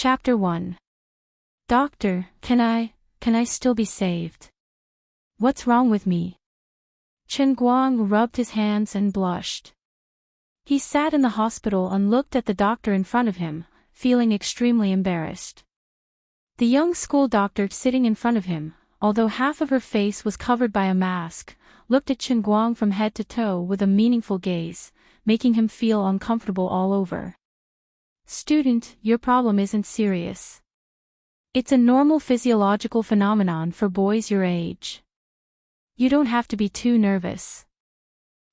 Chapter 1. Doctor, can I still be saved? What's wrong with me? Chen Guang rubbed his hands and blushed. He sat in the hospital and looked at the doctor in front of him, feeling extremely embarrassed. The young school doctor sitting in front of him, although half of her face was covered by a mask, looked at Chen Guang from head to toe with a meaningful gaze, making him feel uncomfortable all over. Student, your problem isn't serious. It's a normal physiological phenomenon for boys your age. You don't have to be too nervous.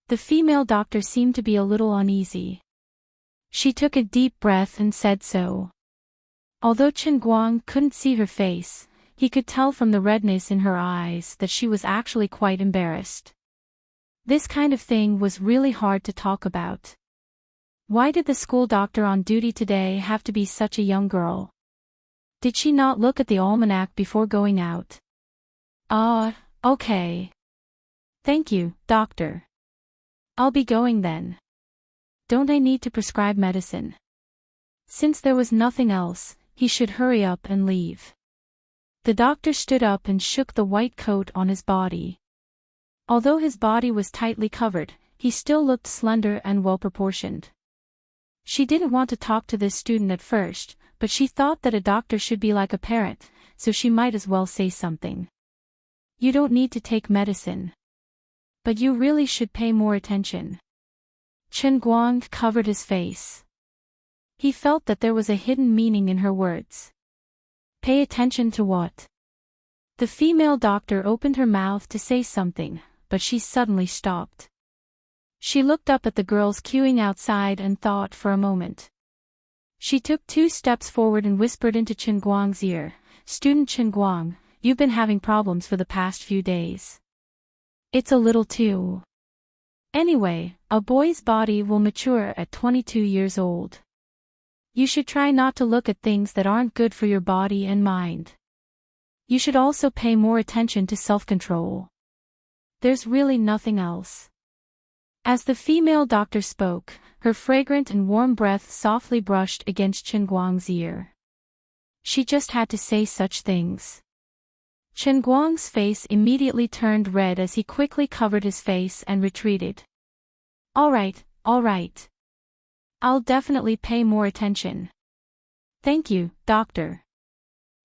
The female doctor seemed to be a little uneasy. She took a deep breath and said so. Although Chen Guang couldn't see her face, he could tell from the redness in her eyes that she was actually quite embarrassed. This kind of thing was really hard to talk about. Why did the school doctor on duty today have to be such a young girl? Did she not look at the almanac before going out? Okay. Thank you, doctor. I'll be going then. Don't I need to prescribe medicine? Since there was nothing else, he should hurry up and leave. The doctor stood up and shook the white coat on his body. Although his body was tightly covered, he still looked slender and well-proportioned. She didn't want to talk to this student at first, but she thought that a doctor should be like a parent, so she might as well say something. You don't need to take medicine. But you really should pay more attention. Chen Guang covered his face. He felt that there was a hidden meaning in her words. Pay attention to what? The female doctor opened her mouth to say something, but she suddenly stopped. She looked up at the girls queuing outside and thought for a moment. She took 2 steps forward and whispered into Chen Guang's ear, Student Chen Guang, you've been having problems for the past few days. It's a little too. Anyway, a boy's body will mature at 22 years old. You should try not to look at things that aren't good for your body and mind. You should also pay more attention to self-control. There's really nothing else. As the female doctor spoke, her fragrant and warm breath softly brushed against Chen Guang's ear. She just had to say such things. Chen Guang's face immediately turned red as he quickly covered his face and retreated. All right. I'll definitely pay more attention. Thank you, doctor.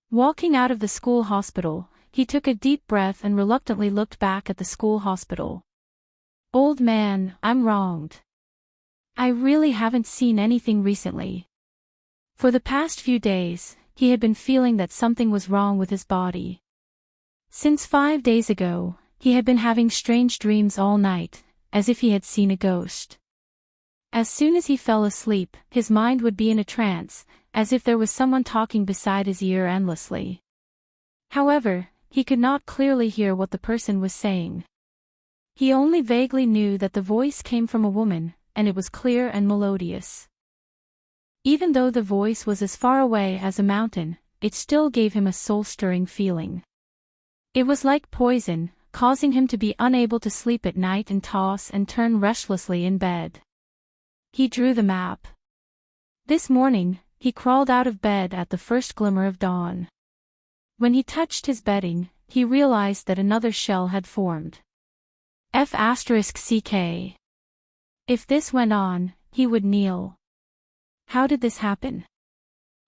Walking out of the school hospital, he took a deep breath and reluctantly looked back at the school hospital. Old man, I'm wronged. I really haven't seen anything recently. For the past few days, he had been feeling that something was wrong with his body. Since 5 days ago, he had been having strange dreams all night, as if he had seen a ghost. As soon as he fell asleep, his mind would be in a trance, as if there was someone talking beside his ear endlessly. However, he could not clearly hear what the person was saying. He only vaguely knew that the voice came from a woman, and it was clear and melodious. Even though the voice was as far away as a mountain, it still gave him a soul-stirring feeling. It was like poison, causing him to be unable to sleep at night and toss and turn restlessly in bed. He drew the map. This morning, he crawled out of bed at the first glimmer of dawn. When he touched his bedding, he realized that another shell had formed. F***CK. If this went on, he would kneel. How did this happen?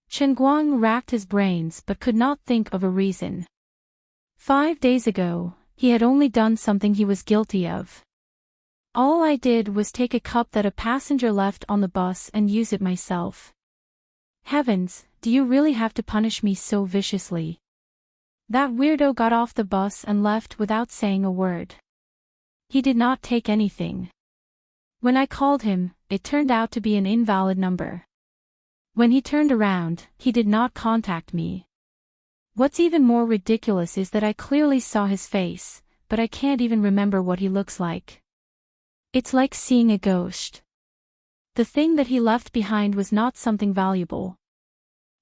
Chen Guang racked his brains but could not think of a reason. 5 days ago, he had only done something he was guilty of. All I did was take a cup that a passenger left on the bus and use it myself. Heavens, do you really have to punish me so viciously? That weirdo got off the bus and left without saying a word. He did not take anything. When I called him, it turned out to be an invalid number. When he turned around, he did not contact me. What's even more ridiculous is that I clearly saw his face, but I can't even remember what he looks like. It's like seeing a ghost. The thing that he left behind was not something valuable.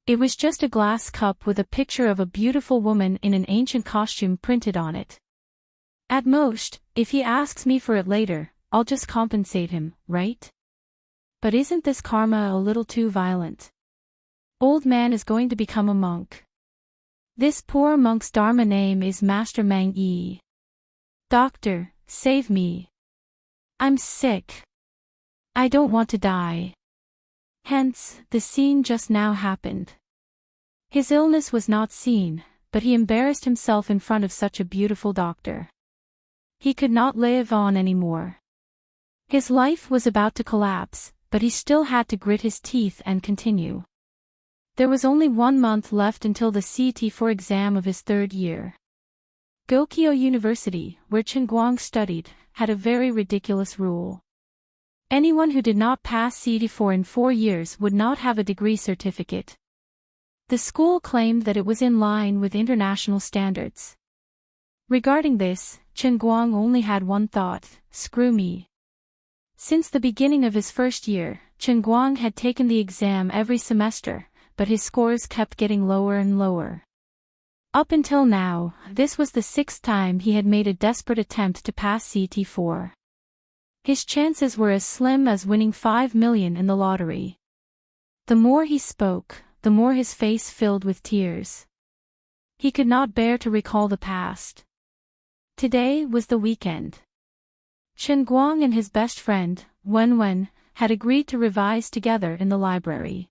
It was just a glass cup with a picture of a beautiful woman in an ancient costume printed on it. At most, if he asks me for it later, I'll just compensate him, right? But isn't this karma a little too violent? Old man is going to become a monk. This poor monk's dharma name is Master Mang Yi. Doctor, save me. I'm sick. I don't want to die. Hence, the scene just now happened. His illness was not seen, but he embarrassed himself in front of such a beautiful doctor. He could not live on anymore. His life was about to collapse, but he still had to grit his teeth and continue. There was only 1 month left until the CT4 exam of his 3rd year. Gokyo University, where Chen Guang studied, had a very ridiculous rule. Anyone who did not pass CT4 in 4 years would not have a degree certificate. The school claimed that it was in line with international standards. Regarding this, Chen Guang only had one thought: screw me. Since the beginning of his 1st year, Chen Guang had taken the exam every semester, but his scores kept getting lower and lower. Up until now, this was the 6th time he had made a desperate attempt to pass CT4. His chances were as slim as winning 5 million in the lottery. The more he spoke, the more his face filled with tears. He could not bear to recall the past. Today was the weekend. Chen Guang and his best friend, Wen, had agreed to revise together in the library.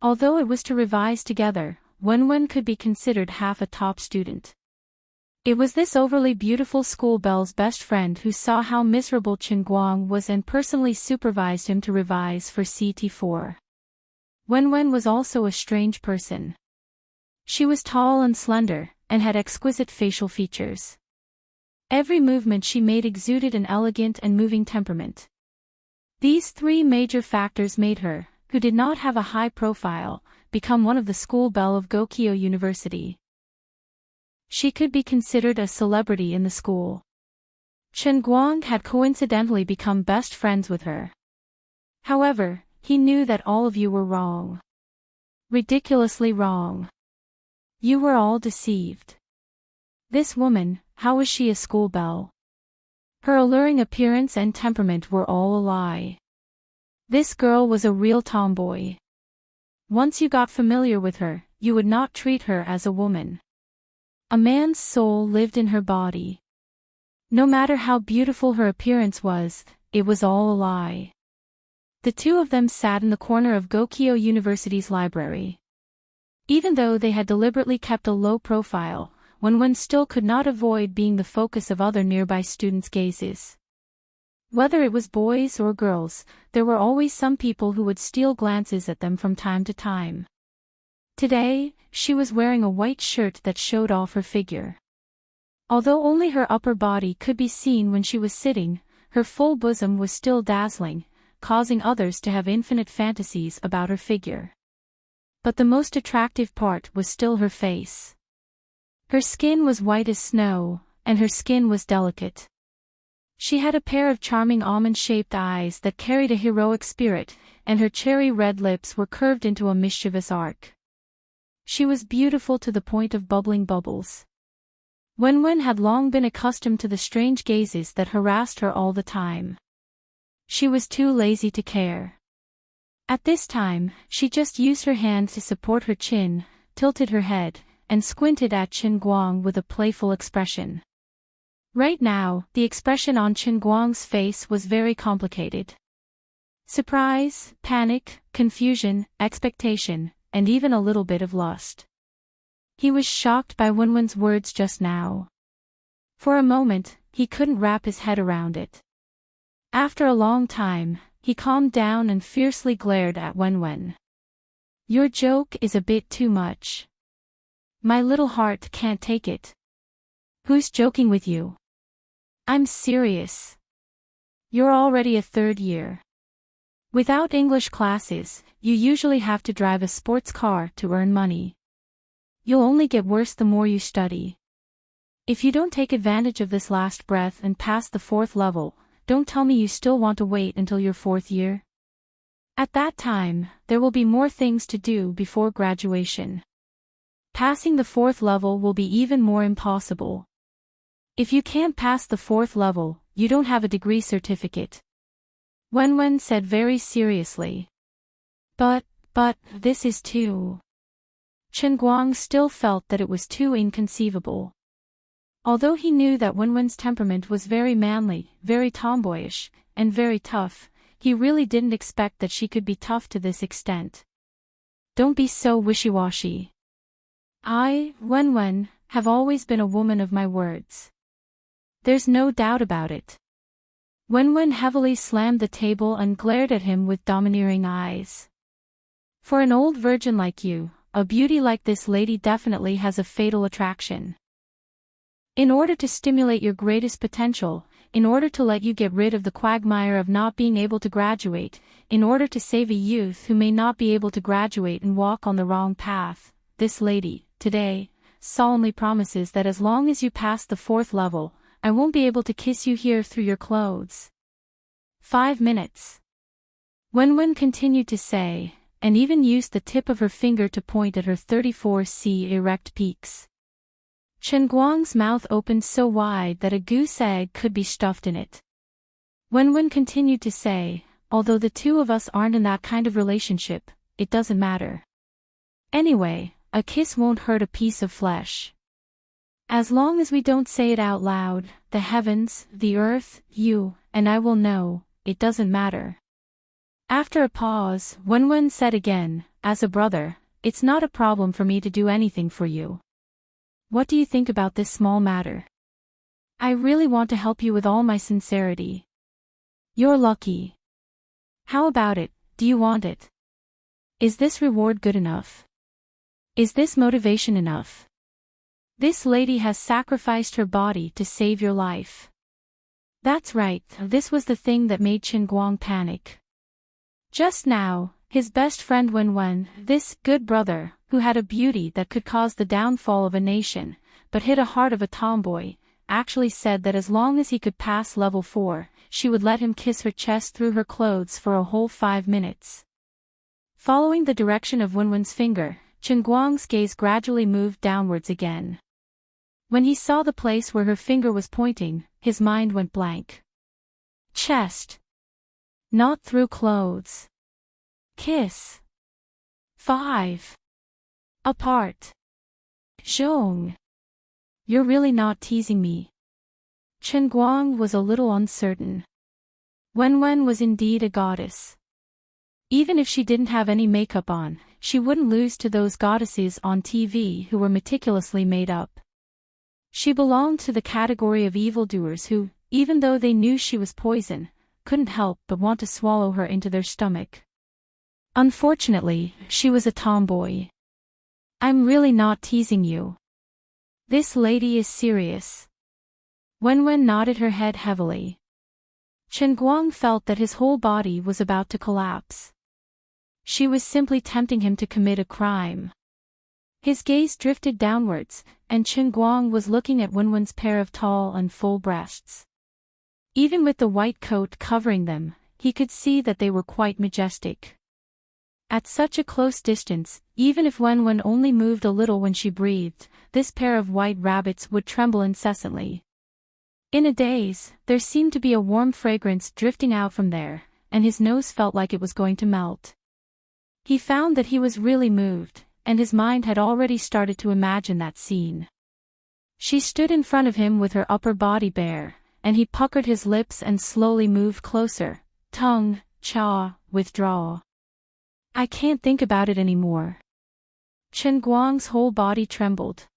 Although it was to revise together, Wen could be considered half a top student. It was this overly beautiful school belle's best friend who saw how miserable Chen Guang was and personally supervised him to revise for CT4. Wen was also a strange person. She was tall and slender, and had exquisite facial features. Every movement she made exuded an elegant and moving temperament. These 3 major factors made her, who did not have a high profile, become one of the school belle of Gokyo University. She could be considered a celebrity in the school. Chen Guang had coincidentally become best friends with her. However, he knew that all of you were wrong. Ridiculously wrong. You were all deceived. This woman, how was she a school belle? Her alluring appearance and temperament were all a lie. This girl was a real tomboy. Once you got familiar with her, you would not treat her as a woman. A man's soul lived in her body. No matter how beautiful her appearance was, it was all a lie. The 2 of them sat in the corner of Gokyo University's library. Even though they had deliberately kept a low profile, Wen still could not avoid being the focus of other nearby students' gazes. Whether it was boys or girls, there were always some people who would steal glances at them from time to time. Today, she was wearing a white shirt that showed off her figure. Although only her upper body could be seen when she was sitting, her full bosom was still dazzling, causing others to have infinite fantasies about her figure. But the most attractive part was still her face. Her skin was white as snow, and her skin was delicate. She had a pair of charming almond-shaped eyes that carried a heroic spirit, and her cherry-red lips were curved into a mischievous arc. She was beautiful to the point of bubbling bubbles. Wen had long been accustomed to the strange gazes that harassed her all the time. She was too lazy to care. At this time, she just used her hand to support her chin, tilted her head, and squinted at Chen Guang with a playful expression. Right now, the expression on Chen Guang's face was very complicated. Surprise, panic, confusion, expectation, and even a little bit of lust. He was shocked by Wenwen's words just now. For a moment, he couldn't wrap his head around it. After a long time, he calmed down and fiercely glared at Wen. Your joke is a bit too much. My little heart can't take it. Who's joking with you? I'm serious. You're already a 3rd year. Without English classes, you usually have to drive a sports car to earn money. You'll only get worse the more you study. If you don't take advantage of this last breath and pass the 4th level, don't tell me you still want to wait until your 4th year. At that time, there will be more things to do before graduation. Passing the 4th level will be even more impossible. If you can't pass the 4th level, you don't have a degree certificate. Wen said very seriously. But But, this is too. Chen Guang still felt that it was too inconceivable. Although he knew that Wenwen's temperament was very manly, very tomboyish, and very tough, he really didn't expect that she could be tough to this extent. Don't be so wishy-washy. I, Wenwen, have always been a woman of my words. There's no doubt about it. Wenwen heavily slammed the table and glared at him with domineering eyes. For an old virgin like you, a beauty like this lady definitely has a fatal attraction. In order to stimulate your greatest potential, in order to let you get rid of the quagmire of not being able to graduate, in order to save a youth who may not be able to graduate and walk on the wrong path, this lady, today, solemnly promises that as long as you pass the 4th level, I won't be able to kiss you here through your clothes. 5 minutes. Wenwen continued to say, and even used the tip of her finger to point at her 34C erect peaks. Chen Guang's mouth opened so wide that a goose egg could be stuffed in it. Wenwen continued to say, although the two of us aren't in that kind of relationship, it doesn't matter. Anyway, a kiss won't hurt a piece of flesh. As long as we don't say it out loud, the heavens, the earth, you, and I will know, it doesn't matter. After a pause, Wenwen said again, as a brother, it's not a problem for me to do anything for you. What do you think about this small matter? I really want to help you with all my sincerity. You're lucky. How about it, do you want it? Is this reward good enough? Is this motivation enough? This lady has sacrificed her body to save your life. That's right, this was the thing that made Chen Guang panic. Just now, his best friend Wenwen, this good brother, who had a beauty that could cause the downfall of a nation, but hit a heart of a tomboy, actually said that as long as he could pass level 4, she would let him kiss her chest through her clothes for a whole 5 minutes. Following the direction of Wenwen's finger, Chen Guang's gaze gradually moved downwards again. When he saw the place where her finger was pointing, his mind went blank. Chest. Not through clothes. Kiss. 5. Apart. Zhong. You're really not teasing me. Chen Guang was a little uncertain. Wenwen was indeed a goddess. Even if she didn't have any makeup on, she wouldn't lose to those goddesses on TV who were meticulously made up. She belonged to the category of evildoers who, even though they knew she was poison, couldn't help but want to swallow her into their stomach. Unfortunately, she was a tomboy. I'm really not teasing you. This lady is serious. Wenwen nodded her head heavily. Chen Guang felt that his whole body was about to collapse. She was simply tempting him to commit a crime. His gaze drifted downwards, and Chen Guang was looking at Wenwen's pair of tall and full breasts. Even with the white coat covering them, he could see that they were quite majestic. At such a close distance, even if Wenwen only moved a little when she breathed, this pair of white rabbits would tremble incessantly. In a daze, there seemed to be a warm fragrance drifting out from there, and his nose felt like it was going to melt. He found that he was really moved, and his mind had already started to imagine that scene. She stood in front of him with her upper body bare, and he puckered his lips and slowly moved closer. Tongue, jaw, withdraw. I can't think about it anymore. Chen Guang's whole body trembled.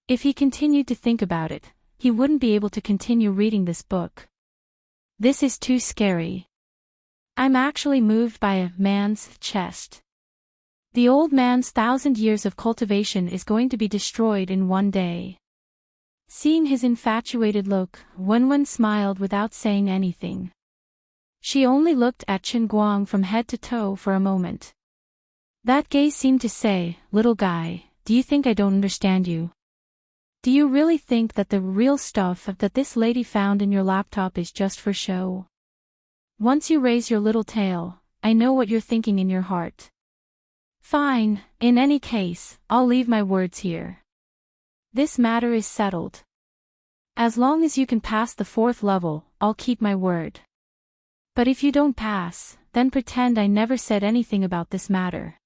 If he continued to think about it, he wouldn't be able to continue reading this book. This is too scary. I'm actually moved by a man's chest. The old man's 1,000 years of cultivation is going to be destroyed in one day. Seeing his infatuated look, Wenwen smiled without saying anything. She only looked at Chen Guang from head to toe for a moment. That gaze seemed to say, "Little guy, do you think I don't understand you? Do you really think that the real stuff that this lady found in your laptop is just for show? Once you raise your little tail, I know what you're thinking in your heart." Fine, in any case, I'll leave my words here. This matter is settled. As long as you can pass the 4th level, I'll keep my word. But if you don't pass, then pretend I never said anything about this matter.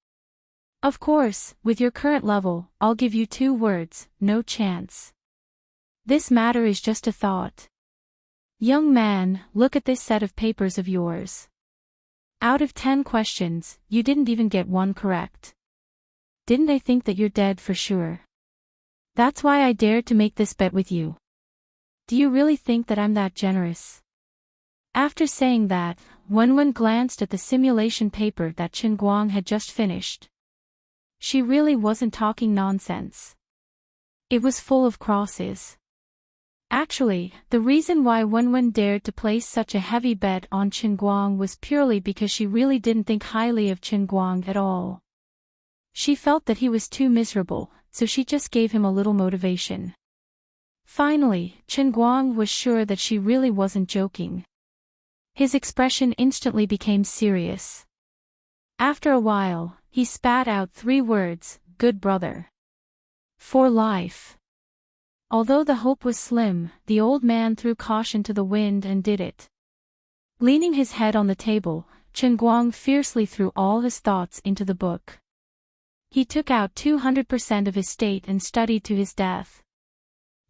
Of course, with your current level, I'll give you 2 words, no chance. This matter is just a thought. Young man, look at this set of papers of yours. Out of 10 questions, you didn't even get 1 correct. Didn't I think that you're dead for sure? That's why I dared to make this bet with you. Do you really think that I'm that generous? After saying that, Wenwen glanced at the simulation paper that Chen Guang had just finished. She really wasn't talking nonsense. It was full of crosses. Actually, the reason why Wenwen dared to place such a heavy bet on Chen Guang was purely because she really didn't think highly of Chen Guang at all. She felt that he was too miserable, so she just gave him a little motivation. Finally, Chen Guang was sure that she really wasn't joking. His expression instantly became serious. After a while, he spat out 3 words, good brother. For life. Although the hope was slim, the old man threw caution to the wind and did it. Leaning his head on the table, Chen Guang fiercely threw all his thoughts into the book. He took out 200% of his state and studied to his death.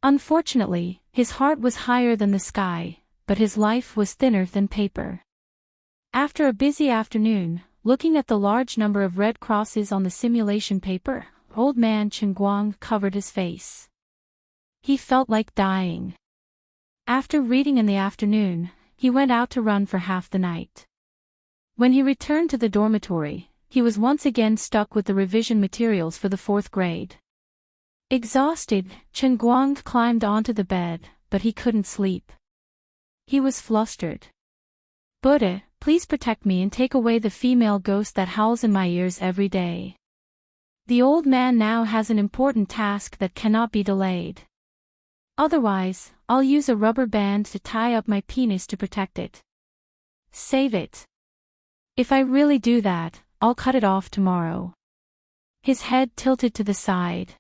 Unfortunately, his heart was higher than the sky, but his life was thinner than paper. After a busy afternoon, looking at the large number of red crosses on the simulation paper, old man Chen Guang covered his face. He felt like dying. After reading in the afternoon, he went out to run for half the night. When he returned to the dormitory, he was once again stuck with the revision materials for the 4th grade. Exhausted, Chen Guang climbed onto the bed, but he couldn't sleep. He was flustered. Buddha, please protect me and take away the female ghost that howls in my ears every day. The old man now has an important task that cannot be delayed. Otherwise, I'll use a rubber band to tie up my penis to protect it. Save it. If I really do that, I'll cut it off tomorrow. His head tilted to the side.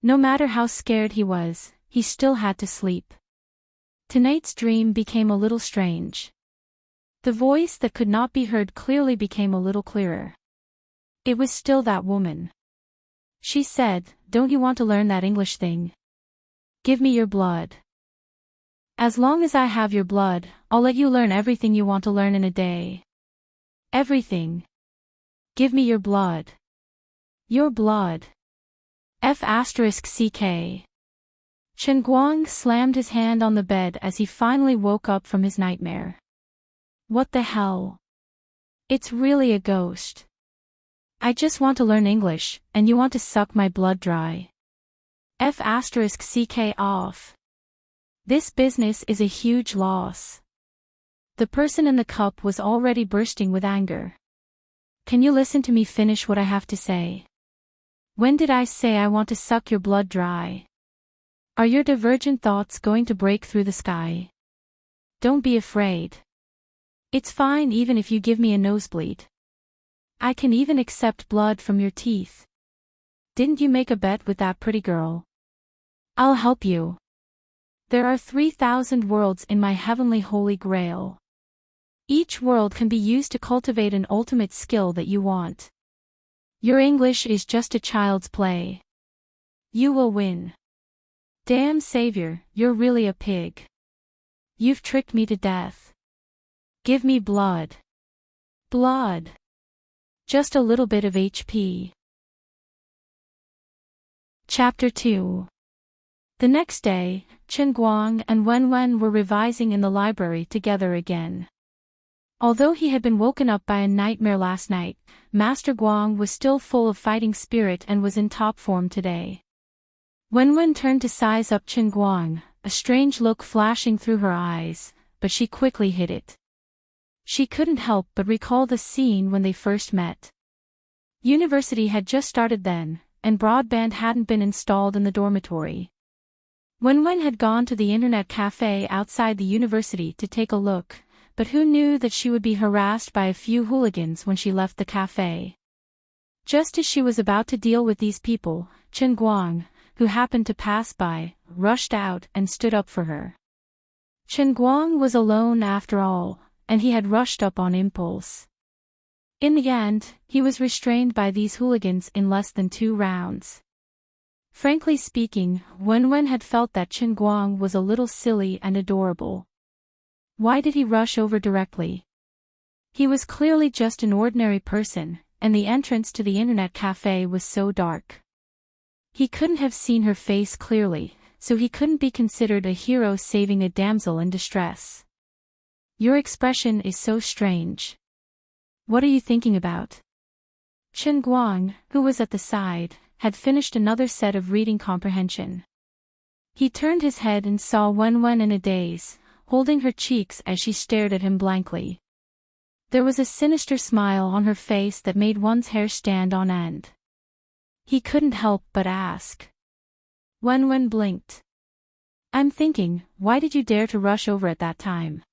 No matter how scared he was, he still had to sleep. Tonight's dream became a little strange. The voice that could not be heard clearly became a little clearer. It was still that woman. She said, "Don't you want to learn that English thing? Give me your blood. As long as I have your blood, I'll let you learn everything you want to learn in a day. Everything. Give me your blood. Your blood. F***ck. Chen Guang slammed his hand on the bed as he finally woke up from his nightmare. What the hell? It's really a ghost. I just want to learn English, and you want to suck my blood dry. F***ck off. This business is a huge loss. The person in the cup was already bursting with anger. Can you listen to me finish what I have to say? When did I say I want to suck your blood dry? Are your divergent thoughts going to break through the sky? Don't be afraid. It's fine even if you give me a nosebleed. I can even accept blood from your teeth. Didn't you make a bet with that pretty girl? I'll help you. There are 3,000 worlds in my heavenly holy grail. Each world can be used to cultivate an ultimate skill that you want. Your English is just a child's play. You will win. Damn savior, you're really a pig. You've tricked me to death. Give me blood. Blood. Just a little bit of HP. Chapter 2. The next day, Chen Guang and Wenwen were revising in the library together again. Although he had been woken up by a nightmare last night, Master Guang was still full of fighting spirit and was in top form today. Wenwen turned to size up Chen Guang, a strange look flashing through her eyes, but she quickly hid it. She couldn't help but recall the scene when they first met. University had just started then, and broadband hadn't been installed in the dormitory. Wenwen had gone to the internet cafe outside the university to take a look, but who knew that she would be harassed by a few hooligans when she left the cafe. Just as she was about to deal with these people, Chen Guang, who happened to pass by, rushed out and stood up for her. Chen Guang was alone after all, and he had rushed up on impulse. In the end, he was restrained by these hooligans in less than 2 rounds. Frankly speaking, Wenwen had felt that Chen Guang was a little silly and adorable. Why did he rush over directly? He was clearly just an ordinary person, and the entrance to the internet cafe was so dark. He couldn't have seen her face clearly, so he couldn't be considered a hero saving a damsel in distress. Your expression is so strange. What are you thinking about? Chen Guang, who was at the side, had finished another set of reading comprehension. He turned his head and saw Wenwen in a daze, holding her cheeks as she stared at him blankly. There was a sinister smile on her face that made one's hair stand on end. He couldn't help but ask. Wenwen blinked. I'm thinking, why did you dare to rush over at that time?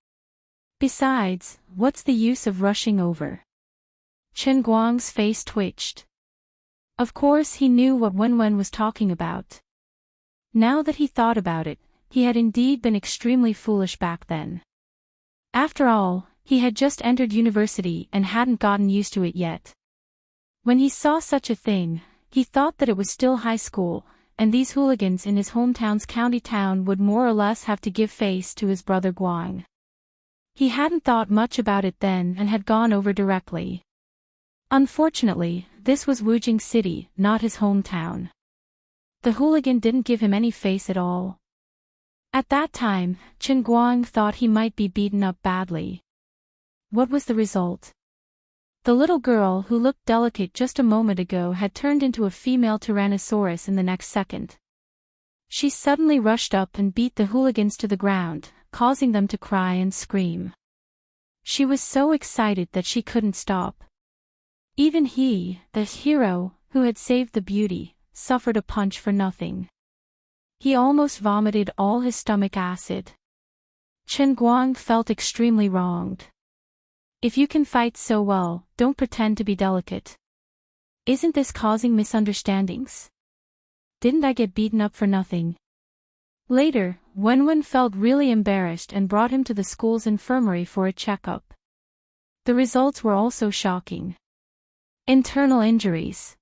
Besides, what's the use of rushing over? Chen Guang's face twitched. Of course he knew what Wenwen was talking about. Now that he thought about it, he had indeed been extremely foolish back then. After all, he had just entered university and hadn't gotten used to it yet. When he saw such a thing, he thought that it was still high school, and these hooligans in his hometown's county town would more or less have to give face to his brother Guang. He hadn't thought much about it then and had gone over directly. Unfortunately, this was Wujing City, not his hometown. The hooligan didn't give him any face at all. At that time, Chen Guang thought he might be beaten up badly. What was the result? The little girl who looked delicate just a moment ago had turned into a female Tyrannosaurus in the next second. She suddenly rushed up and beat the hooligans to the ground, causing them to cry and scream. She was so excited that she couldn't stop. Even he, the hero, who had saved the beauty, suffered a punch for nothing. He almost vomited all his stomach acid. Chen Guang felt extremely wronged. If you can fight so well, don't pretend to be delicate. Isn't this causing misunderstandings? Didn't I get beaten up for nothing? Later, Wenwen felt really embarrassed and brought him to the school's infirmary for a checkup. The results were also shocking. Internal injuries.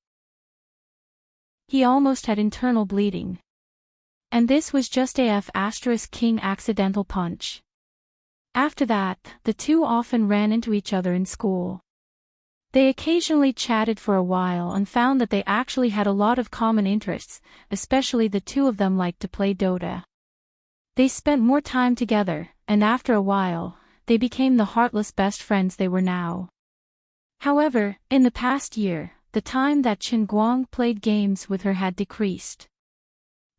He almost had internal bleeding. And this was just *King accidental punch. After that, the two often ran into each other in school. They occasionally chatted for a while and found that they actually had a lot of common interests, especially the two of them liked to play Dota. They spent more time together, and after a while, they became the heartless best friends they were now. However, in the past year, the time that Chen Guang played games with her had decreased.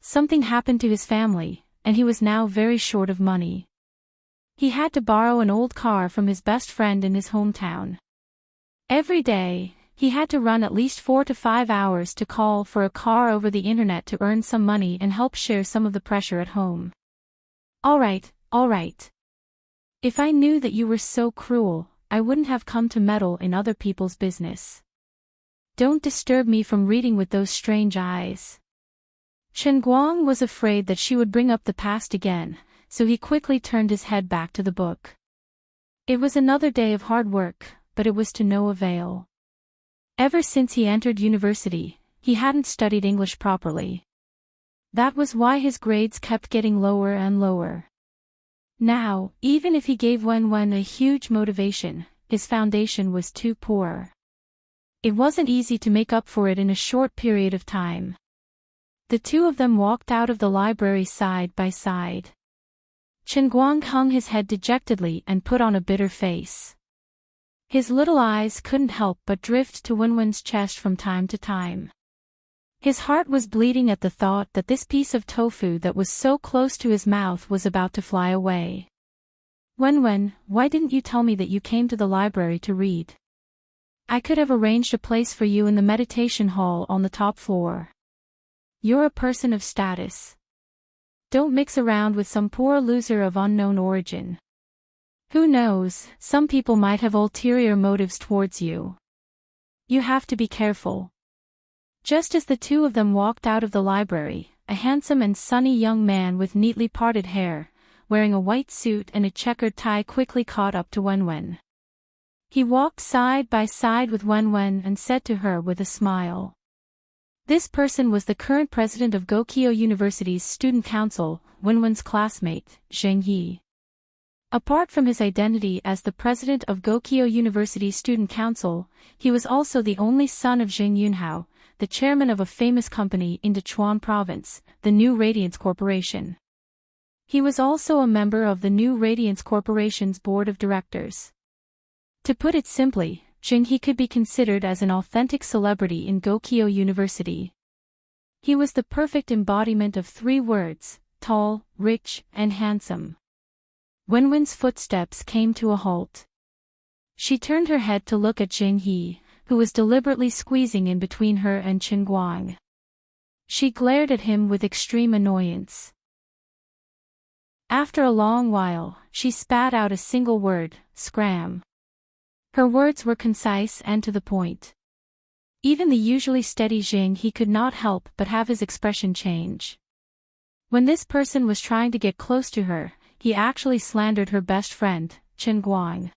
Something happened to his family, and he was now very short of money. He had to borrow an old car from his best friend in his hometown. Every day, he had to run at least 4 to 5 hours to call for a car over the internet to earn some money and help share some of the pressure at home. All right. If I knew that you were so cruel, I wouldn't have come to meddle in other people's business. Don't disturb me from reading with those strange eyes. Chen Guang was afraid that she would bring up the past again, so he quickly turned his head back to the book. It was another day of hard work, but it was to no avail. Ever since he entered university, he hadn't studied English properly. That was why his grades kept getting lower and lower. Now, even if he gave Wenwen a huge motivation, his foundation was too poor. It wasn't easy to make up for it in a short period of time. The two of them walked out of the library side by side. Chen Guang hung his head dejectedly and put on a bitter face. His little eyes couldn't help but drift to Wenwen's chest from time to time. His heart was bleeding at the thought that this piece of tofu that was so close to his mouth was about to fly away. Wenwen, why didn't you tell me that you came to the library to read? I could have arranged a place for you in the meditation hall on the top floor. You're a person of status. Don't mix around with some poor loser of unknown origin. Who knows, some people might have ulterior motives towards you. You have to be careful. Just as the two of them walked out of the library, a handsome and sunny young man with neatly parted hair, wearing a white suit and a checkered tie quickly caught up to Wenwen. He walked side by side with Wenwen and said to her with a smile. This person was the current president of Gokyo University's student council, Wenwen's classmate, Zheng He. Apart from his identity as the president of Gokyo University Student Council, he was also the only son of Zheng Yunhao, the chairman of a famous company in Sichuan province, the New Radiance Corporation. He was also a member of the New Radiance Corporation's board of directors. To put it simply, Zheng He could be considered as an authentic celebrity in Gokyo University. He was the perfect embodiment of three words: tall, rich, and handsome. Wenwen's footsteps came to a halt. She turned her head to look at Zheng He, who was deliberately squeezing in between her and Chen Guang. She glared at him with extreme annoyance. After a long while, she spat out a single word: scram. Her words were concise and to the point. Even the usually steady Zheng He could not help but have his expression change. When this person was trying to get close to her, he actually slandered her best friend, Chen Guang.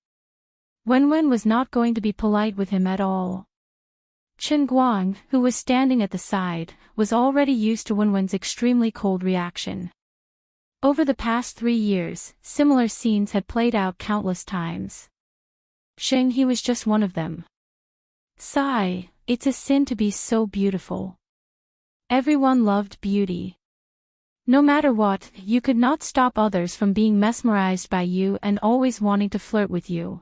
Wenwen was not going to be polite with him at all. Chen Guang, who was standing at the side, was already used to Wenwen's extremely cold reaction. Over the past 3 years, similar scenes had played out countless times. Zheng He was just one of them. Sigh, it's a sin to be so beautiful. Everyone loved beauty. No matter what, you could not stop others from being mesmerized by you and always wanting to flirt with you.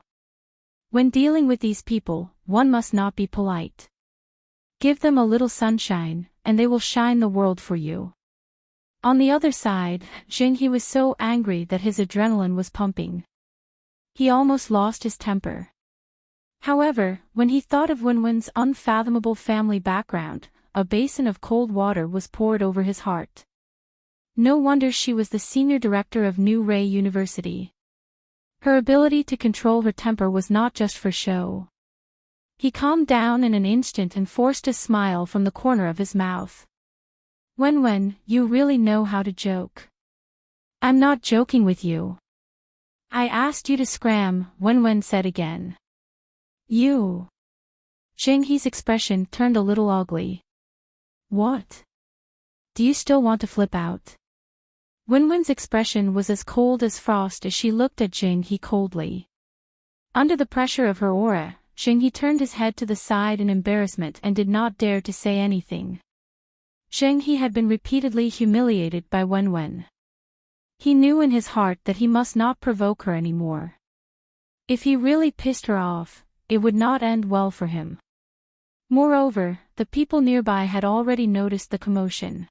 When dealing with these people, one must not be polite. Give them a little sunshine, and they will shine the world for you. On the other side, Zheng He was so angry that his adrenaline was pumping. He almost lost his temper. However, when he thought of Wenwen's unfathomable family background, a basin of cold water was poured over his heart. No wonder she was the senior director of New Ray University. Her ability to control her temper was not just for show. He calmed down in an instant and forced a smile from the corner of his mouth. Wenwen, you really know how to joke. I'm not joking with you. I asked you to scram, Wenwen said again. You. Zheng He's expression turned a little ugly. What? Do you still want to flip out? Wenwen's expression was as cold as frost as she looked at Zheng He coldly. Under the pressure of her aura, Zheng He turned his head to the side in embarrassment and did not dare to say anything. Zheng He had been repeatedly humiliated by Wenwen. He knew in his heart that he must not provoke her anymore. If he really pissed her off, it would not end well for him. Moreover, the people nearby had already noticed the commotion.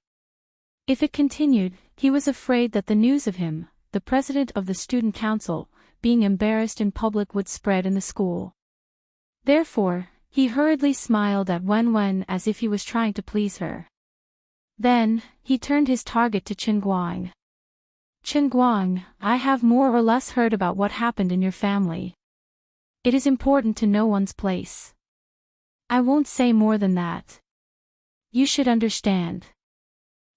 If it continued, he was afraid that the news of him, the president of the student council, being embarrassed in public would spread in the school. Therefore, he hurriedly smiled at Wenwen as if he was trying to please her. Then, he turned his target to Chen Guang. Chen Guang, I have more or less heard about what happened in your family. It is important to know one's place. I won't say more than that. You should understand.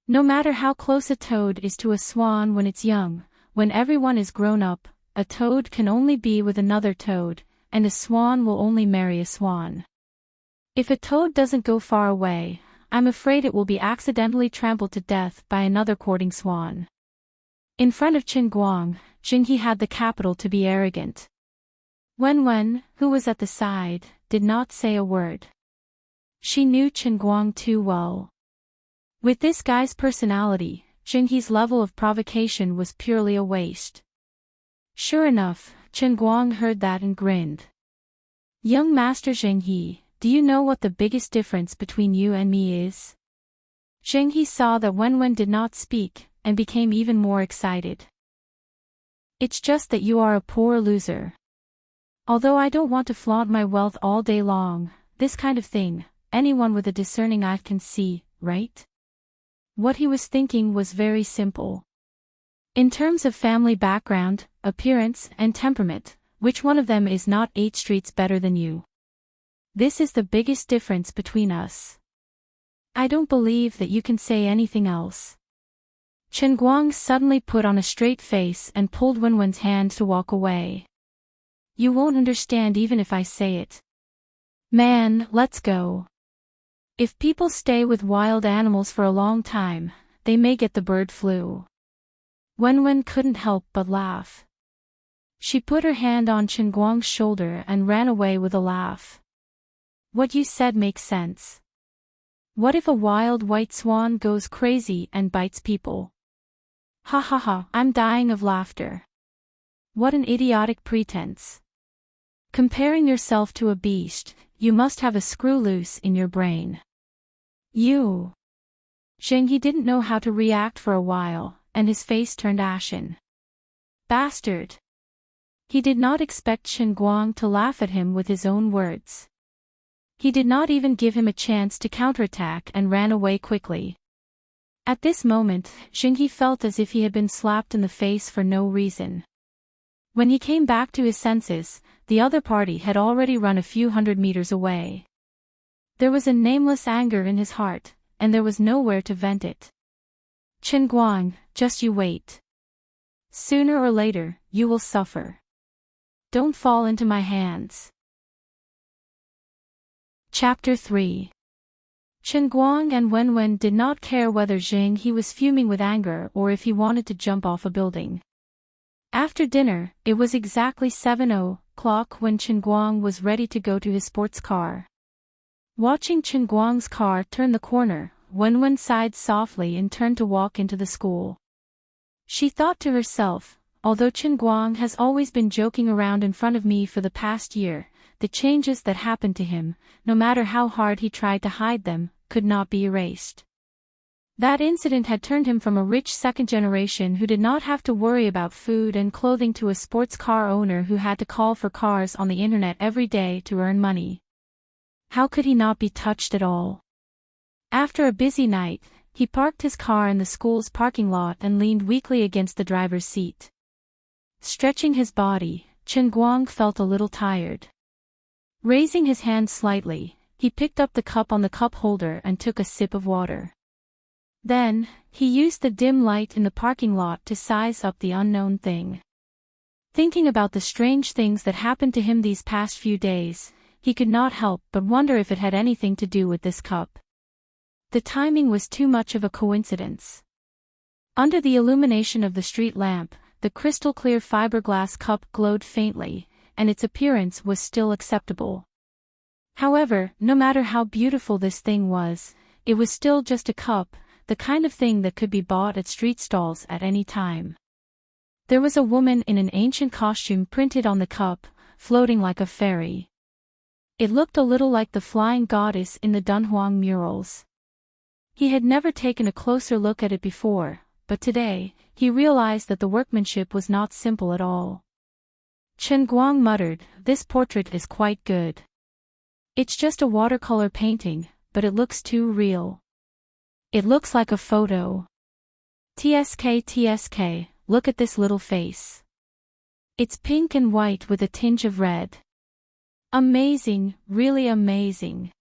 No matter how close a toad is to a swan when it's young, when everyone is grown up, a toad can only be with another toad, and a swan will only marry a swan. If a toad doesn't go far away, I'm afraid it will be accidentally trampled to death by another courting swan. In front of Chen Guang, Zheng He had the capital to be arrogant. Wenwen, who was at the side, did not say a word. She knew Chen Guang too well. With this guy's personality, Zheng He's level of provocation was purely a waste. Sure enough, Chen Guang heard that and grinned. Young Master Zheng He, do you know what the biggest difference between you and me is? Zheng He saw that Wenwen did not speak, and became even more excited. It's just that you are a poor loser. Although I don't want to flaunt my wealth all day long, this kind of thing, anyone with a discerning eye can see, right? What he was thinking was very simple. In terms of family background, appearance, and temperament, which one of them is not 8 streets better than you? This is the biggest difference between us. I don't believe that you can say anything else. Chen Guang suddenly put on a straight face and pulled Wenwen's hand to walk away. You won't understand even if I say it. Man, let's go. If people stay with wild animals for a long time, they may get the bird flu. Wenwen couldn't help but laugh. She put her hand on Chen Guang's shoulder and ran away with a laugh. What you said makes sense. What if a wild white swan goes crazy and bites people? Ha ha ha, I'm dying of laughter. What an idiotic pretense. Comparing yourself to a beast, you must have a screw loose in your brain. You. Zheng He didn't know how to react for a while, and his face turned ashen. Bastard. He did not expect Chen Guang to laugh at him with his own words. He did not even give him a chance to counterattack and ran away quickly. At this moment, Zheng He felt as if he had been slapped in the face for no reason. When he came back to his senses, the other party had already run a few hundred meters away. There was a nameless anger in his heart, and there was nowhere to vent it. Chen Guang, just you wait. Sooner or later, you will suffer. Don't fall into my hands. Chapter 3. Chen Guang and Wenwen did not care whether Zheng He was fuming with anger or if he wanted to jump off a building. After dinner, it was exactly 7:00 when Chen Guang was ready to go to his sports car. Watching Chen Guang's car turn the corner, Wenwen sighed softly and turned to walk into the school. She thought to herself, although Chen Guang has always been joking around in front of me for the past year, the changes that happened to him, no matter how hard he tried to hide them, could not be erased. That incident had turned him from a rich second generation who did not have to worry about food and clothing to a sports car owner who had to call for cars on the internet every day to earn money. How could he not be touched at all? After a busy night, he parked his car in the school's parking lot and leaned weakly against the driver's seat. Stretching his body, Chen Guang felt a little tired. Raising his hand slightly, he picked up the cup on the cup holder and took a sip of water. Then, he used the dim light in the parking lot to size up the unknown thing. Thinking about the strange things that happened to him these past few days, he could not help but wonder if it had anything to do with this cup. The timing was too much of a coincidence. Under the illumination of the street lamp, the crystal-clear fiberglass cup glowed faintly, and its appearance was still acceptable. However, no matter how beautiful this thing was, it was still just a cup, the kind of thing that could be bought at street stalls at any time. There was a woman in an ancient costume printed on the cup, floating like a fairy. It looked a little like the flying goddess in the Dunhuang murals. He had never taken a closer look at it before, but today, he realized that the workmanship was not simple at all. Chen Guang muttered, "This portrait is quite good. It's just a watercolor painting, but it looks too real. It looks like a photo. TSK, look at this little face. It's pink and white with a tinge of red. Amazing, really amazing."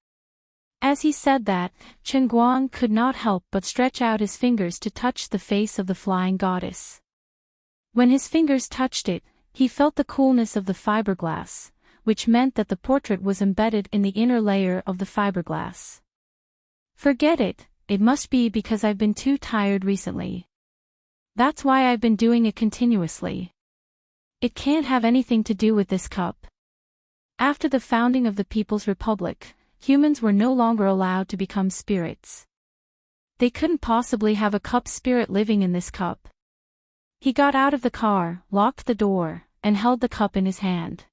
As he said that, Chen Guang could not help but stretch out his fingers to touch the face of the flying goddess. When his fingers touched it, he felt the coolness of the fiberglass, which meant that the portrait was embedded in the inner layer of the fiberglass. Forget it, it must be because I've been too tired recently. That's why I've been doing it continuously. It can't have anything to do with this cup. After the founding of the People's Republic, humans were no longer allowed to become spirits. They couldn't possibly have a cup spirit living in this cup. He got out of the car, locked the door, and held the cup in his hand.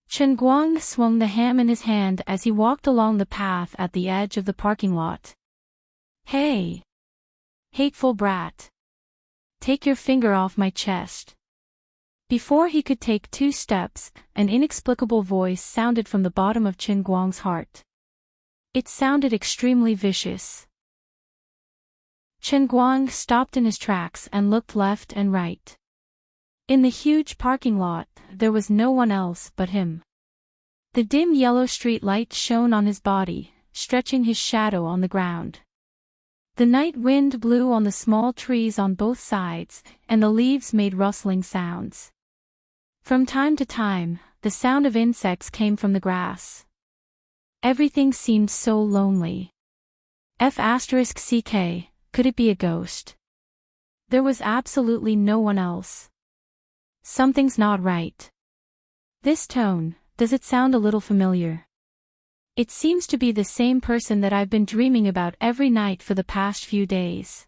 Chen Guang swung the ham in his hand as he walked along the path at the edge of the parking lot. "Hey! Hateful brat! Take your finger off my chest." Before he could take 2 steps, an inexplicable voice sounded from the bottom of Chen Guang's heart. It sounded extremely vicious. Chen Guang stopped in his tracks and looked left and right. In the huge parking lot, there was no one else but him. The dim yellow street light shone on his body, stretching his shadow on the ground. The night wind blew on the small trees on both sides, and the leaves made rustling sounds. From time to time, the sound of insects came from the grass. Everything seemed so lonely. F***ck, could it be a ghost? There was absolutely no one else. Something's not right. This tone, does it sound a little familiar? It seems to be the same person that I've been dreaming about every night for the past few days.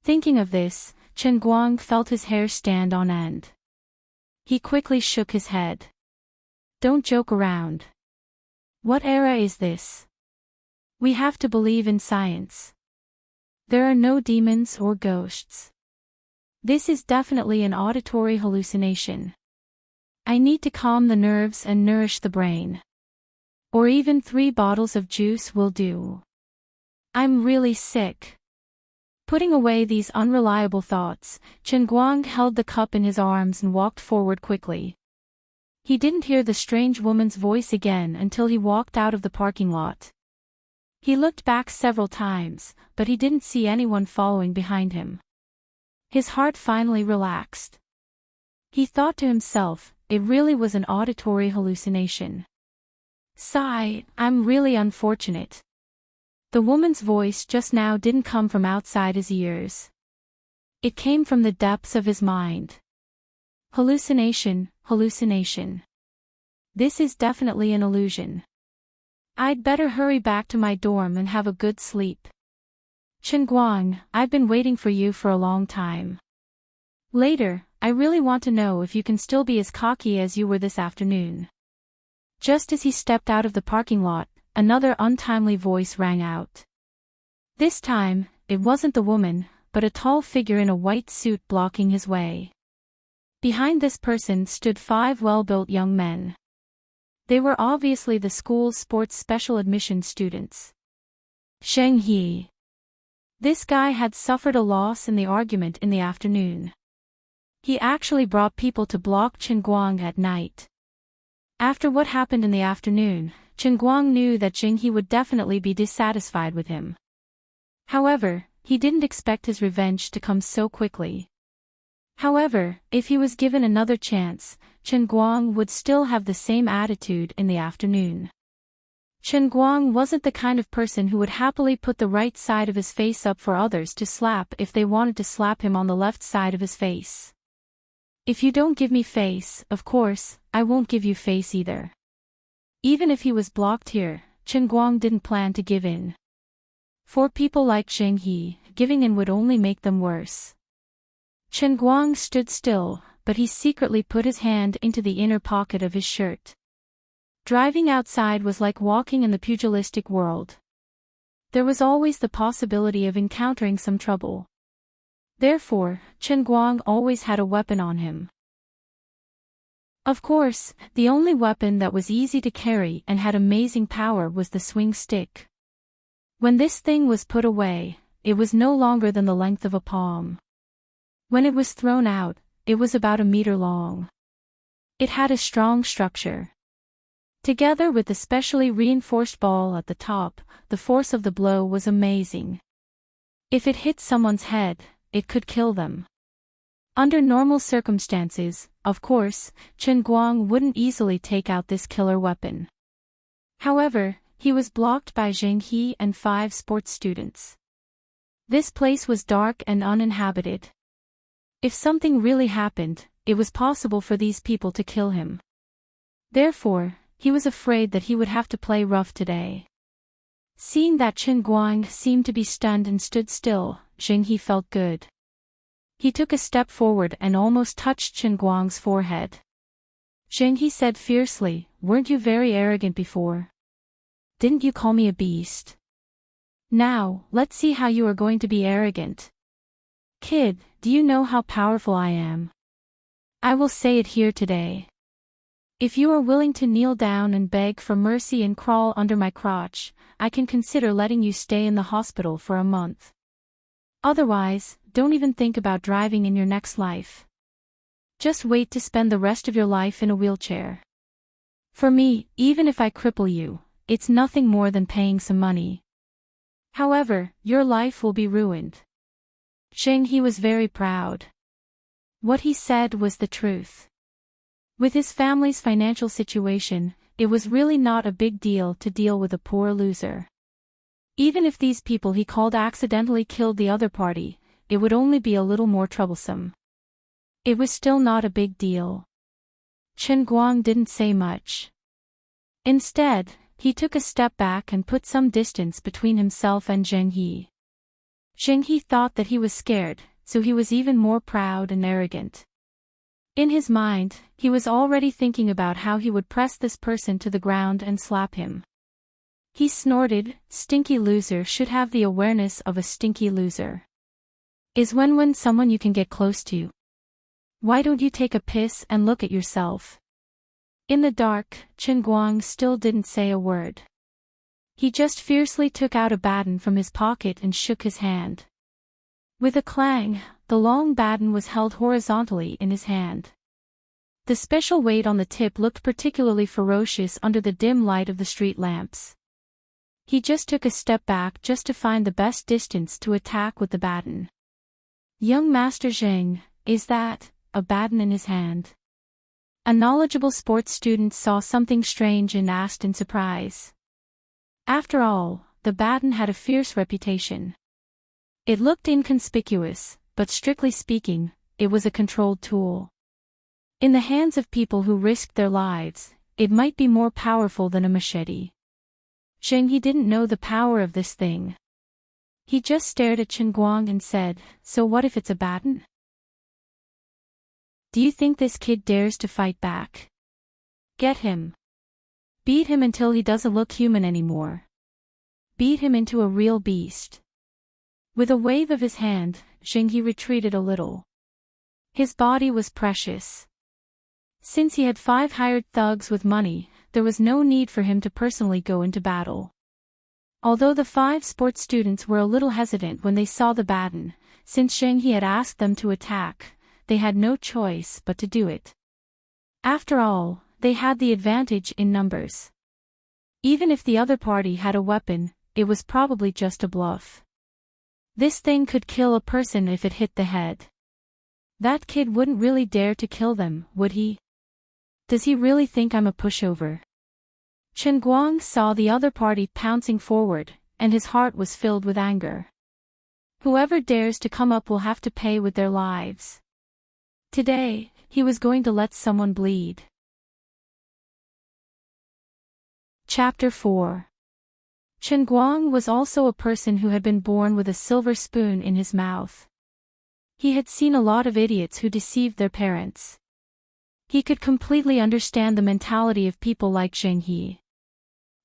Thinking of this, Chen Guang felt his hair stand on end. He quickly shook his head. Don't joke around. What era is this? We have to believe in science. There are no demons or ghosts. This is definitely an auditory hallucination. I need to calm the nerves and nourish the brain. Or even 3 bottles of juice will do. I'm really sick. Putting away these unreliable thoughts, Chen Guang held the cup in his arms and walked forward quickly. He didn't hear the strange woman's voice again until he walked out of the parking lot. He looked back several times, but he didn't see anyone following behind him. His heart finally relaxed. He thought to himself, it really was an auditory hallucination. Sigh, I'm really unfortunate. The woman's voice just now didn't come from outside his ears. It came from the depths of his mind. Hallucination, hallucination. This is definitely an illusion. I'd better hurry back to my dorm and have a good sleep. Chen Guang, I've been waiting for you for a long time. Later, I really want to know if you can still be as cocky as you were this afternoon. Just as he stepped out of the parking lot, another untimely voice rang out. This time, it wasn't the woman, but a tall figure in a white suit blocking his way. Behind this person stood 5 well-built young men. They were obviously the school's sports special admission students. Zheng He. This guy had suffered a loss in the argument in the afternoon. He actually brought people to block Chen Guang at night. After what happened in the afternoon, Chen Guang knew that Zheng He would definitely be dissatisfied with him. However, he didn't expect his revenge to come so quickly. However, if he was given another chance, Chen Guang would still have the same attitude in the afternoon. Chen Guang wasn't the kind of person who would happily put the right side of his face up for others to slap if they wanted to slap him on the left side of his face. If you don't give me face, of course, I won't give you face either. Even if he was blocked here, Chen Guang didn't plan to give in. For people like Zheng He, giving in would only make them worse. Chen Guang stood still, but he secretly put his hand into the inner pocket of his shirt. Driving outside was like walking in the pugilistic world. There was always the possibility of encountering some trouble. Therefore, Chen Guang always had a weapon on him. Of course, the only weapon that was easy to carry and had amazing power was the swing stick. When this thing was put away, it was no longer than the length of a palm. When it was thrown out, it was about a meter long. It had a strong structure. Together with the specially reinforced ball at the top, the force of the blow was amazing. If it hit someone's head, it could kill them. Under normal circumstances, of course, Chen Guang wouldn't easily take out this killer weapon. However, he was blocked by Zheng He and 5 sports students. This place was dark and uninhabited. If something really happened, it was possible for these people to kill him. Therefore, he was afraid that he would have to play rough today. Seeing that Chen Guang seemed to be stunned and stood still, Zheng He felt good. He took a step forward and almost touched Chen Guang's forehead. Zheng He said fiercely, "Weren't you very arrogant before? Didn't you call me a beast? Now, let's see how you are going to be arrogant. Kid, do you know how powerful I am? I will say it here today. If you are willing to kneel down and beg for mercy and crawl under my crotch, I can consider letting you stay in the hospital for a month. Otherwise, don't even think about driving in your next life. Just wait to spend the rest of your life in a wheelchair. For me, even if I cripple you, it's nothing more than paying some money. However, your life will be ruined." Zheng He was very proud. What he said was the truth. With his family's financial situation, it was really not a big deal to deal with a poor loser. Even if these people he called accidentally killed the other party, it would only be a little more troublesome. It was still not a big deal. Chen Guang didn't say much. Instead, he took a step back and put some distance between himself and Zheng He. Zheng He thought that he was scared, so he was even more proud and arrogant. In his mind, he was already thinking about how he would press this person to the ground and slap him. He snorted, "Stinky loser should have the awareness of a stinky loser. Is when someone you can get close to. Why don't you take a piss and look at yourself?" In the dark, Chen Guang still didn't say a word. He just fiercely took out a baton from his pocket and shook his hand. With a clang, the long baton was held horizontally in his hand. The special weight on the tip looked particularly ferocious under the dim light of the street lamps. He just took a step back just to find the best distance to attack with the baton. "Young Master Zheng, is that a baton in his hand?" A knowledgeable sports student saw something strange and asked in surprise. After all, the baton had a fierce reputation. It looked inconspicuous, but strictly speaking, it was a controlled tool. In the hands of people who risked their lives, it might be more powerful than a machete. Zheng He didn't know the power of this thing. He just stared at Chen Guang and said, "So what if it's a baton? Do you think this kid dares to fight back? Get him. Beat him until he doesn't look human anymore. Beat him into a real beast." With a wave of his hand, Zheng He retreated a little. His body was precious. Since he had 5 hired thugs with money, there was no need for him to personally go into battle. Although the 5 sports students were a little hesitant when they saw the baton, since Zheng He had asked them to attack, they had no choice but to do it. After all, they had the advantage in numbers. Even if the other party had a weapon, it was probably just a bluff. This thing could kill a person if it hit the head. That kid wouldn't really dare to kill them, would he? Does he really think I'm a pushover? Chen Guang saw the other party pouncing forward, and his heart was filled with anger. Whoever dares to come up will have to pay with their lives. Today, he was going to let someone bleed. Chapter 4. Chen Guang was also a person who had been born with a silver spoon in his mouth. He had seen a lot of idiots who deceived their parents. He could completely understand the mentality of people like Zheng He.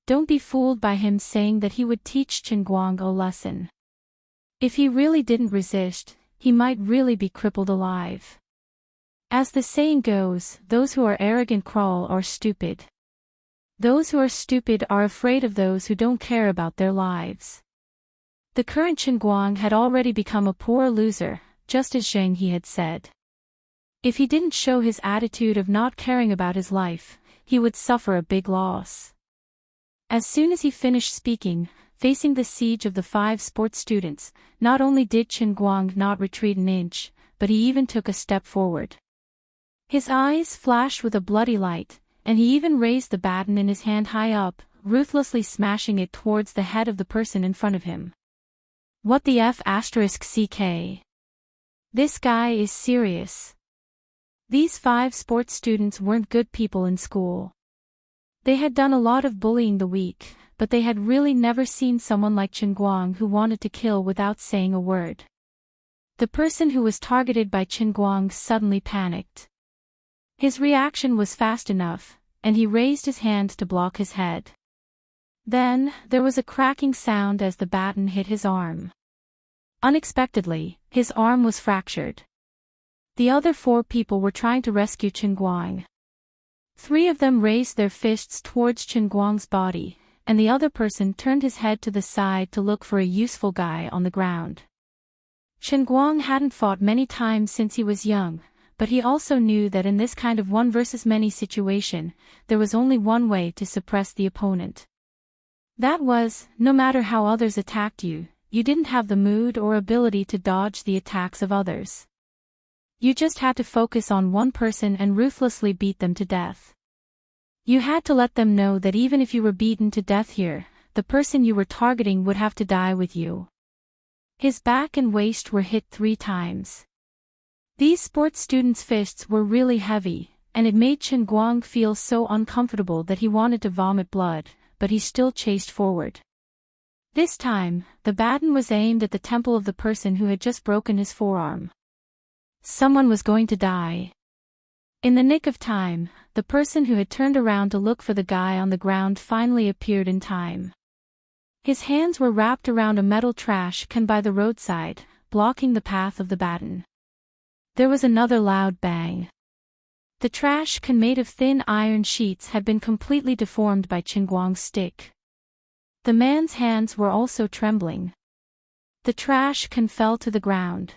Don't be fooled by him saying that he would teach Chen Guang a lesson. If he really didn't resist, he might really be crippled alive. As the saying goes, those who are arrogant crawl or stupid. Those who are stupid are afraid of those who don't care about their lives. The current Chen Guang had already become a poor loser, just as Zheng He had said. If he didn't show his attitude of not caring about his life, he would suffer a big loss. As soon as he finished speaking, facing the siege of the 5 sports students, not only did Chen Guang not retreat an inch, but he even took a step forward. His eyes flashed with a bloody light, and he even raised the baton in his hand high up, ruthlessly smashing it towards the head of the person in front of him. What the F***CK? This guy is serious. These 5 sports students weren't good people in school. They had done a lot of bullying the week, but they had really never seen someone like Chen Guang who wanted to kill without saying a word. The person who was targeted by Chen Guang suddenly panicked. His reaction was fast enough, and he raised his hand to block his head. Then, there was a cracking sound as the baton hit his arm. Unexpectedly, his arm was fractured. The other 4 people were trying to rescue Chen Guang. 3 of them raised their fists towards Chen Guang's body, and the other person turned his head to the side to look for a useful guy on the ground. Chen Guang hadn't fought many times since he was young, but he also knew that in this kind of one versus many situation, there was only one way to suppress the opponent. That was, no matter how others attacked you, you didn't have the mood or ability to dodge the attacks of others. You just had to focus on one person and ruthlessly beat them to death. You had to let them know that even if you were beaten to death here, the person you were targeting would have to die with you. His back and waist were hit 3 times. These sports students' fists were really heavy, and it made Chen Guang feel so uncomfortable that he wanted to vomit blood, but he still chased forward. This time, the baton was aimed at the temple of the person who had just broken his forearm. Someone was going to die. In the nick of time, the person who had turned around to look for the guy on the ground finally appeared in time. His hands were wrapped around a metal trash can by the roadside, blocking the path of the baton. There was another loud bang. The trash can made of thin iron sheets had been completely deformed by Chen Guang's stick. The man's hands were also trembling. The trash can fell to the ground.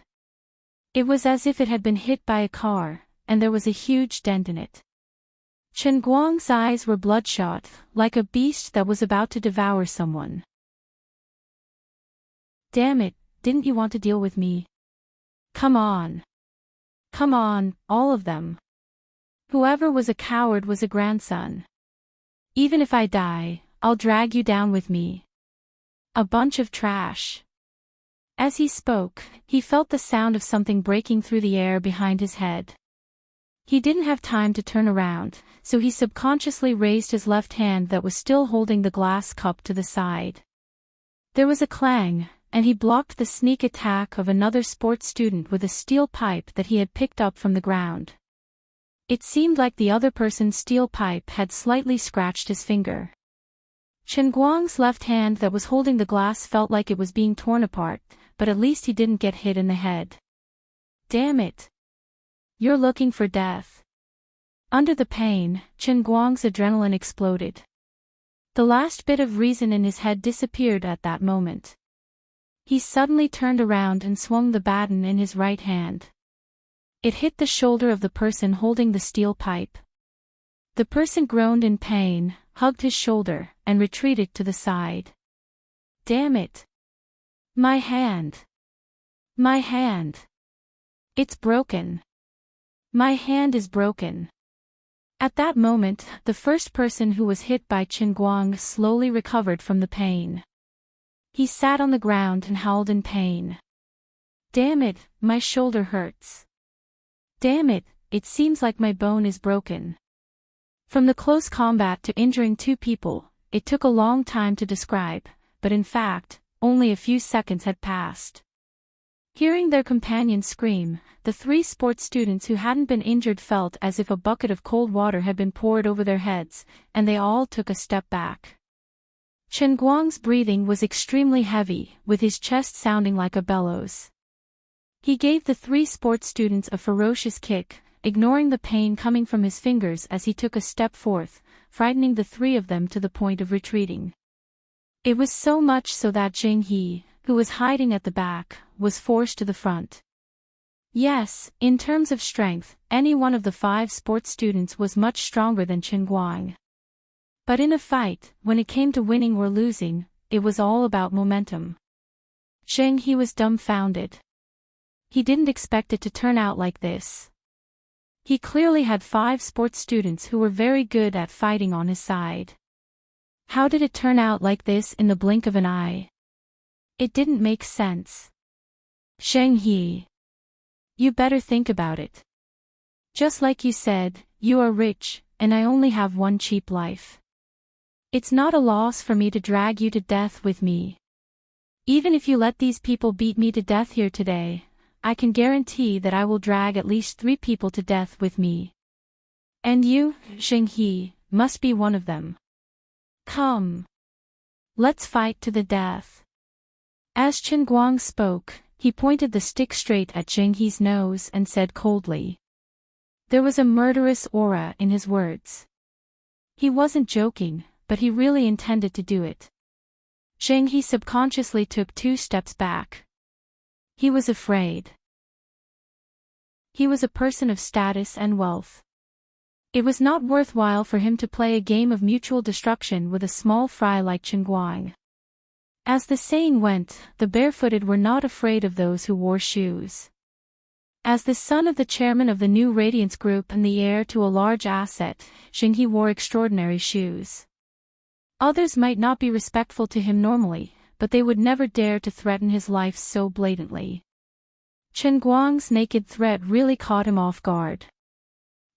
It was as if it had been hit by a car, and there was a huge dent in it. Chen Guang's eyes were bloodshot, like a beast that was about to devour someone. Damn it, didn't you want to deal with me? Come on. Come on, all of them. Whoever was a coward was a grandson. Even if I die, I'll drag you down with me. A bunch of trash. As he spoke, he felt the sound of something breaking through the air behind his head. He didn't have time to turn around, so he subconsciously raised his left hand that was still holding the glass cup to the side. There was a clang, and he blocked the sneak attack of another sports student with a steel pipe that he had picked up from the ground. It seemed like the other person's steel pipe had slightly scratched his finger. Chen Guang's left hand that was holding the glass felt like it was being torn apart, but at least he didn't get hit in the head. Damn it! You're looking for death. Under the pain, Chen Guang's adrenaline exploded. The last bit of reason in his head disappeared at that moment. He suddenly turned around and swung the baton in his right hand. It hit the shoulder of the person holding the steel pipe. The person groaned in pain, hugged his shoulder, and retreated to the side. Damn it! My hand! My hand! It's broken! My hand is broken! At that moment, the first person who was hit by Chen Guang slowly recovered from the pain. He sat on the ground and howled in pain. Damn it, my shoulder hurts. Damn it, it seems like my bone is broken. From the close combat to injuring 2 people, it took a long time to describe, but in fact, only a few seconds had passed. Hearing their companion scream, the 3 sports students who hadn't been injured felt as if a bucket of cold water had been poured over their heads, and they all took a step back. Chen Guang's breathing was extremely heavy, with his chest sounding like a bellows. He gave the 3 sports students a ferocious kick, ignoring the pain coming from his fingers as he took a step forth, frightening the 3 of them to the point of retreating. It was so much so that Jing He, who was hiding at the back, was forced to the front. Yes, in terms of strength, any one of the 5 sports students was much stronger than Chen Guang. But in a fight, when it came to winning or losing, it was all about momentum. Zheng He was dumbfounded. He didn't expect it to turn out like this. He clearly had 5 sports students who were very good at fighting on his side. How did it turn out like this in the blink of an eye? It didn't make sense. Zheng He. You better think about it. Just like you said, you are rich, and I only have one cheap life. It's not a loss for me to drag you to death with me. Even if you let these people beat me to death here today, I can guarantee that I will drag at least 3 people to death with me. And you, Zheng He, must be one of them. Come. Let's fight to the death. As Chen Guang spoke, he pointed the stick straight at Zheng He's nose and said coldly. There was a murderous aura in his words. He wasn't joking, but he really intended to do it. Zheng He subconsciously took 2 steps back. He was afraid. He was a person of status and wealth. It was not worthwhile for him to play a game of mutual destruction with a small fry like Chen Guang. As the saying went, the barefooted were not afraid of those who wore shoes. As the son of the chairman of the new Radiance Group and the heir to a large asset, Xinghe wore extraordinary shoes. Others might not be respectful to him normally, but they would never dare to threaten his life so blatantly. Chen Guang's naked threat really caught him off guard.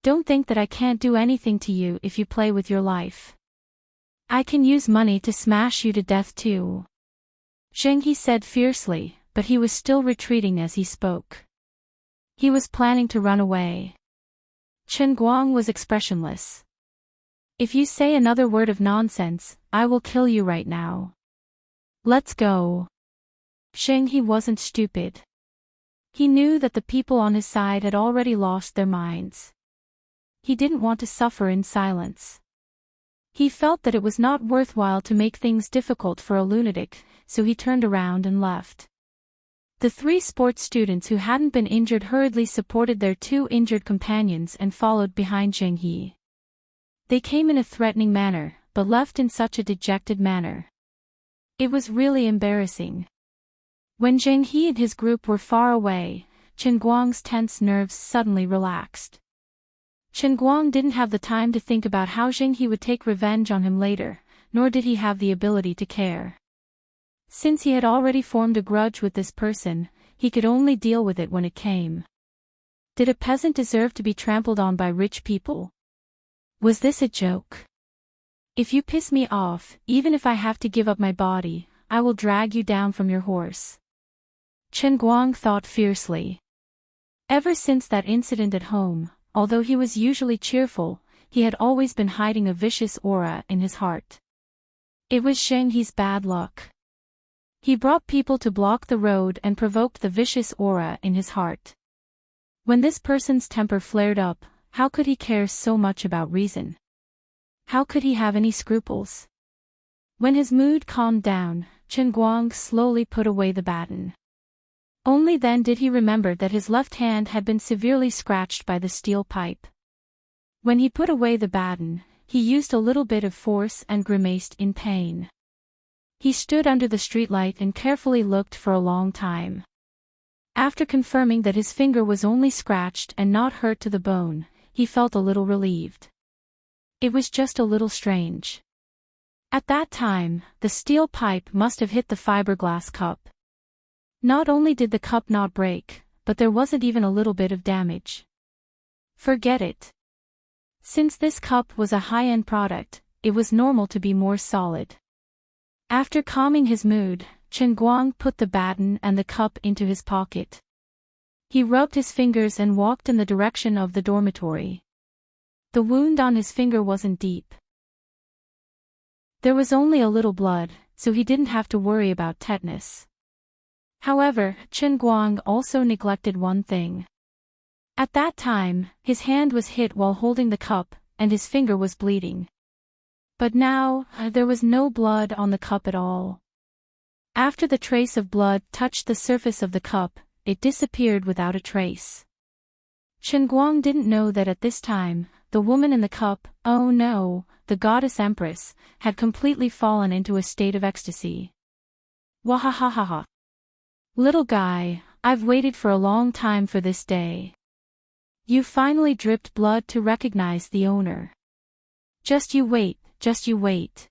Don't think that I can't do anything to you if you play with your life. I can use money to smash you to death too. Xinghe said fiercely, but he was still retreating as he spoke. He was planning to run away. Chen Guang was expressionless. If you say another word of nonsense, I will kill you right now. Let's go. Xinghe wasn't stupid. He knew that the people on his side had already lost their minds. He didn't want to suffer in silence. He felt that it was not worthwhile to make things difficult for a lunatic, so he turned around and left. The 3 sports students who hadn't been injured hurriedly supported their 2 injured companions and followed behind Xinghe. They came in a threatening manner, but left in such a dejected manner. It was really embarrassing. When Xinghe and his group were far away, Chen Guang's tense nerves suddenly relaxed. Chen Guang didn't have the time to think about how Xinghe would take revenge on him later, nor did he have the ability to care. Since he had already formed a grudge with this person, he could only deal with it when it came. Did a peasant deserve to be trampled on by rich people? Was this a joke? If you piss me off, even if I have to give up my body, I will drag you down from your horse. Chen Guang thought fiercely. Ever since that incident at home, although he was usually cheerful, he had always been hiding a vicious aura in his heart. It was Xinghe's bad luck. He brought people to block the road and provoked the vicious aura in his heart. When this person's temper flared up, how could he care so much about reason? How could he have any scruples? When his mood calmed down, Chen Guang slowly put away the baton. Only then did he remember that his left hand had been severely scratched by the steel pipe. When he put away the baton, he used a little bit of force and grimaced in pain. He stood under the streetlight and carefully looked for a long time. After confirming that his finger was only scratched and not hurt to the bone, he felt a little relieved. It was just a little strange. At that time, the steel pipe must have hit the fiberglass cup. Not only did the cup not break, but there wasn't even a little bit of damage. Forget it. Since this cup was a high-end product, it was normal to be more solid. After calming his mood, Chen Guang put the baton and the cup into his pocket. He rubbed his fingers and walked in the direction of the dormitory. The wound on his finger wasn't deep. There was only a little blood, so he didn't have to worry about tetanus. However, Chen Guang also neglected one thing. At that time, his hand was hit while holding the cup, and his finger was bleeding. But now, there was no blood on the cup at all. After the trace of blood touched the surface of the cup, it disappeared without a trace. Chen Guang didn't know that at this time, the woman in the cup, oh no, the goddess Empress, had completely fallen into a state of ecstasy. Wahahaha. Little guy, I've waited for a long time for this day. You finally dripped blood to recognize the owner. Just you wait. Just you wait.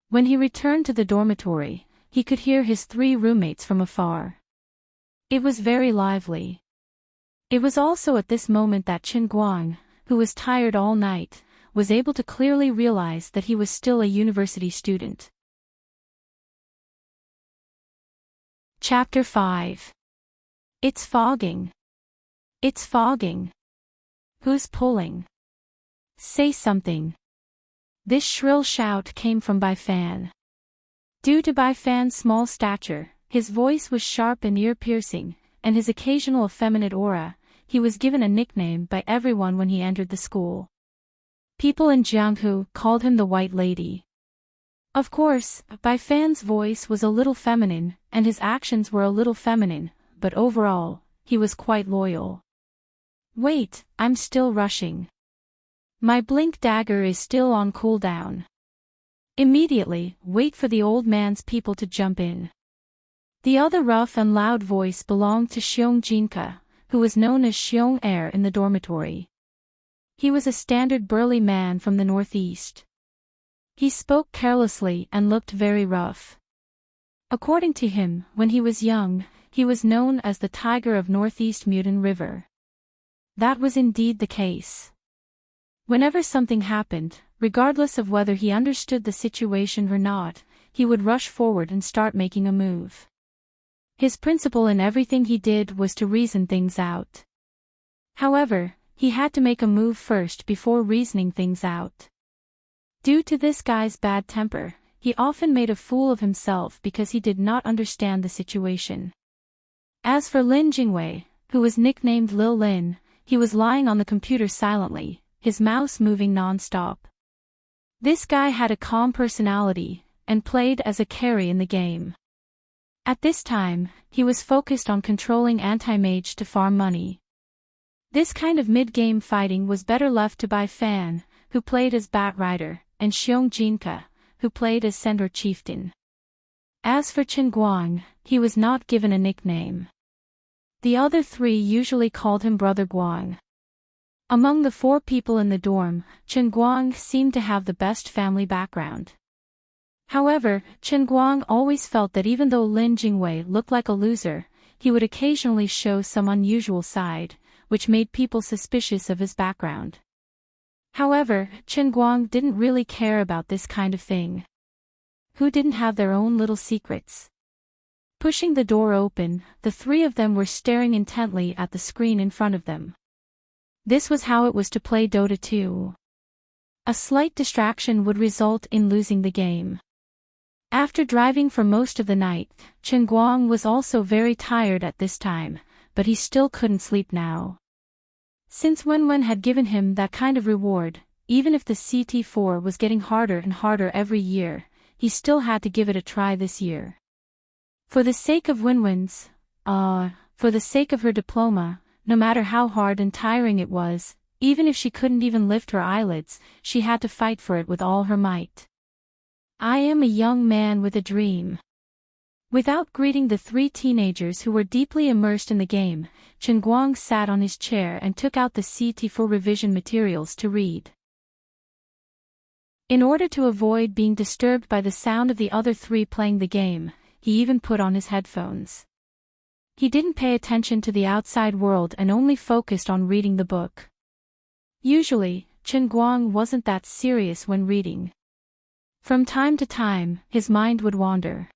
When he returned to the dormitory, he could hear his 3 roommates from afar. It was very lively. It was also at this moment that Chen Guang, who was tired all night, was able to clearly realize that he was still a university student. Chapter 5. It's fogging. It's fogging. Who's pulling? Say something. This shrill shout came from Bai Fan. Due to Bai Fan's small stature, his voice was sharp and ear-piercing, and his occasional effeminate aura, he was given a nickname by everyone when he entered the school. People in Jianghu called him the White Lady. Of course, Bai Fan's voice was a little feminine, and his actions were a little feminine, but overall, he was quite loyal. Wait, I'm still rushing. My blink dagger is still on cooldown. Immediately, wait for the old man's people to jump in. The other rough and loud voice belonged to Xiong Jinka, who was known as Xiong Er in the dormitory. He was a standard burly man from the northeast. He spoke carelessly and looked very rough. According to him, when he was young, he was known as the Tiger of Northeast Mutin River. That was indeed the case. Whenever something happened, regardless of whether he understood the situation or not, he would rush forward and start making a move. His principle in everything he did was to reason things out. However, he had to make a move first before reasoning things out. Due to this guy's bad temper, he often made a fool of himself because he did not understand the situation. As for Lin Jingwei, who was nicknamed Lil Lin, he was lying on the computer silently, his mouse moving non-stop. This guy had a calm personality, and played as a carry in the game. At this time, he was focused on controlling anti-mage to farm money. This kind of mid-game fighting was better left to Bai Fan, who played as Bat Rider, and Xiong Jinka, who played as Sendor Chieftain. As for Chen Guang, he was not given a nickname. The other three usually called him Brother Guang. Among the 4 people in the dorm, Chen Guang seemed to have the best family background. However, Chen Guang always felt that even though Lin Jingwei looked like a loser, he would occasionally show some unusual side, which made people suspicious of his background. However, Chen Guang didn't really care about this kind of thing. Who didn't have their own little secrets? Pushing the door open, the 3 of them were staring intently at the screen in front of them. This was how it was to play Dota 2. A slight distraction would result in losing the game. After driving for most of the night, Chen Guang was also very tired at this time, but he still couldn't sleep now. Since Wenwen had given him that kind of reward, even if the CT4 was getting harder and harder every year, he still had to give it a try this year. For the sake of Wenwen's, for the sake of her diploma, no matter how hard and tiring it was, even if she couldn't even lift her eyelids, she had to fight for it with all her might. I am a young man with a dream. Without greeting the 3 teenagers who were deeply immersed in the game, Chen Guang sat on his chair and took out the CT4 revision materials to read. In order to avoid being disturbed by the sound of the other 3 playing the game, he even put on his headphones. He didn't pay attention to the outside world and only focused on reading the book. Usually, Chen Guang wasn't that serious when reading. From time to time, his mind would wander.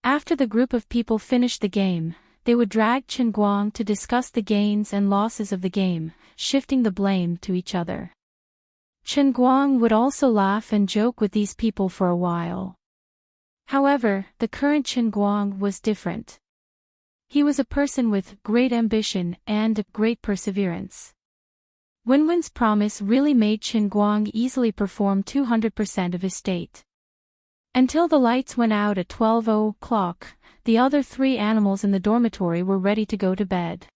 After the group of people finished the game, they would drag Chen Guang to discuss the gains and losses of the game, shifting the blame to each other. Chen Guang would also laugh and joke with these people for a while. However, the current Chen Guang was different. He was a person with great ambition and great perseverance. Wenwen's promise really made Chen Guang easily perform 200% of his state. Until the lights went out at 12 o'clock, the other 3 animals in the dormitory were ready to go to bed.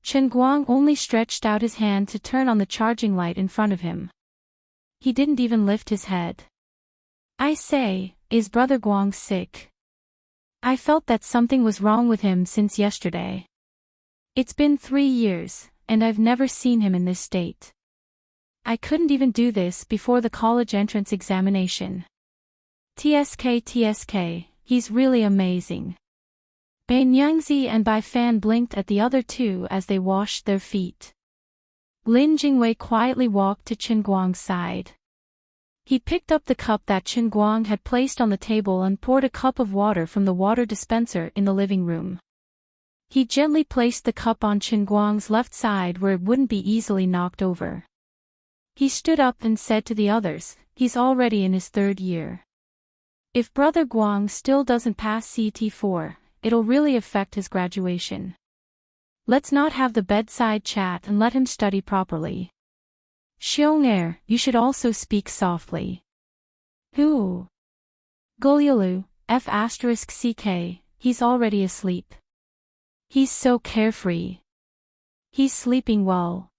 Chen Guang only stretched out his hand to turn on the charging light in front of him. He didn't even lift his head. I say, is Brother Guang sick? I felt that something was wrong with him since yesterday. It's been 3 years, and I've never seen him in this state. I couldn't even do this before the college entrance examination. TSK, he's really amazing. Bai Nyangzi and Bai Fan blinked at the other 2 as they washed their feet. Lin Jingwei quietly walked to Chen Guang's side. He picked up the cup that Chen Guang had placed on the table and poured a cup of water from the water dispenser in the living room. He gently placed the cup on Chen Guang's left side where it wouldn't be easily knocked over. He stood up and said to the others, he's already in his 3rd year. If Brother Guang still doesn't pass CT4, it'll really affect his graduation. Let's not have the bedside chat and let him study properly. Xiong Er, you should also speak softly. Who? Golyalu, F***ck, he's already asleep. He's so carefree. He's sleeping well.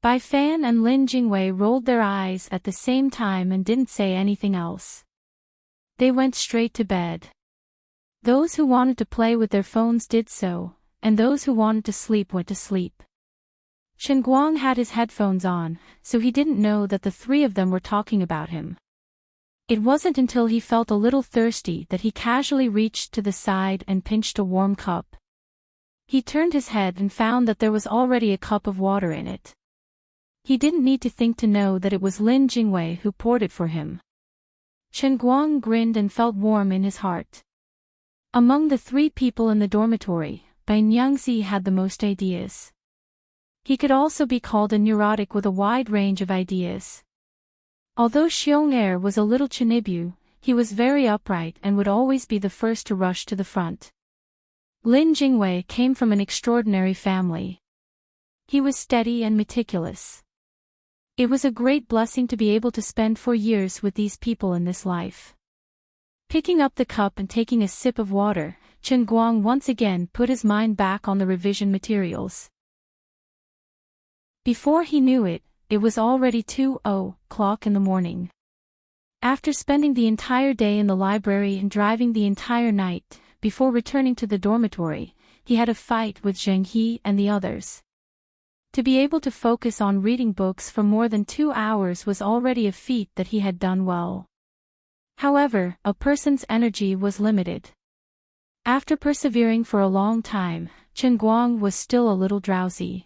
Bai Fan and Lin Jingwei rolled their eyes at the same time and didn't say anything else. They went straight to bed. Those who wanted to play with their phones did so, and those who wanted to sleep went to sleep. Chen Guang had his headphones on, so he didn't know that the three of them were talking about him. It wasn't until he felt a little thirsty that he casually reached to the side and pinched a warm cup. He turned his head and found that there was already a cup of water in it. He didn't need to think to know that it was Lin Jingwei who poured it for him. Chen Guang grinned and felt warm in his heart. Among the three people in the dormitory, Bai Nyangzi had the most ideas. He could also be called a neurotic with a wide range of ideas. Although Xiong Er was a little chinibu, he was very upright and would always be the first to rush to the front. Lin Jingwei came from an extraordinary family. He was steady and meticulous. It was a great blessing to be able to spend 4 years with these people in this life. Picking up the cup and taking a sip of water, Chen Guang once again put his mind back on the revision materials. Before he knew it, it was already 2:00 in the morning. After spending the entire day in the library and driving the entire night, before returning to the dormitory, he had a fight with Zheng He and the others. To be able to focus on reading books for more than 2 hours was already a feat that he had done well. However, a person's energy was limited. After persevering for a long time, Chen Guang was still a little drowsy.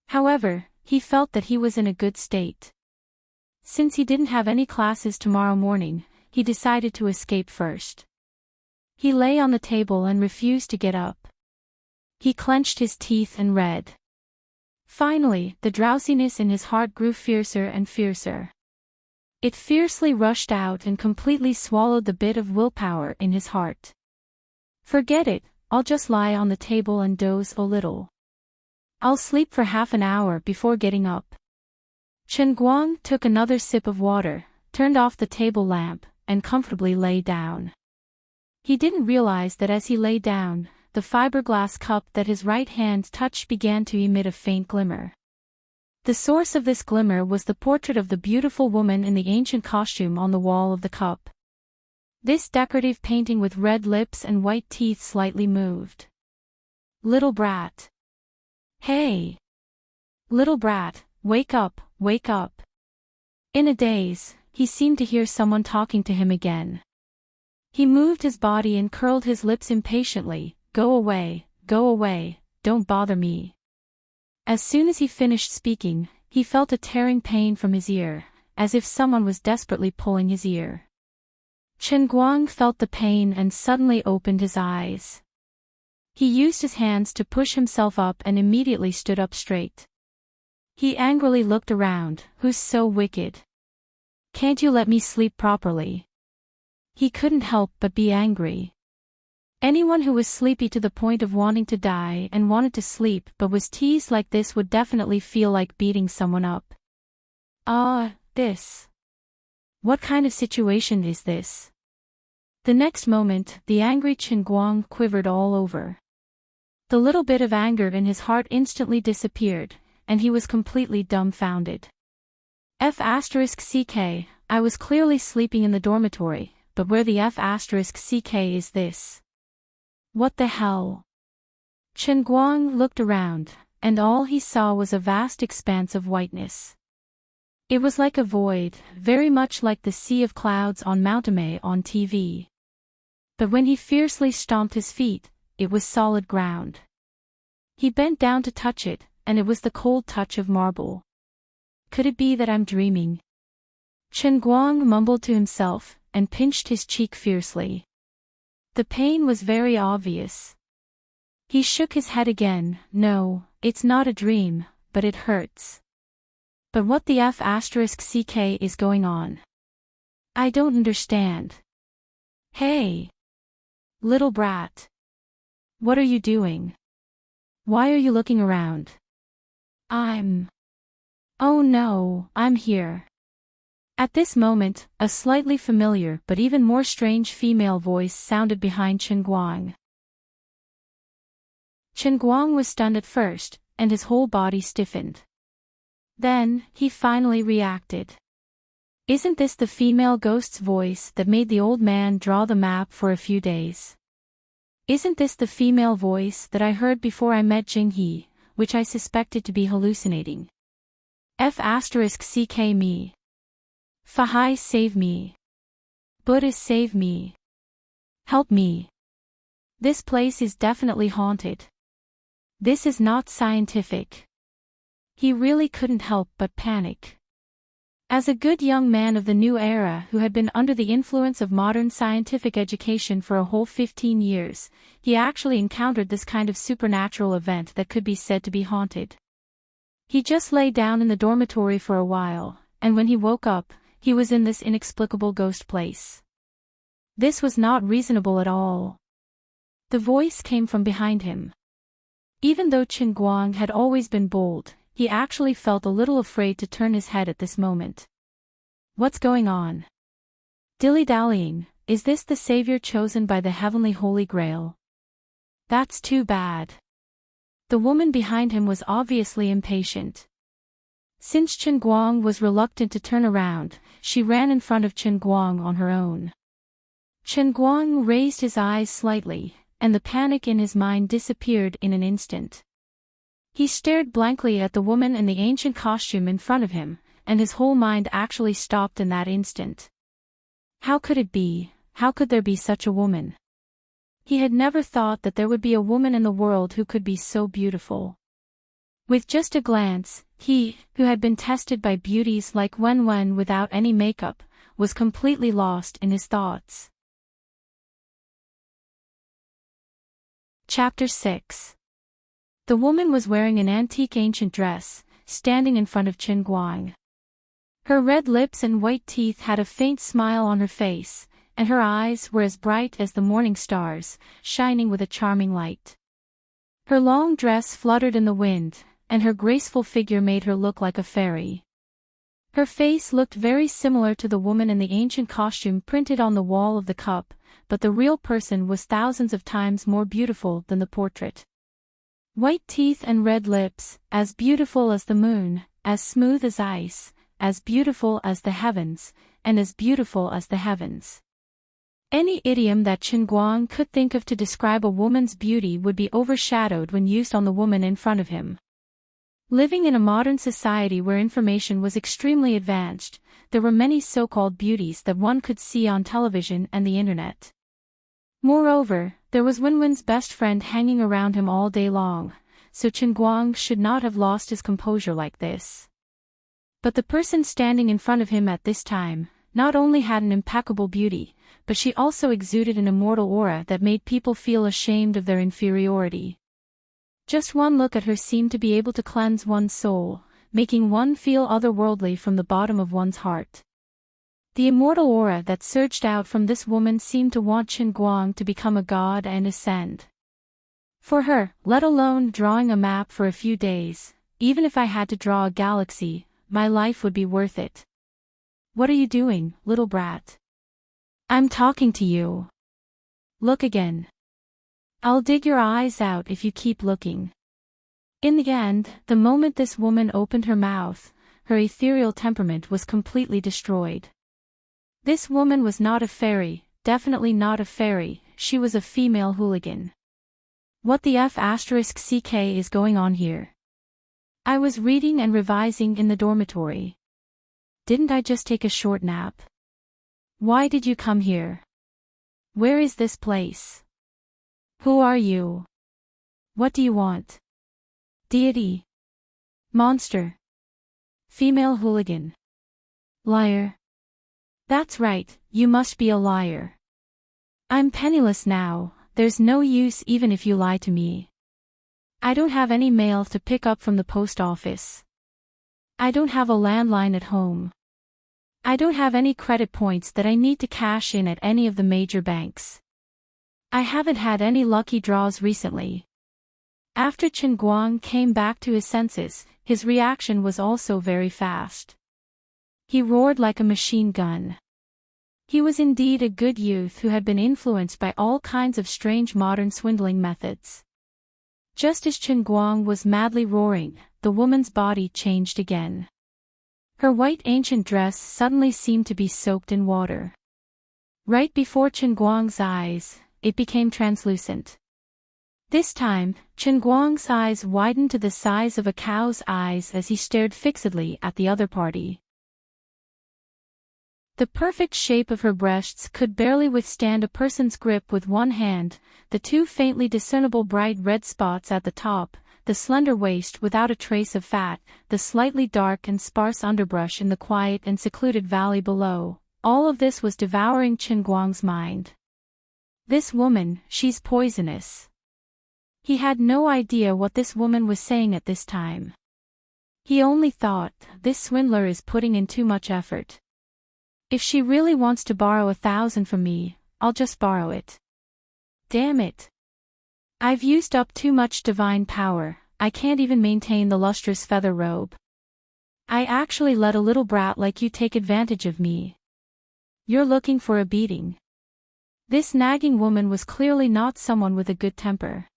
However, he felt that he was in a good state. Since he didn't have any classes tomorrow morning, he decided to escape first. He lay on the table and refused to get up. He clenched his teeth and read. Finally, the drowsiness in his heart grew fiercer and fiercer. It fiercely rushed out and completely swallowed the bit of willpower in his heart. Forget it, I'll just lie on the table and doze a little. I'll sleep for half an hour before getting up. Chen Guang took another sip of water, turned off the table lamp, and comfortably lay down. He didn't realize that as he lay down, the fiberglass cup that his right hand touched began to emit a faint glimmer. The source of this glimmer was the portrait of the beautiful woman in the ancient costume on the wall of the cup. This decorative painting with red lips and white teeth slightly moved. Little brat. Hey! Little brat, wake up, wake up. In a daze, he seemed to hear someone talking to him again. He moved his body and curled his lips impatiently. Go away, don't bother me. As soon as he finished speaking, he felt a tearing pain from his ear, as if someone was desperately pulling his ear. Chen Guang felt the pain and suddenly opened his eyes. He used his hands to push himself up and immediately stood up straight. He angrily looked around. Who's so wicked? Can't you let me sleep properly? He couldn't help but be angry. Anyone who was sleepy to the point of wanting to die and wanted to sleep but was teased like this would definitely feel like beating someone up. This. What kind of situation is this? The next moment, the angry Chen Guang quivered all over. The little bit of anger in his heart instantly disappeared, and he was completely dumbfounded. F***ck, I was clearly sleeping in the dormitory, but where the F***ck is this? What the hell? Chen Guang looked around, and all he saw was a vast expanse of whiteness. It was like a void, very much like the sea of clouds on Mount Imei on TV. But when he fiercely stomped his feet, it was solid ground. He bent down to touch it, and it was the cold touch of marble. Could it be that I'm dreaming? Chen Guang mumbled to himself, and pinched his cheek fiercely. The pain was very obvious. He shook his head again. No, it's not a dream, but it hurts. But what the F***ck is going on? I don't understand. Hey! Little brat. What are you doing? Why are you looking around? Oh no, I'm here. At this moment, a slightly familiar but even more strange female voice sounded behind Chen Guang. Chen Guang was stunned at first, and his whole body stiffened. Then, he finally reacted. Isn't this the female ghost's voice that made the old man draw the map for a few days? Isn't this the female voice that I heard before I met Jinghe, which I suspected to be hallucinating? F*ck me. Fahai save me. Buddha save me. Help me. This place is definitely haunted. This is not scientific. He really couldn't help but panic. As a good young man of the new era who had been under the influence of modern scientific education for a whole 15 years, he actually encountered this kind of supernatural event that could be said to be haunted. He just lay down in the dormitory for a while, and when he woke up, he was in this inexplicable ghost place. This was not reasonable at all. The voice came from behind him. Even though Chen Guang had always been bold, he actually felt a little afraid to turn his head at this moment. What's going on? Dilly-dallying, is this the savior chosen by the heavenly Holy Grail? That's too bad. The woman behind him was obviously impatient. Since Chen Guang was reluctant to turn around, she ran in front of Chen Guang on her own. Chen Guang raised his eyes slightly, and the panic in his mind disappeared in an instant. He stared blankly at the woman in the ancient costume in front of him, and his whole mind actually stopped in that instant. How could it be? How could there be such a woman? He had never thought that there would be a woman in the world who could be so beautiful. With just a glance, he, who had been tested by beauties like Wen Wen without any makeup, was completely lost in his thoughts. Chapter 6. The woman was wearing an antique ancient dress, standing in front of Chen Guang. Her red lips and white teeth had a faint smile on her face, and her eyes were as bright as the morning stars, shining with a charming light. Her long dress fluttered in the wind, and her graceful figure made her look like a fairy. Her face looked very similar to the woman in the ancient costume printed on the wall of the cup, but the real person was thousands of times more beautiful than the portrait. White teeth and red lips, as beautiful as the moon, as smooth as ice, as beautiful as the heavens, and as beautiful as the heavens. Any idiom that Chen Guang could think of to describe a woman's beauty would be overshadowed when used on the woman in front of him. Living in a modern society where information was extremely advanced, there were many so-called beauties that one could see on television and the internet. Moreover, there was Wenwen's best friend hanging around him all day long, so Chen Guang should not have lost his composure like this. But the person standing in front of him at this time, not only had an impeccable beauty, but she also exuded an immortal aura that made people feel ashamed of their inferiority. Just one look at her seemed to be able to cleanse one's soul, making one feel otherworldly from the bottom of one's heart. The immortal aura that surged out from this woman seemed to want Chen Guang to become a god and ascend. For her, let alone drawing a map for a few days, even if I had to draw a galaxy, my life would be worth it. What are you doing, little brat? I'm talking to you. Look again. I'll dig your eyes out if you keep looking. In the end, the moment this woman opened her mouth, her ethereal temperament was completely destroyed. This woman was not a fairy, definitely not a fairy, she was a female hooligan. What the F*ck is going on here? I was reading and revising in the dormitory. Didn't I just take a short nap? Why did you come here? Where is this place? Who are you? What do you want? Deity. Monster. Female hooligan. Liar. That's right, you must be a liar. I'm penniless now, there's no use even if you lie to me. I don't have any mail to pick up from the post office. I don't have a landline at home. I don't have any credit points that I need to cash in at any of the major banks. I haven't had any lucky draws recently. After Chen Guang came back to his senses, his reaction was also very fast. He roared like a machine gun. He was indeed a good youth who had been influenced by all kinds of strange modern swindling methods. Just as Chen Guang was madly roaring, the woman's body changed again. Her white ancient dress suddenly seemed to be soaked in water. Right before Chen Guang's eyes, it became translucent. This time, Chen Guang's eyes widened to the size of a cow's eyes as he stared fixedly at the other party. The perfect shape of her breasts could barely withstand a person's grip with one hand, the two faintly discernible bright red spots at the top, the slender waist without a trace of fat, the slightly dark and sparse underbrush in the quiet and secluded valley below. All of this was devouring Chen Guang's mind. This woman, she's poisonous. He had no idea what this woman was saying at this time. He only thought, this swindler is putting in too much effort. If she really wants to borrow 1,000 from me, I'll just borrow it. Damn it. I've used up too much divine power, I can't even maintain the lustrous feather robe. I actually let a little brat like you take advantage of me. You're looking for a beating. This nagging woman was clearly not someone with a good temper.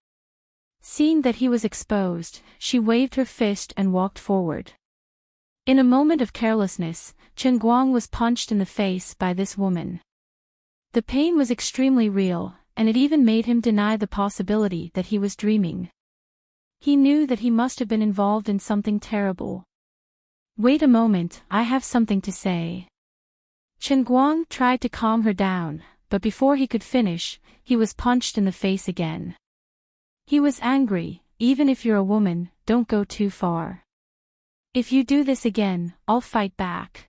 Seeing that he was exposed, she waved her fist and walked forward. In a moment of carelessness, Chen Guang was punched in the face by this woman. The pain was extremely real, and it even made him deny the possibility that he was dreaming. He knew that he must have been involved in something terrible. Wait a moment, I have something to say. Chen Guang tried to calm her down, but before he could finish, he was punched in the face again. He was angry. Even if you're a woman, don't go too far. If you do this again, I'll fight back.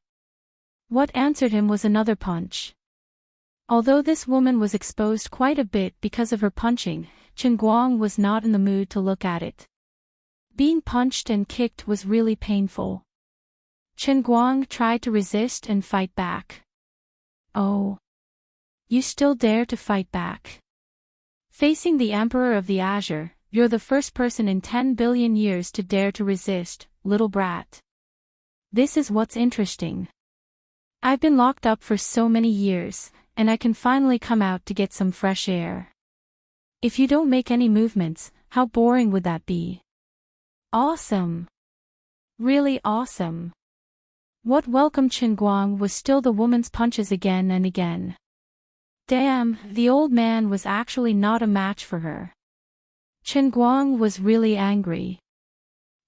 What answered him was another punch. Although this woman was exposed quite a bit because of her punching, Chen Guang was not in the mood to look at it. Being punched and kicked was really painful. Chen Guang tried to resist and fight back. Oh. You still dare to fight back? Facing the Emperor of the Azure, you're the first person in 10 billion years to dare to resist, little brat. This is what's interesting. I've been locked up for so many years, and I can finally come out to get some fresh air. If you don't make any movements, how boring would that be? Awesome. Really awesome. What welcomed Chen Guang was still the woman's punches again and again. Damn, the old man was actually not a match for her. Chen Guang was really angry.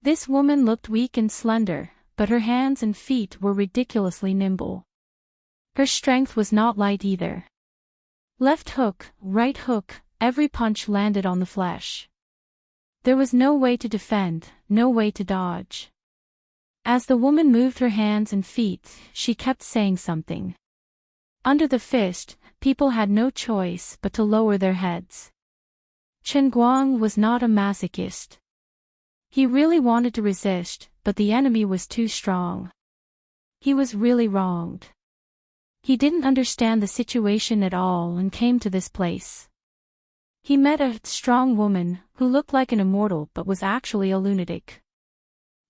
This woman looked weak and slender, but her hands and feet were ridiculously nimble. Her strength was not light either. Left hook, right hook, every punch landed on the flesh. There was no way to defend, no way to dodge. As the woman moved her hands and feet, she kept saying something. Under the fist, people had no choice but to lower their heads. Chen Guang was not a masochist. He really wanted to resist, but the enemy was too strong. He was really wronged. He didn't understand the situation at all and came to this place. He met a strong woman who looked like an immortal but was actually a lunatic.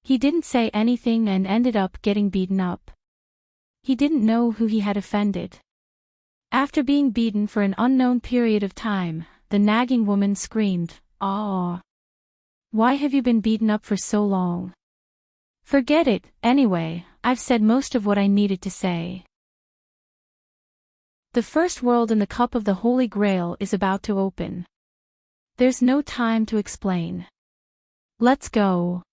He didn't say anything and ended up getting beaten up. He didn't know who he had offended. After being beaten for an unknown period of time, the nagging woman screamed, "Ah! Why have you been beaten up for so long?" "Forget it, anyway, I've said most of what I needed to say." The first world in the Cup of the Holy Grail is about to open. There's no time to explain. Let's go.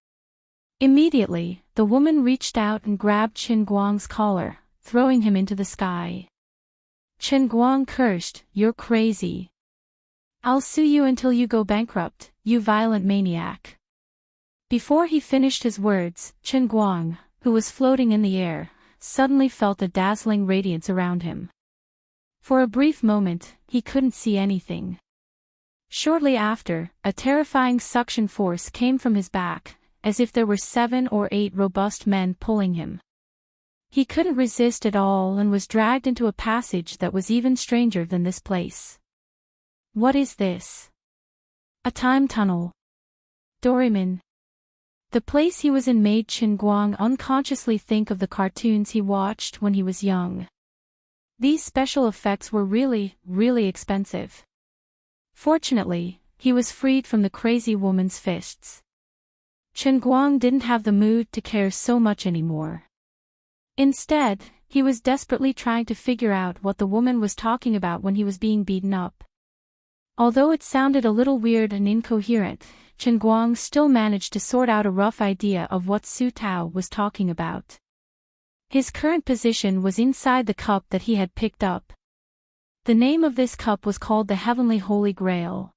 Immediately, the woman reached out and grabbed Chen Guang's collar, throwing him into the sky. Chen Guang cursed, "You're crazy. I'll sue you until you go bankrupt, you violent maniac." Before he finished his words, Chen Guang, who was floating in the air, suddenly felt a dazzling radiance around him. For a brief moment, he couldn't see anything. Shortly after, a terrifying suction force came from his back, as if there were 7 or 8 robust men pulling him. He couldn't resist at all and was dragged into a passage that was even stranger than this place. What is this? A time tunnel. Doraemon. The place he was in made Chen Guang unconsciously think of the cartoons he watched when he was young. These special effects were really, really expensive. Fortunately, he was freed from the crazy woman's fists. Chen Guang didn't have the mood to care so much anymore. Instead, he was desperately trying to figure out what the woman was talking about when he was being beaten up. Although it sounded a little weird and incoherent, Chen Guang still managed to sort out a rough idea of what Su Tao was talking about. His current position was inside the cup that he had picked up. The name of this cup was called the Heavenly Holy Grail.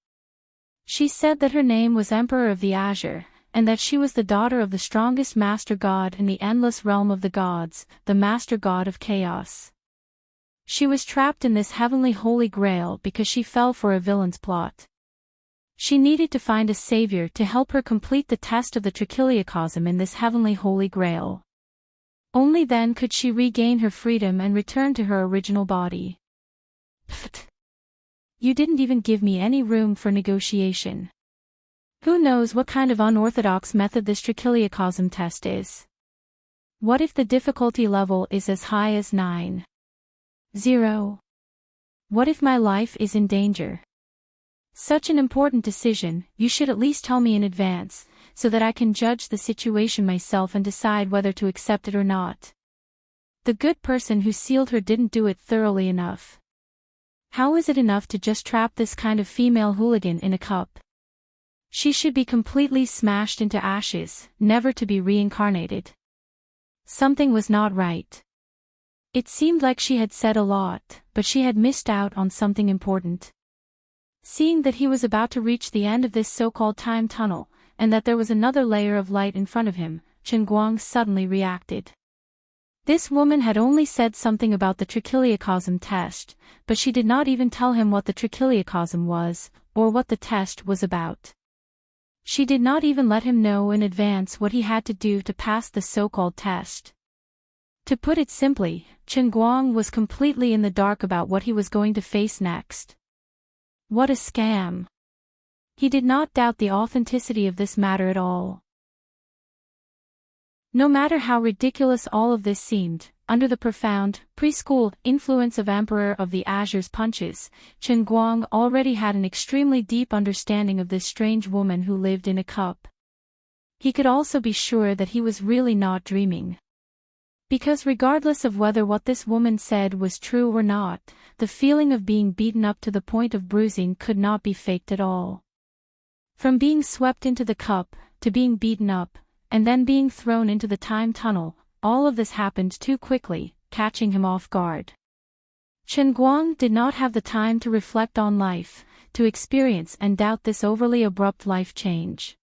She said that her name was Emperor of the Azure, and that she was the daughter of the strongest Master God in the endless realm of the gods, the Master God of Chaos. She was trapped in this Heavenly Holy Grail because she fell for a villain's plot. She needed to find a savior to help her complete the test of the trichiliocosm in this Heavenly Holy Grail. Only then could she regain her freedom and return to her original body. Pfft. You didn't even give me any room for negotiation. Who knows what kind of unorthodox method this trichiliocosm test is? What if the difficulty level is as high as 9? 0. What if my life is in danger? Such an important decision, you should at least tell me in advance, so that I can judge the situation myself and decide whether to accept it or not. The good person who sealed her didn't do it thoroughly enough. How is it enough to just trap this kind of female hooligan in a cup? She should be completely smashed into ashes, never to be reincarnated. Something was not right. It seemed like she had said a lot, but she had missed out on something important. Seeing that he was about to reach the end of this so-called time tunnel, and that there was another layer of light in front of him, Chen Guang suddenly reacted. This woman had only said something about the trichiliocosm test, but she did not even tell him what the trichiliocosm was, or what the test was about. She did not even let him know in advance what he had to do to pass the so-called test. To put it simply, Chen Guang was completely in the dark about what he was going to face next. What a scam! He did not doubt the authenticity of this matter at all. No matter how ridiculous all of this seemed, under the profound, preschool influence of Emperor of the Azure's punches, Chen Guang already had an extremely deep understanding of this strange woman who lived in a cup. He could also be sure that he was really not dreaming. Because regardless of whether what this woman said was true or not, the feeling of being beaten up to the point of bruising could not be faked at all. From being swept into the cup, to being beaten up, and then being thrown into the time tunnel, all of this happened too quickly, catching him off guard. Chen Guang did not have the time to reflect on life, to experience and doubt this overly abrupt life change.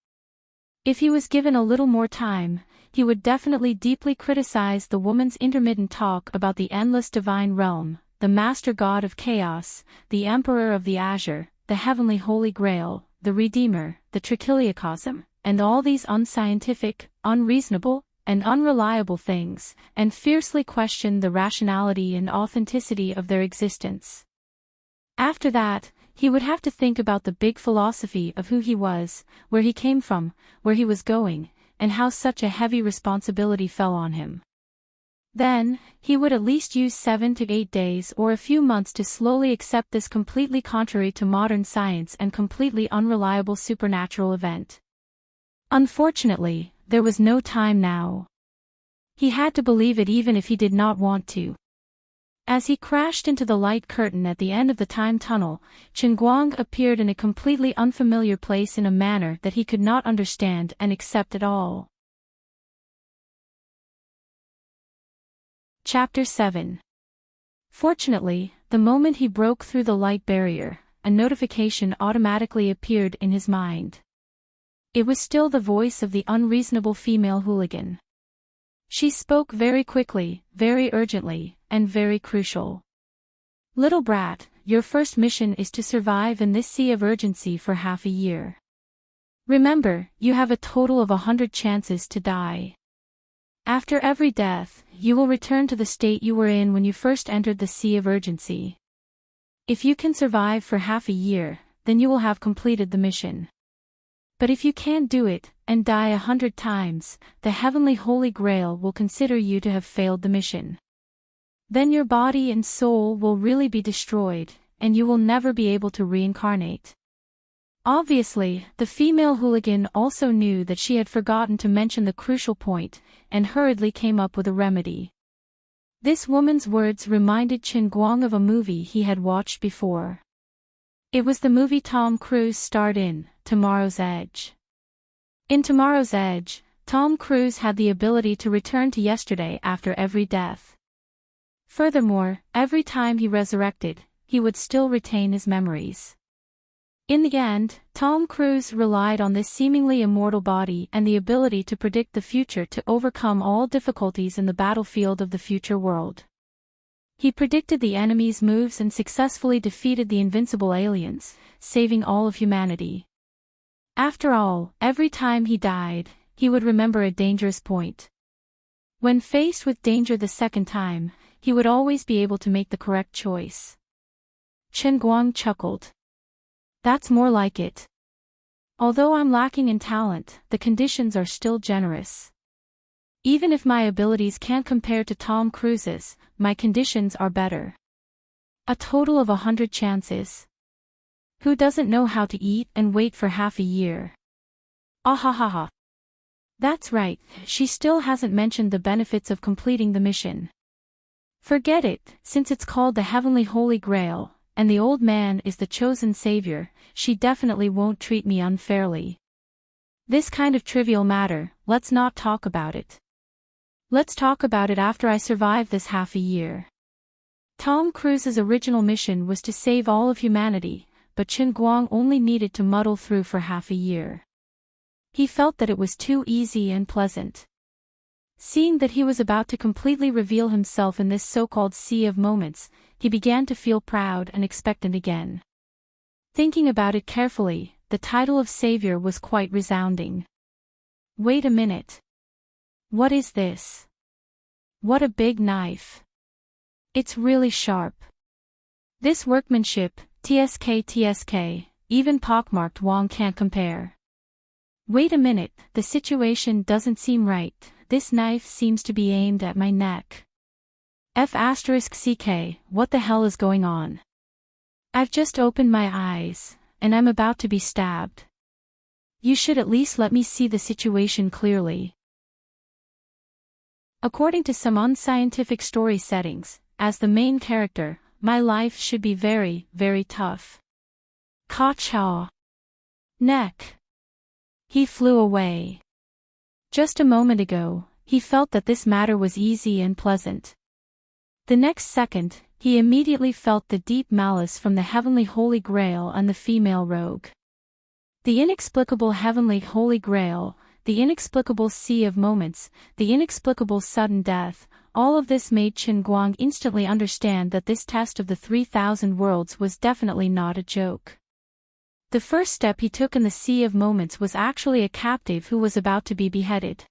If he was given a little more time, he would definitely deeply criticize the woman's intermittent talk about the endless divine realm, the Master God of Chaos, the Emperor of the Azure, the Heavenly Holy Grail, the Redeemer, the Trichiliocosm, and all these unscientific, unreasonable, and unreliable things, and fiercely question the rationality and authenticity of their existence. After that, he would have to think about the big philosophy of who he was, where he came from, where he was going, and how such a heavy responsibility fell on him. Then, he would at least use 7 to 8 days or a few months to slowly accept this completely contrary to modern science and completely unreliable supernatural event. Unfortunately, there was no time now. He had to believe it even if he did not want to. As he crashed into the light curtain at the end of the time tunnel, Chen Guang appeared in a completely unfamiliar place in a manner that he could not understand and accept at all. Chapter 7. Fortunately, the moment he broke through the light barrier, a notification automatically appeared in his mind. It was still the voice of the unreasonable female hooligan. She spoke very quickly, very urgently, and very crucial. Little brat, your first mission is to survive in this sea of urgency for half a year. Remember, you have a total of 100 chances to die. After every death, you will return to the state you were in when you first entered the sea of urgency. If you can survive for half a year, then you will have completed the mission. But if you can't do it, and die 100 times, the Heavenly Holy Grail will consider you to have failed the mission. Then your body and soul will really be destroyed, and you will never be able to reincarnate. Obviously, the female hooligan also knew that she had forgotten to mention the crucial point, and hurriedly came up with a remedy. This woman's words reminded Chen Guang of a movie he had watched before. It was the movie Tom Cruise starred in, Tomorrow's Edge. In Tomorrow's Edge, Tom Cruise had the ability to return to yesterday after every death. Furthermore, every time he resurrected, he would still retain his memories. In the end, Tom Cruise relied on this seemingly immortal body and the ability to predict the future to overcome all difficulties in the battlefield of the future world. He predicted the enemy's moves and successfully defeated the invincible aliens, saving all of humanity. After all, every time he died, he would remember a dangerous point. When faced with danger the second time, he would always be able to make the correct choice. Chen Guang chuckled. That's more like it. Although I'm lacking in talent, the conditions are still generous. Even if my abilities can't compare to Tom Cruise's, my conditions are better. A total of 100 chances. Who doesn't know how to eat and wait for half a year? Ahahaha. That's right, she still hasn't mentioned the benefits of completing the mission. Forget it, since it's called the Heavenly Holy Grail, and the old man is the chosen savior, she definitely won't treat me unfairly. This kind of trivial matter, let's not talk about it. Let's talk about it after I survive this half a year. Tom Cruise's original mission was to save all of humanity, but Chen Guang only needed to muddle through for half a year. He felt that it was too easy and pleasant. Seeing that he was about to completely reveal himself in this so-called sea of moments, he began to feel proud and expectant again. Thinking about it carefully, the title of savior was quite resounding. Wait a minute. What is this? What a big knife. It's really sharp. This workmanship, TSK, even pockmarked Wong can't compare. Wait a minute, the situation doesn't seem right, this knife seems to be aimed at my neck. F***CK, what the hell is going on? I've just opened my eyes, and I'm about to be stabbed. You should at least let me see the situation clearly. According to some unscientific story settings, as the main character, my life should be very, very tough. Ka-chow. Neck. He flew away. Just a moment ago, he felt that this matter was easy and pleasant. The next second, he immediately felt the deep malice from the Heavenly Holy Grail and the female rogue. The inexplicable Heavenly Holy Grail, the inexplicable sea of moments, the inexplicable sudden death, all of this made Chen Guang instantly understand that this test of the 3,000 worlds was definitely not a joke. The first step he took in the sea of moments was actually a captive who was about to be beheaded.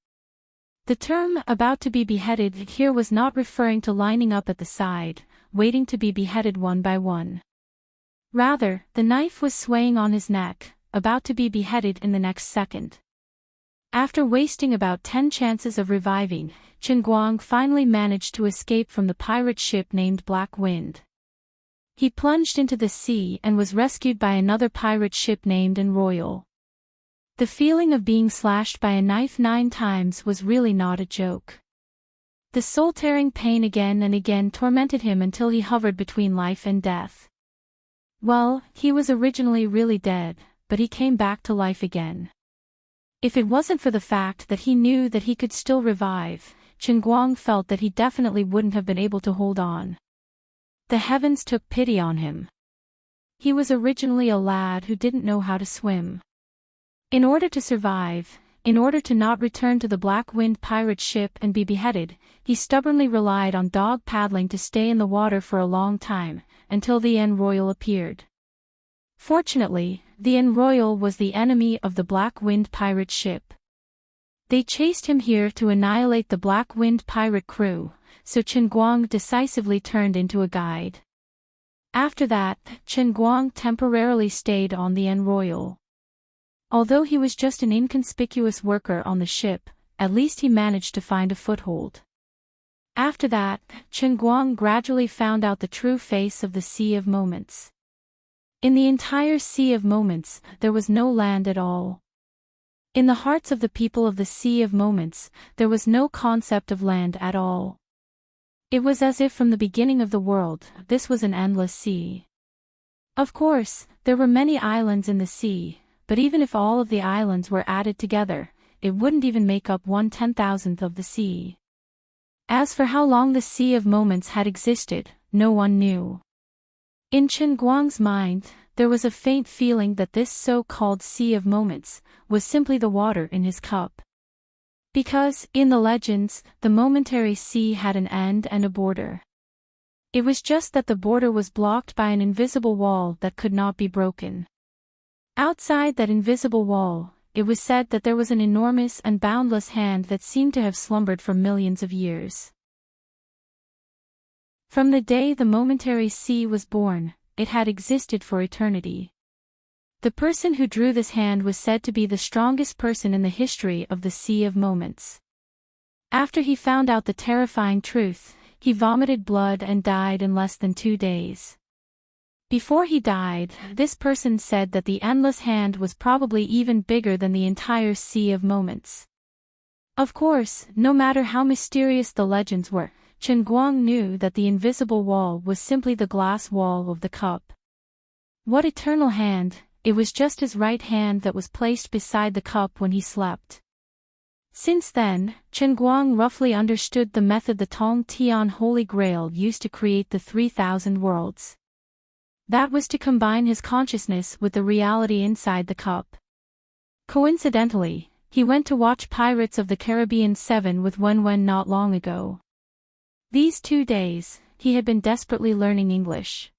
The term about to be beheaded here was not referring to lining up at the side, waiting to be beheaded one by one. Rather, the knife was swaying on his neck, about to be beheaded in the next second. After wasting about 10 chances of reviving, Chen Guang finally managed to escape from the pirate ship named Black Wind. He plunged into the sea and was rescued by another pirate ship named Enrich. The feeling of being slashed by a knife 9 times was really not a joke. The soul-tearing pain again and again tormented him until he hovered between life and death. Well, he was originally really dead, but he came back to life again. If it wasn't for the fact that he knew that he could still revive, Chen Guang felt that he definitely wouldn't have been able to hold on. The heavens took pity on him. He was originally a lad who didn't know how to swim. In order to survive, in order to not return to the Black Wind pirate ship and be beheaded, he stubbornly relied on dog paddling to stay in the water for a long time, until the Enrich appeared. Fortunately, the Enrich was the enemy of the Black Wind pirate ship. They chased him here to annihilate the Black Wind pirate crew, so Chen Guang decisively turned into a guide. After that, Chen Guang temporarily stayed on the Enrich. Although he was just an inconspicuous worker on the ship, at least he managed to find a foothold. After that, Chen Guang gradually found out the true face of the Sea of Moments. In the entire Sea of Moments, there was no land at all. In the hearts of the people of the Sea of Moments, there was no concept of land at all. It was as if from the beginning of the world, this was an endless sea. Of course, There were many islands in the sea, but even if all of the islands were added together, it wouldn't even make up 1/10,000th of the sea. As for how long the Sea of Moments had existed, no one knew. In Chen Guang's mind, there was a faint feeling that this so-called Sea of Moments was simply the water in his cup. Because, in the legends, the momentary sea had an end and a border. It was just that the border was blocked by an invisible wall that could not be broken. Outside that invisible wall, it was said that there was an enormous and boundless hand that seemed to have slumbered for millions of years. From the day the momentary sea was born, it had existed for eternity. The person who drew this hand was said to be the strongest person in the history of the Sea of Moments. After he found out the terrifying truth, he vomited blood and died in less than 2 days. Before he died, this person said that the endless hand was probably even bigger than the entire Sea of Moments. Of course, no matter how mysterious the legends were, Chen Guang knew that the invisible wall was simply the glass wall of the cup. What eternal hand! It was just his right hand that was placed beside the cup when he slept. Since then, Chen Guang roughly understood the method the Tong Tian Holy Grail used to create the 3,000 worlds. That was to combine his consciousness with the reality inside the cup. Coincidentally, he went to watch Pirates of the Caribbean 7 with Wen not long ago. These 2 days, he had been desperately learning English.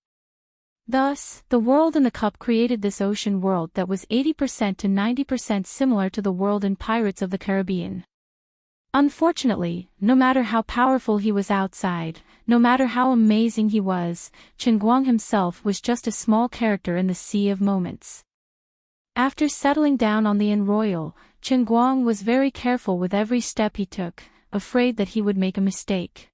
Thus, the world in the cup created this ocean world that was 80% to 90% similar to the world in Pirates of the Caribbean. Unfortunately, no matter how powerful he was outside, no matter how amazing he was, Chen Guang himself was just a small character in the Sea of Moments. After settling down on the Royal, Chen Guang was very careful with every step he took, afraid that he would make a mistake.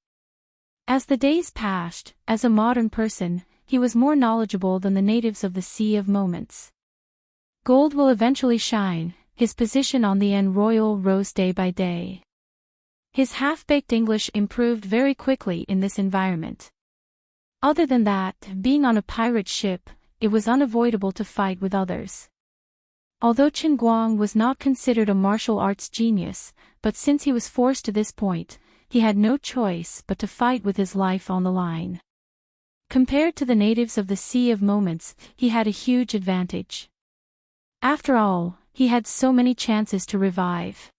As the days passed, as a modern person, he was more knowledgeable than the natives of the Sea of Moments. Gold will eventually shine, his position on the Royal rose day by day. His half-baked English improved very quickly in this environment. Other than that, being on a pirate ship, it was unavoidable to fight with others. Although Chen Guang was not considered a martial arts genius, but since he was forced to this point, he had no choice but to fight with his life on the line. Compared to the natives of the Sea of Moments, he had a huge advantage. After all, he had so many chances to revive.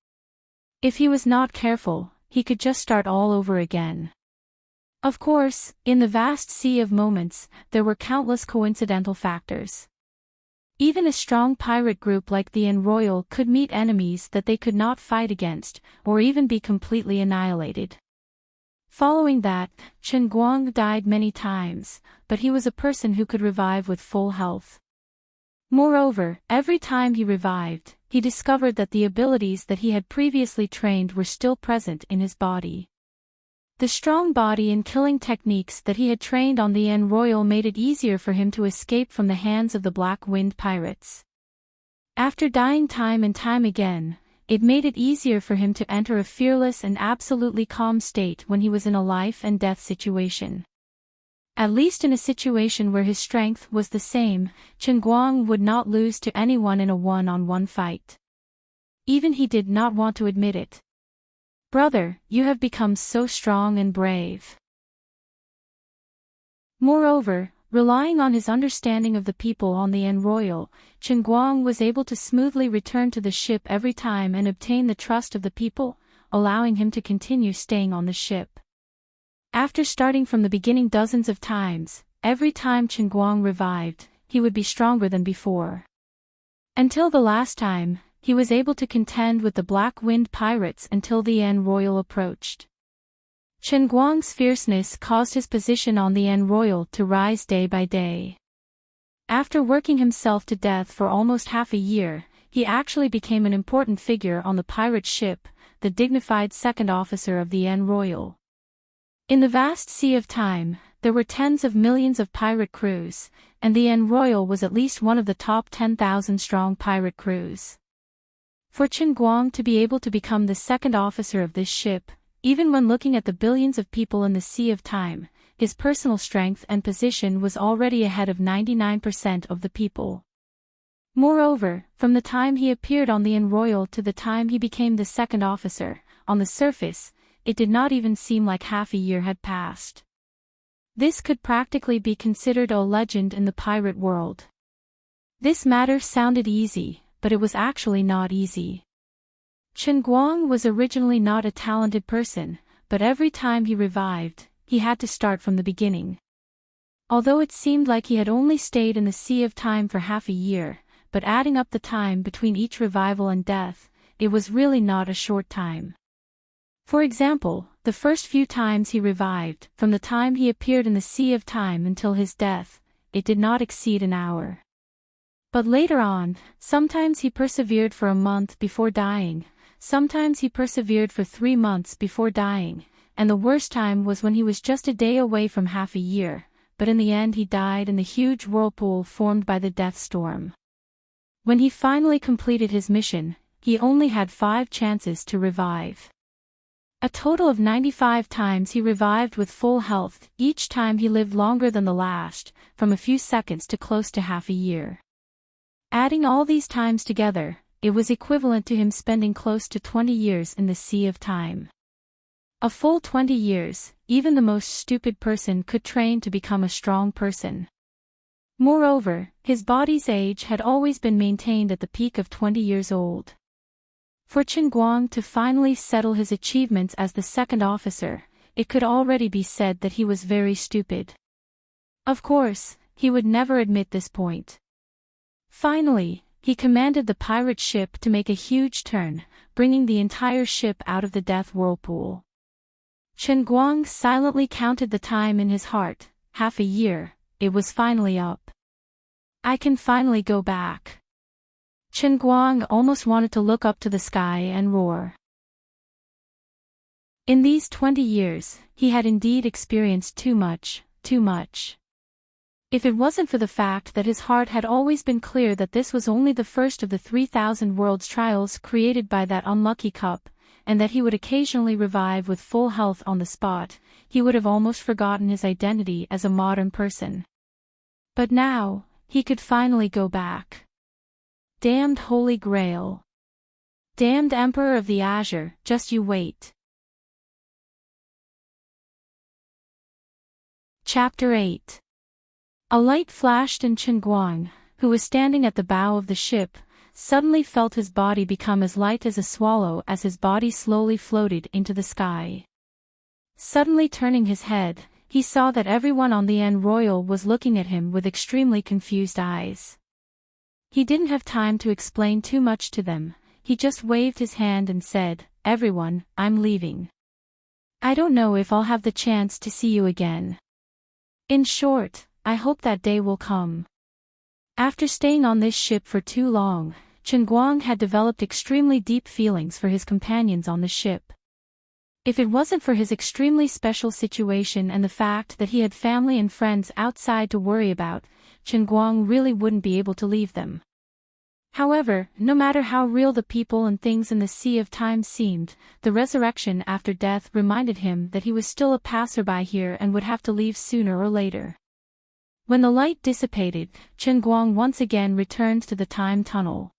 If he was not careful, he could just start all over again. Of course, in the vast Sea of Moments, there were countless coincidental factors. Even a strong pirate group like the Royal could meet enemies that they could not fight against, or even be completely annihilated. Following that, Chen Guang died many times, but he was a person who could revive with full health. Moreover, every time he revived, he discovered that the abilities that he had previously trained were still present in his body. The strong body and killing techniques that he had trained on the Royal made it easier for him to escape from the hands of the Black-Winged pirates. After dying time and time again, it made it easier for him to enter a fearless and absolutely calm state when he was in a life-and-death situation. At least in a situation where his strength was the same, Chen Guang would not lose to anyone in a one-on-one fight. Even he did not want to admit it. "Brother, you have become so strong and brave." Moreover, relying on his understanding of the people on the Royal, Chen Guang was able to smoothly return to the ship every time and obtain the trust of the people, allowing him to continue staying on the ship. After starting from the beginning dozens of times, every time Chen Guang revived, he would be stronger than before. Until the last time, he was able to contend with the Black-Winged pirates until the Royal approached. Chen Guang's fierceness caused his position on the Royal to rise day by day. After working himself to death for almost half a year, he actually became an important figure on the pirate ship, the dignified second officer of the Royal. In the vast sea of time, there were tens of millions of pirate crews, and the Royal was at least one of the top 10,000 strong pirate crews. For Chen Guang to be able to become the second officer of this ship, even when looking at the billions of people in the Sea of Time, his personal strength and position was already ahead of 99% of the people. Moreover, from the time he appeared on the Royal to the time he became the second officer, on the surface, it did not even seem like half a year had passed. This could practically be considered a legend in the pirate world. This matter sounded easy, but it was actually not easy. Chen Guang was originally not a talented person, but every time he revived, he had to start from the beginning. Although it seemed like he had only stayed in the Sea of Time for half a year, but adding up the time between each revival and death, it was really not a short time. For example, the first few times he revived, from the time he appeared in the Sea of Time until his death, it did not exceed an hour. But later on, sometimes he persevered for a month before dying, sometimes he persevered for 3 months before dying, and the worst time was when he was just a day away from half a year, but in the end he died in the huge whirlpool formed by the death storm. When he finally completed his mission, he only had 5 chances to revive. A total of 95 times he revived with full health, each time he lived longer than the last, from a few seconds to close to half a year. Adding all these times together, it was equivalent to him spending close to 20 years in the Sea of Time. A full 20 years, even the most stupid person could train to become a strong person. Moreover, his body's age had always been maintained at the peak of 20 years old. For Chen Guang to finally settle his achievements as the second officer, it could already be said that he was very stupid. Of course, he would never admit this point. Finally, he commanded the pirate ship to make a huge turn, bringing the entire ship out of the death whirlpool. Chen Guang silently counted the time in his heart, half a year, it was finally up. I can finally go back. Chen Guang almost wanted to look up to the sky and roar. In these 20 years, he had indeed experienced too much, too much. If it wasn't for the fact that his heart had always been clear that this was only the first of the 3,000 worlds trials created by that unlucky cup, and that he would occasionally revive with full health on the spot, he would have almost forgotten his identity as a modern person. But now, he could finally go back. Damned Holy Grail. Damned Emperor of the Azure, just you wait. Chapter 8. A light flashed and Chen Guang, who was standing at the bow of the ship, suddenly felt his body become as light as a swallow as his body slowly floated into the sky. Suddenly turning his head, he saw that everyone on the Royal was looking at him with extremely confused eyes. He didn't have time to explain too much to them, he just waved his hand and said, "Everyone, I'm leaving. I don't know if I'll have the chance to see you again. In short, I hope that day will come." After staying on this ship for too long, Chen Guang had developed extremely deep feelings for his companions on the ship. If it wasn't for his extremely special situation and the fact that he had family and friends outside to worry about, Chen Guang really wouldn't be able to leave them. However, no matter how real the people and things in the Sea of Time seemed, the resurrection after death reminded him that he was still a passerby here and would have to leave sooner or later. When the light dissipated, Chen Guang once again returned to the time tunnel.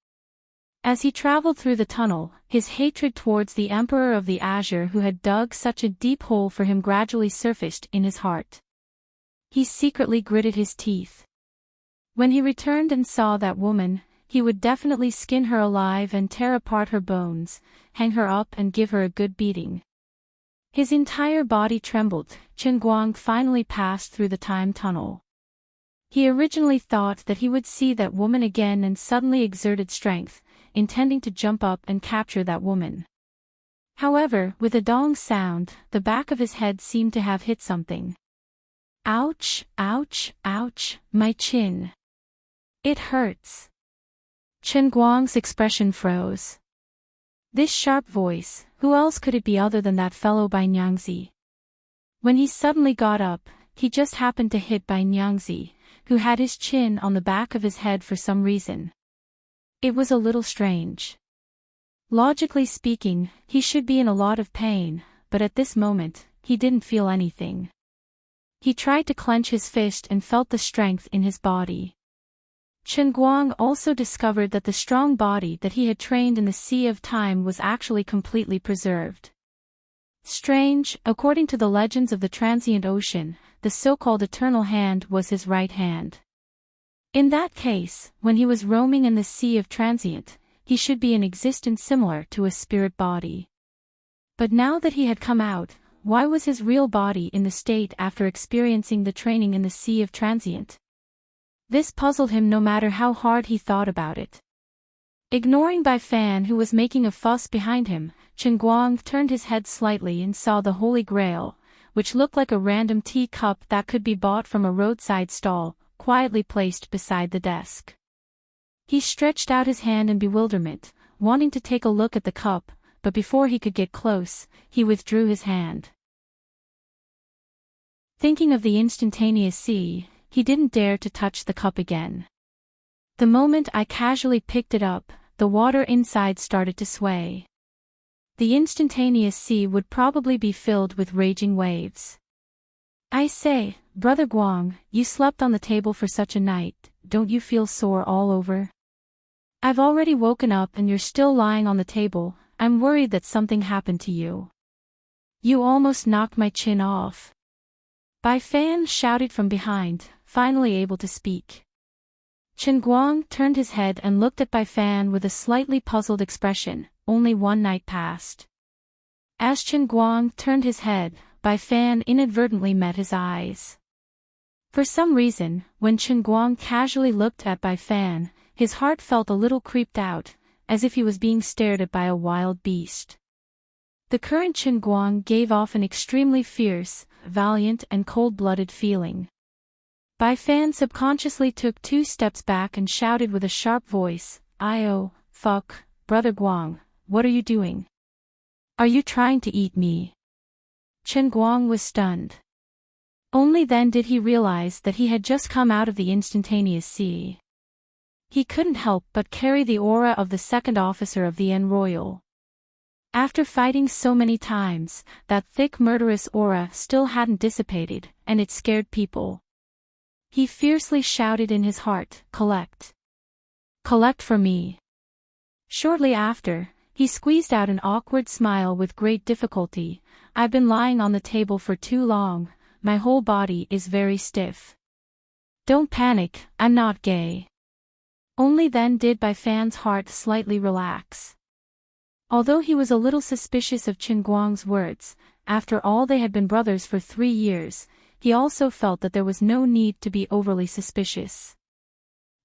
As he traveled through the tunnel, his hatred towards the Emperor of the Azure who had dug such a deep hole for him gradually surfaced in his heart. He secretly gritted his teeth. When he returned and saw that woman, he would definitely skin her alive and tear apart her bones, hang her up and give her a good beating. His entire body trembled. Chen Guang finally passed through the time tunnel. He originally thought that he would see that woman again and suddenly exerted strength, intending to jump up and capture that woman. However, with a dong sound, the back of his head seemed to have hit something. Ouch, ouch, ouch, my chin. It hurts. Chen Guang's expression froze. This sharp voice, who else could it be other than that fellow Bai Nyangzi? When he suddenly got up, he just happened to hit Bai Nyangzi, who had his chin on the back of his head for some reason. It was a little strange. Logically speaking, he should be in a lot of pain, but at this moment, he didn't feel anything. He tried to clench his fist and felt the strength in his body. Chen Guang also discovered that the strong body that he had trained in the Sea of Time was actually completely preserved. Strange, according to the legends of the transient ocean, the so-called eternal hand was his right hand. In that case, when he was roaming in the Sea of Transient, he should be in existence similar to a spirit body. But now that he had come out, why was his real body in the state after experiencing the training in the Sea of Transient? This puzzled him no matter how hard he thought about it. Ignoring Bai Fan who was making a fuss behind him, Chen Guang turned his head slightly and saw the Holy Grail, which looked like a random tea cup that could be bought from a roadside stall, quietly placed beside the desk. He stretched out his hand in bewilderment, wanting to take a look at the cup, but before he could get close, he withdrew his hand. Thinking of the instantaneous sea, he didn't dare to touch the cup again. The moment I casually picked it up, the water inside started to sway. The instantaneous sea would probably be filled with raging waves. I say, Brother Guang, you slept on the table for such a night, don't you feel sore all over? I've already woken up and you're still lying on the table, I'm worried that something happened to you. You almost knocked my chin off. Bai Fan shouted from behind, finally able to speak. Chen Guang turned his head and looked at Bai Fan with a slightly puzzled expression. Only one night passed. As Chen Guang turned his head, Bai Fan inadvertently met his eyes. For some reason, when Chen Guang casually looked at Bai Fan, his heart felt a little creeped out, as if he was being stared at by a wild beast. The current Chen Guang gave off an extremely fierce, valiant and cold-blooded feeling. Bai Fan subconsciously took 2 steps back and shouted with a sharp voice, "Oh, fuck, Brother Guang, what are you doing? Are you trying to eat me?" Chen Guang was stunned. Only then did he realize that he had just come out of the instantaneous sea. He couldn't help but carry the aura of the second officer of the En Royal. After fighting so many times, that thick murderous aura still hadn't dissipated, and it scared people. He fiercely shouted in his heart, "Collect! Collect for me!" Shortly after, he squeezed out an awkward smile with great difficulty. "I've been lying on the table for too long, my whole body is very stiff. Don't panic, I'm not gay." Only then did Bai Fan's heart slightly relax. Although he was a little suspicious of Chen Guang's words, after all they had been brothers for 3 years, he also felt that there was no need to be overly suspicious.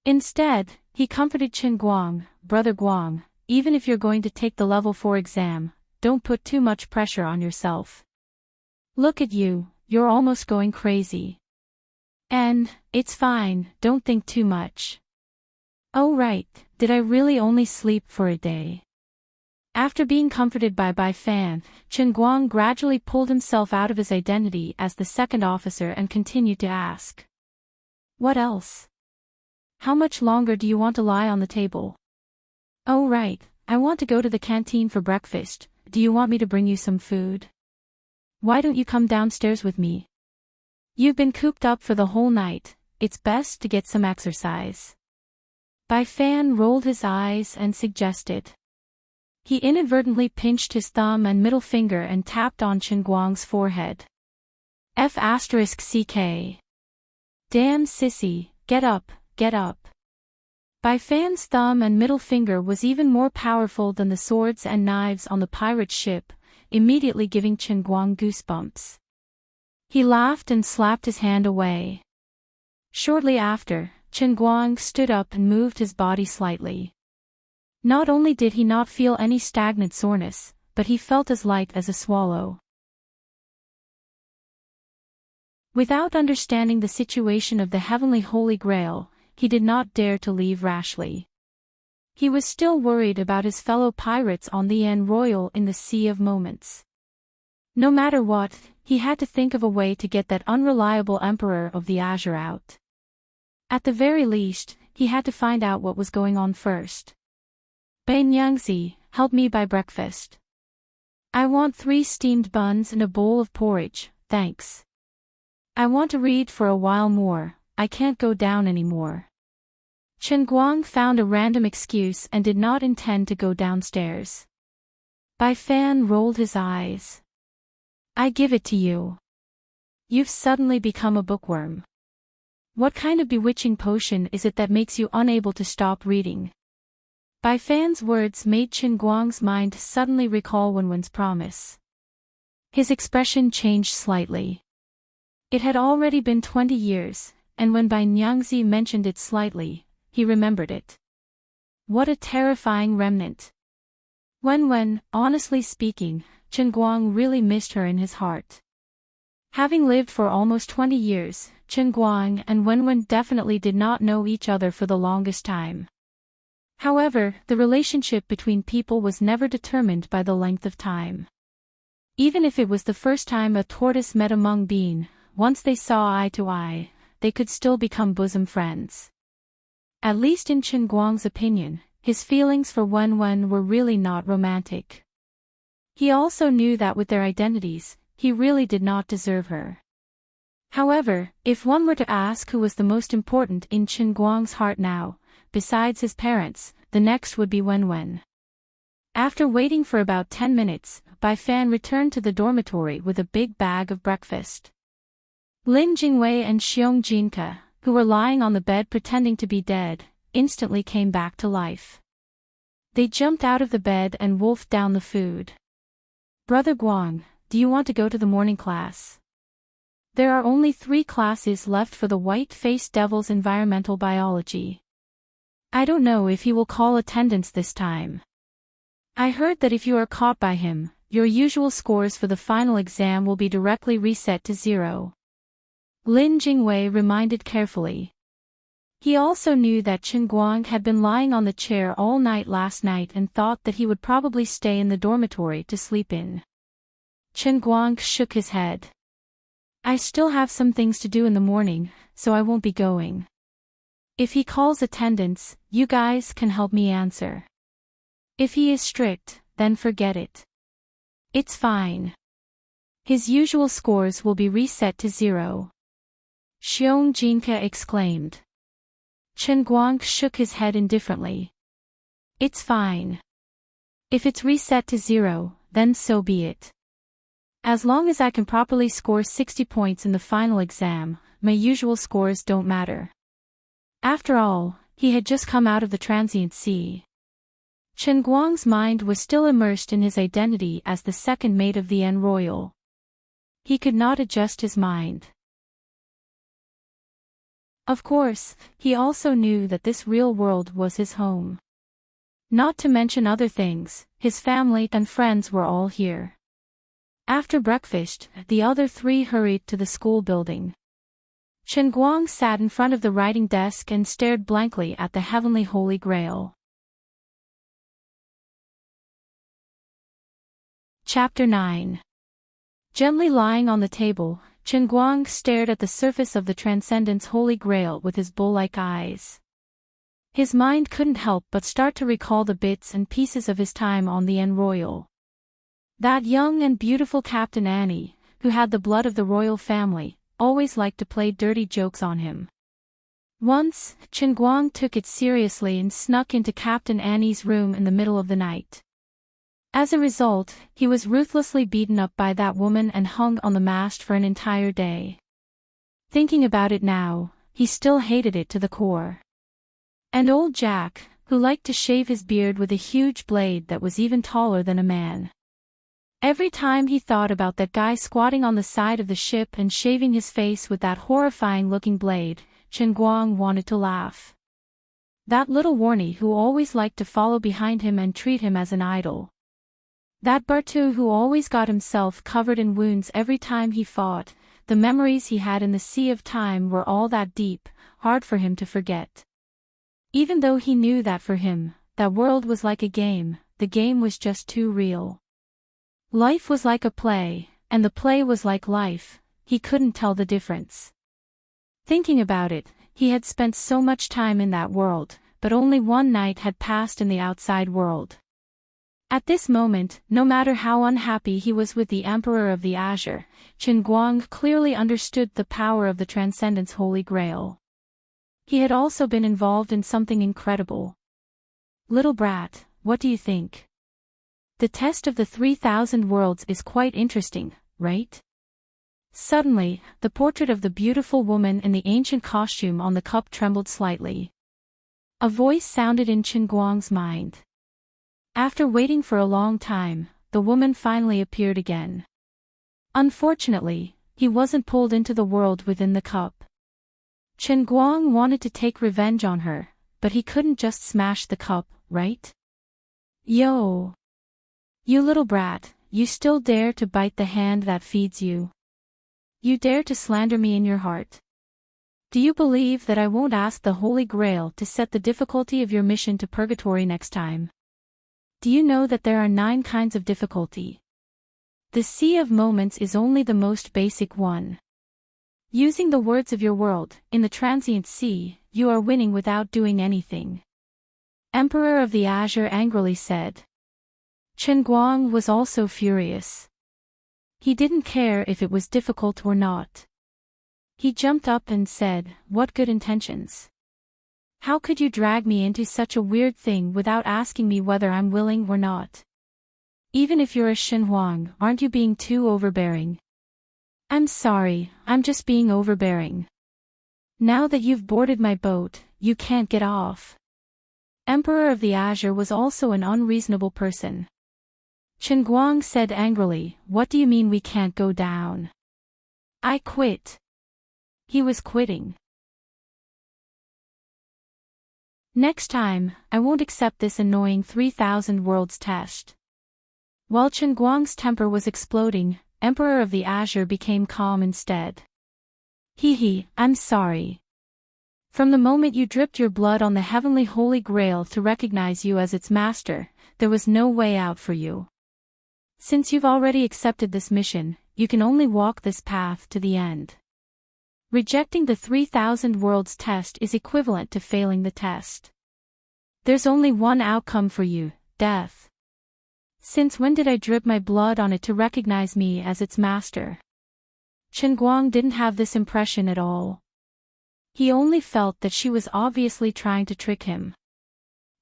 Instead, he comforted Chen Guang, "Brother Guang, even if you're going to take the level 4 exam, don't put too much pressure on yourself. Look at you, you're almost going crazy. And, it's fine, don't think too much." "Oh right, did I really only sleep for a day?" After being comforted by Bai Fan, Chen Guang gradually pulled himself out of his identity as the second officer and continued to ask. "What else? How much longer do you want to lie on the table?" "Oh right, I want to go to the canteen for breakfast, do you want me to bring you some food? Why don't you come downstairs with me? You've been cooped up for the whole night, it's best to get some exercise." Bai Fan rolled his eyes and suggested. He inadvertently pinched his thumb and middle finger and tapped on Chen Guang's forehead. F***CK. "Damn sissy, get up, get up." Bai Fan's thumb and middle finger was even more powerful than the swords and knives on the pirate ship, immediately giving Chen Guang goosebumps. He laughed and slapped his hand away. Shortly after, Chen Guang stood up and moved his body slightly. Not only did he not feel any stagnant soreness, but he felt as light as a swallow. Without understanding the situation of the heavenly Holy Grail, he did not dare to leave rashly. He was still worried about his fellow pirates on the En Royal in the Sea of Moments. No matter what, he had to think of a way to get that unreliable Emperor of the Azure out. At the very least, he had to find out what was going on first. "Bai Nyangzi, help me buy breakfast. I want 3 steamed buns and a bowl of porridge, thanks." I want to read for a while more, I can't go down anymore. Chen Guang found a random excuse and did not intend to go downstairs. Bai Fan rolled his eyes. I give it to you. You've suddenly become a bookworm. What kind of bewitching potion is it that makes you unable to stop reading? Bai Fan's words made Chen Guang's mind suddenly recall Wenwen's promise. His expression changed slightly. It had already been 20 years, and when Bai Nyangzi mentioned it slightly, he remembered it. What a terrifying remnant. Wenwen, honestly speaking, Chen Guang really missed her in his heart. Having lived for almost 20 years, Chen Guang and Wenwen definitely did not know each other for the longest time. However, the relationship between people was never determined by the length of time. Even if it was the first time a tortoise met a mung bean, once they saw eye to eye, they could still become bosom friends. At least in Chen Guang's opinion, his feelings for Wenwen were really not romantic. He also knew that with their identities, he really did not deserve her. However, if one were to ask who was the most important in Chen Guang's heart now, besides his parents, the next would be Wenwen. After waiting for about 10 minutes, Bai Fan returned to the dormitory with a big bag of breakfast. Lin Jingwei and Xiong Jinke, who were lying on the bed pretending to be dead, instantly came back to life. They jumped out of the bed and wolfed down the food. Brother Guang, do you want to go to the morning class? There are only 3 classes left for the white-faced devil's environmental biology. I don't know if he will call attendance this time. I heard that if you are caught by him, your usual scores for the final exam will be directly reset to 0. Lin Jingwei reminded carefully. He also knew that Chen Guang had been lying on the chair all night last night and thought that he would probably stay in the dormitory to sleep in. Chen Guang shook his head. I still have some things to do in the morning, so I won't be going. If he calls attendance, you guys can help me answer. If he is strict, then forget it. It's fine. His usual scores will be reset to 0. Xiong Jinke exclaimed. Chen Guang shook his head indifferently. It's fine. If it's reset to 0, then so be it. As long as I can properly score 60 points in the final exam, my usual scores don't matter. After all, he had just come out of the transient sea. Chen Guang's mind was still immersed in his identity as the second mate of the En Royal. He could not adjust his mind. Of course, he also knew that this real world was his home. Not to mention other things, his family and friends were all here. After breakfast, the other 3 hurried to the school building. Chen Guang sat in front of the writing desk and stared blankly at the heavenly Holy Grail. Chapter 9. Gently lying on the table, Chen Guang stared at the surface of the Transcendent's Holy Grail with his bull-like eyes. His mind couldn't help but start to recall the bits and pieces of his time on the En Royal. That young and beautiful Captain Annie, who had the blood of the royal family, always liked to play dirty jokes on him. Once, Chen Guang took it seriously and snuck into Captain Annie's room in the middle of the night. As a result, he was ruthlessly beaten up by that woman and hung on the mast for an entire day. Thinking about it now, he still hated it to the core. And old Jack, who liked to shave his beard with a huge blade that was even taller than a man. Every time he thought about that guy squatting on the side of the ship and shaving his face with that horrifying-looking blade, Chen Guang wanted to laugh. That little warnie who always liked to follow behind him and treat him as an idol. That Bartu who always got himself covered in wounds every time he fought, the memories he had in the sea of time were all that deep, hard for him to forget. Even though he knew that for him, that world was like a game, the game was just too real. Life was like a play, and the play was like life, he couldn't tell the difference. Thinking about it, he had spent so much time in that world, but only one night had passed in the outside world. At this moment, no matter how unhappy he was with the Emperor of the Azure, Qin Guang clearly understood the power of the Transcendence Holy Grail. He had also been involved in something incredible. Little brat, what do you think? The test of the 3,000 worlds is quite interesting, right? Suddenly, the portrait of the beautiful woman in the ancient costume on the cup trembled slightly. A voice sounded in Qin Guang's mind. After waiting for a long time, the woman finally appeared again. Unfortunately, he wasn't pulled into the world within the cup. Qin Guang wanted to take revenge on her, but he couldn't just smash the cup, right? Yo! You little brat, you still dare to bite the hand that feeds you? You dare to slander me in your heart? Do you believe that I won't ask the Holy Grail to set the difficulty of your mission to purgatory next time? Do you know that there are 9 kinds of difficulty? The Sea of Moments is only the most basic one. Using the words of your world, in the transient sea, you are winning without doing anything. Emperor of the Azure angrily said. Qin Guang was also furious. He didn't care if it was difficult or not. He jumped up and said, "What good intentions? How could you drag me into such a weird thing without asking me whether I'm willing or not? Even if you're a Qin Huang, aren't you being too overbearing?" "I'm sorry, I'm just being overbearing. Now that you've boarded my boat, you can't get off." Emperor of the Azure was also an unreasonable person. Qin Guang said angrily, "What do you mean we can't go down? I quit." He was quitting. Next time, I won't accept this annoying 3,000 worlds test. While Qin Guang's temper was exploding, Emperor of the Azure became calm instead. Hee, I'm sorry. From the moment you dripped your blood on the heavenly Holy Grail to recognize you as its master, there was no way out for you. Since you've already accepted this mission, you can only walk this path to the end. Rejecting the 3,000 worlds test is equivalent to failing the test. There's only one outcome for you, death. Since when did I drip my blood on it to recognize me as its master? Qin Guang didn't have this impression at all. He only felt that she was obviously trying to trick him.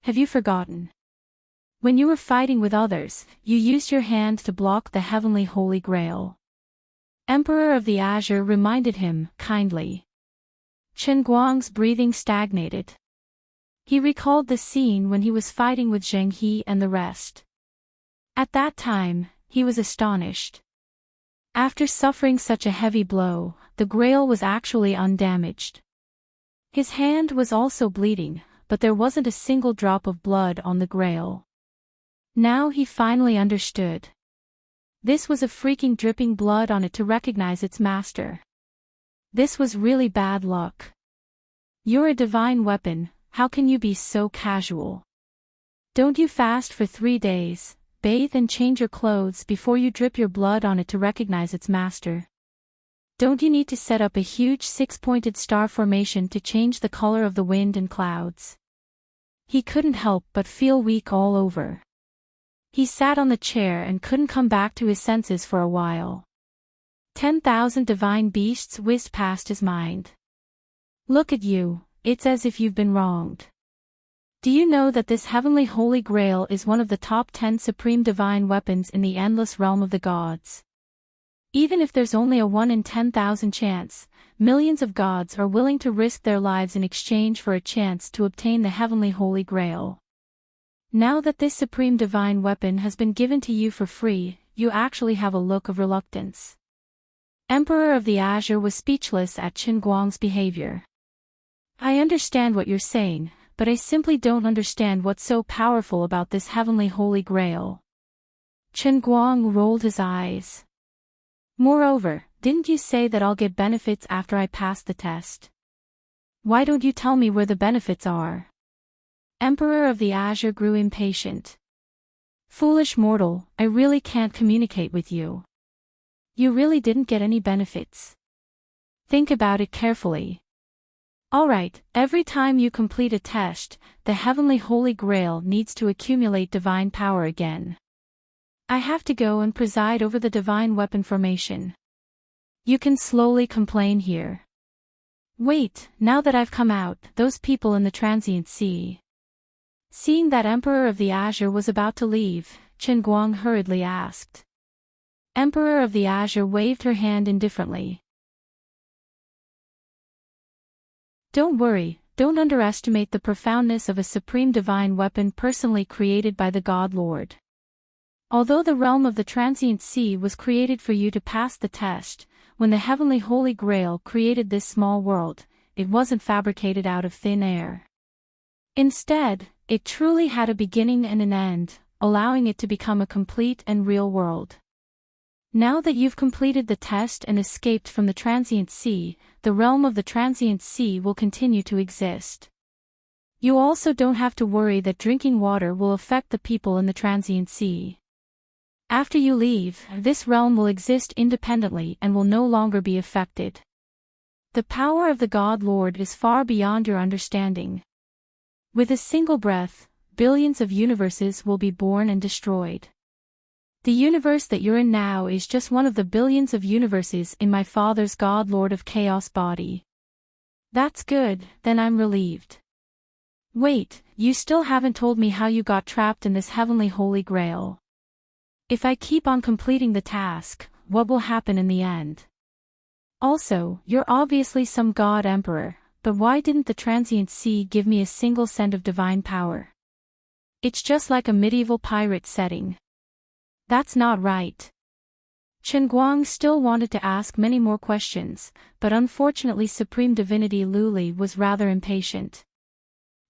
Have you forgotten? When you were fighting with others, you used your hand to block the heavenly Holy Grail. Emperor of the Azure reminded him, kindly. Qin Guang's breathing stagnated. He recalled the scene when he was fighting with Zheng He and the rest. At that time, he was astonished. After suffering such a heavy blow, the Grail was actually undamaged. His hand was also bleeding, but there wasn't a single drop of blood on the Grail. Now he finally understood. This was a freaking dripping blood on it to recognize its master. This was really bad luck. You're a divine weapon, how can you be so casual? Don't you fast for 3 days, bathe and change your clothes before you drip your blood on it to recognize its master? Don't you need to set up a huge 6-pointed star formation to change the color of the wind and clouds? He couldn't help but feel weak all over. He sat on the chair and couldn't come back to his senses for a while. 10,000 divine beasts whizzed past his mind. Look at you, it's as if you've been wronged. Do you know that this heavenly Holy Grail is one of the top 10 supreme divine weapons in the endless realm of the gods? Even if there's only a 1 in 10,000 chance, millions of gods are willing to risk their lives in exchange for a chance to obtain the heavenly Holy Grail. Now that this supreme divine weapon has been given to you for free, you actually have a look of reluctance. Emperor of the Azure was speechless at Qin Guang's behavior. I understand what you're saying, but I simply don't understand what's so powerful about this heavenly Holy Grail. Qin Guang rolled his eyes. Moreover, didn't you say that I'll get benefits after I pass the test? Why don't you tell me where the benefits are? Emperor of the Azure grew impatient. Foolish mortal, I really can't communicate with you. You really didn't get any benefits. Think about it carefully. Alright, every time you complete a test, the Heavenly Holy Grail needs to accumulate divine power again. I have to go and preside over the divine weapon formation. You can slowly complain here. Wait, now that I've come out, those people in the transient sea. Seeing that Emperor of the Azure was about to leave, Chen Guang hurriedly asked. Emperor of the Azure waved her hand indifferently. Don't worry, don't underestimate the profoundness of a supreme divine weapon personally created by the God Lord. Although the realm of the transient sea was created for you to pass the test, when the Heavenly Holy Grail created this small world, it wasn't fabricated out of thin air. Instead, it truly had a beginning and an end, allowing it to become a complete and real world. Now that you've completed the test and escaped from the transient sea, the realm of the transient sea will continue to exist. You also don't have to worry that drinking water will affect the people in the transient sea. After you leave, this realm will exist independently and will no longer be affected. The power of the God Lord is far beyond your understanding. With a single breath, billions of universes will be born and destroyed. The universe that you're in now is just one of the billions of universes in my Father's God Lord of Chaos body. That's good, then I'm relieved. Wait, you still haven't told me how you got trapped in this Heavenly Holy Grail. If I keep on completing the task, what will happen in the end? Also, you're obviously some god emperor, but why didn't the transient sea give me a single cent of divine power? It's just like a medieval pirate setting. That's not right. Chen Guang still wanted to ask many more questions, but unfortunately Supreme Divinity Luli was rather impatient.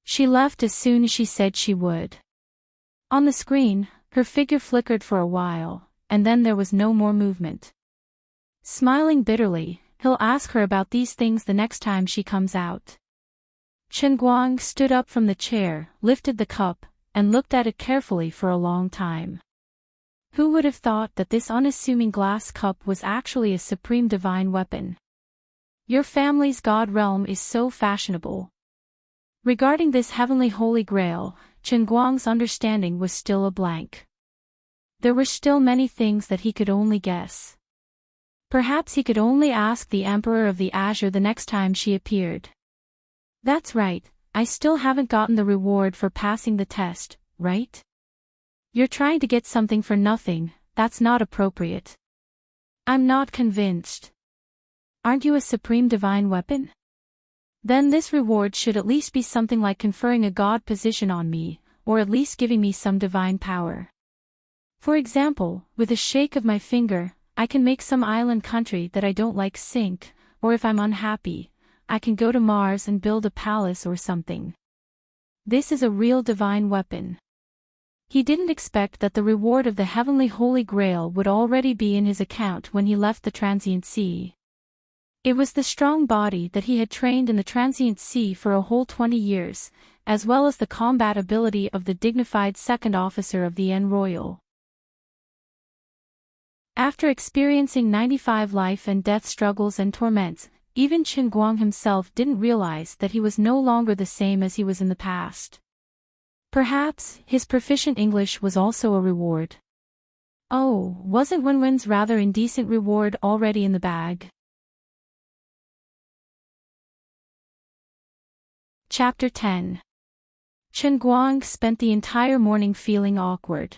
She left as soon as she said she would. On the screen, her figure flickered for a while, and then there was no more movement. Smiling bitterly, he'll ask her about these things the next time she comes out. Chen Guang stood up from the chair, lifted the cup, and looked at it carefully for a long time. Who would have thought that this unassuming glass cup was actually a supreme divine weapon? Your family's god realm is so fashionable. Regarding this Heavenly Holy Grail, Chen Guang's understanding was still a blank. There were still many things that he could only guess. Perhaps he could only ask the Emperor of the Azure the next time she appeared. That's right, I still haven't gotten the reward for passing the test, right? You're trying to get something for nothing, that's not appropriate. I'm not convinced. Aren't you a supreme divine weapon? Then this reward should at least be something like conferring a god position on me, or at least giving me some divine power. For example, with a shake of my finger, I can make some island country that I don't like sink, or if I'm unhappy, I can go to Mars and build a palace or something. This is a real divine weapon. He didn't expect that the reward of the Heavenly Holy Grail would already be in his account when he left the transient sea. It was the strong body that he had trained in the transient sea for a whole 20 years, as well as the combat ability of the dignified second officer of the En Royal. After experiencing 95 life and death struggles and torments, even Chen Guang himself didn't realize that he was no longer the same as he was in the past. Perhaps, his proficient English was also a reward. Oh, wasn't Wenwen's rather indecent reward already in the bag? Chapter 10. Chen Guang spent the entire morning feeling awkward.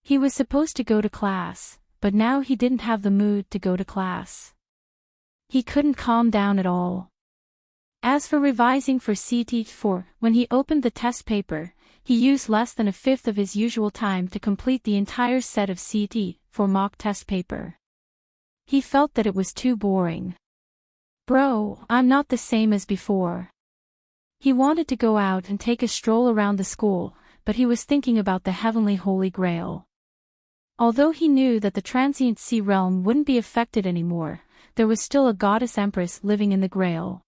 He was supposed to go to class, but now he didn't have the mood to go to class. He couldn't calm down at all. As for revising for CT4, when he opened the test paper, he used less than a fifth of his usual time to complete the entire set of CT4 mock test paper. He felt that it was too boring. Bro, I'm not the same as before. He wanted to go out and take a stroll around the school, but he was thinking about the Heavenly Holy Grail. Although he knew that the transient sea realm wouldn't be affected anymore, there was still a goddess empress living in the Grail.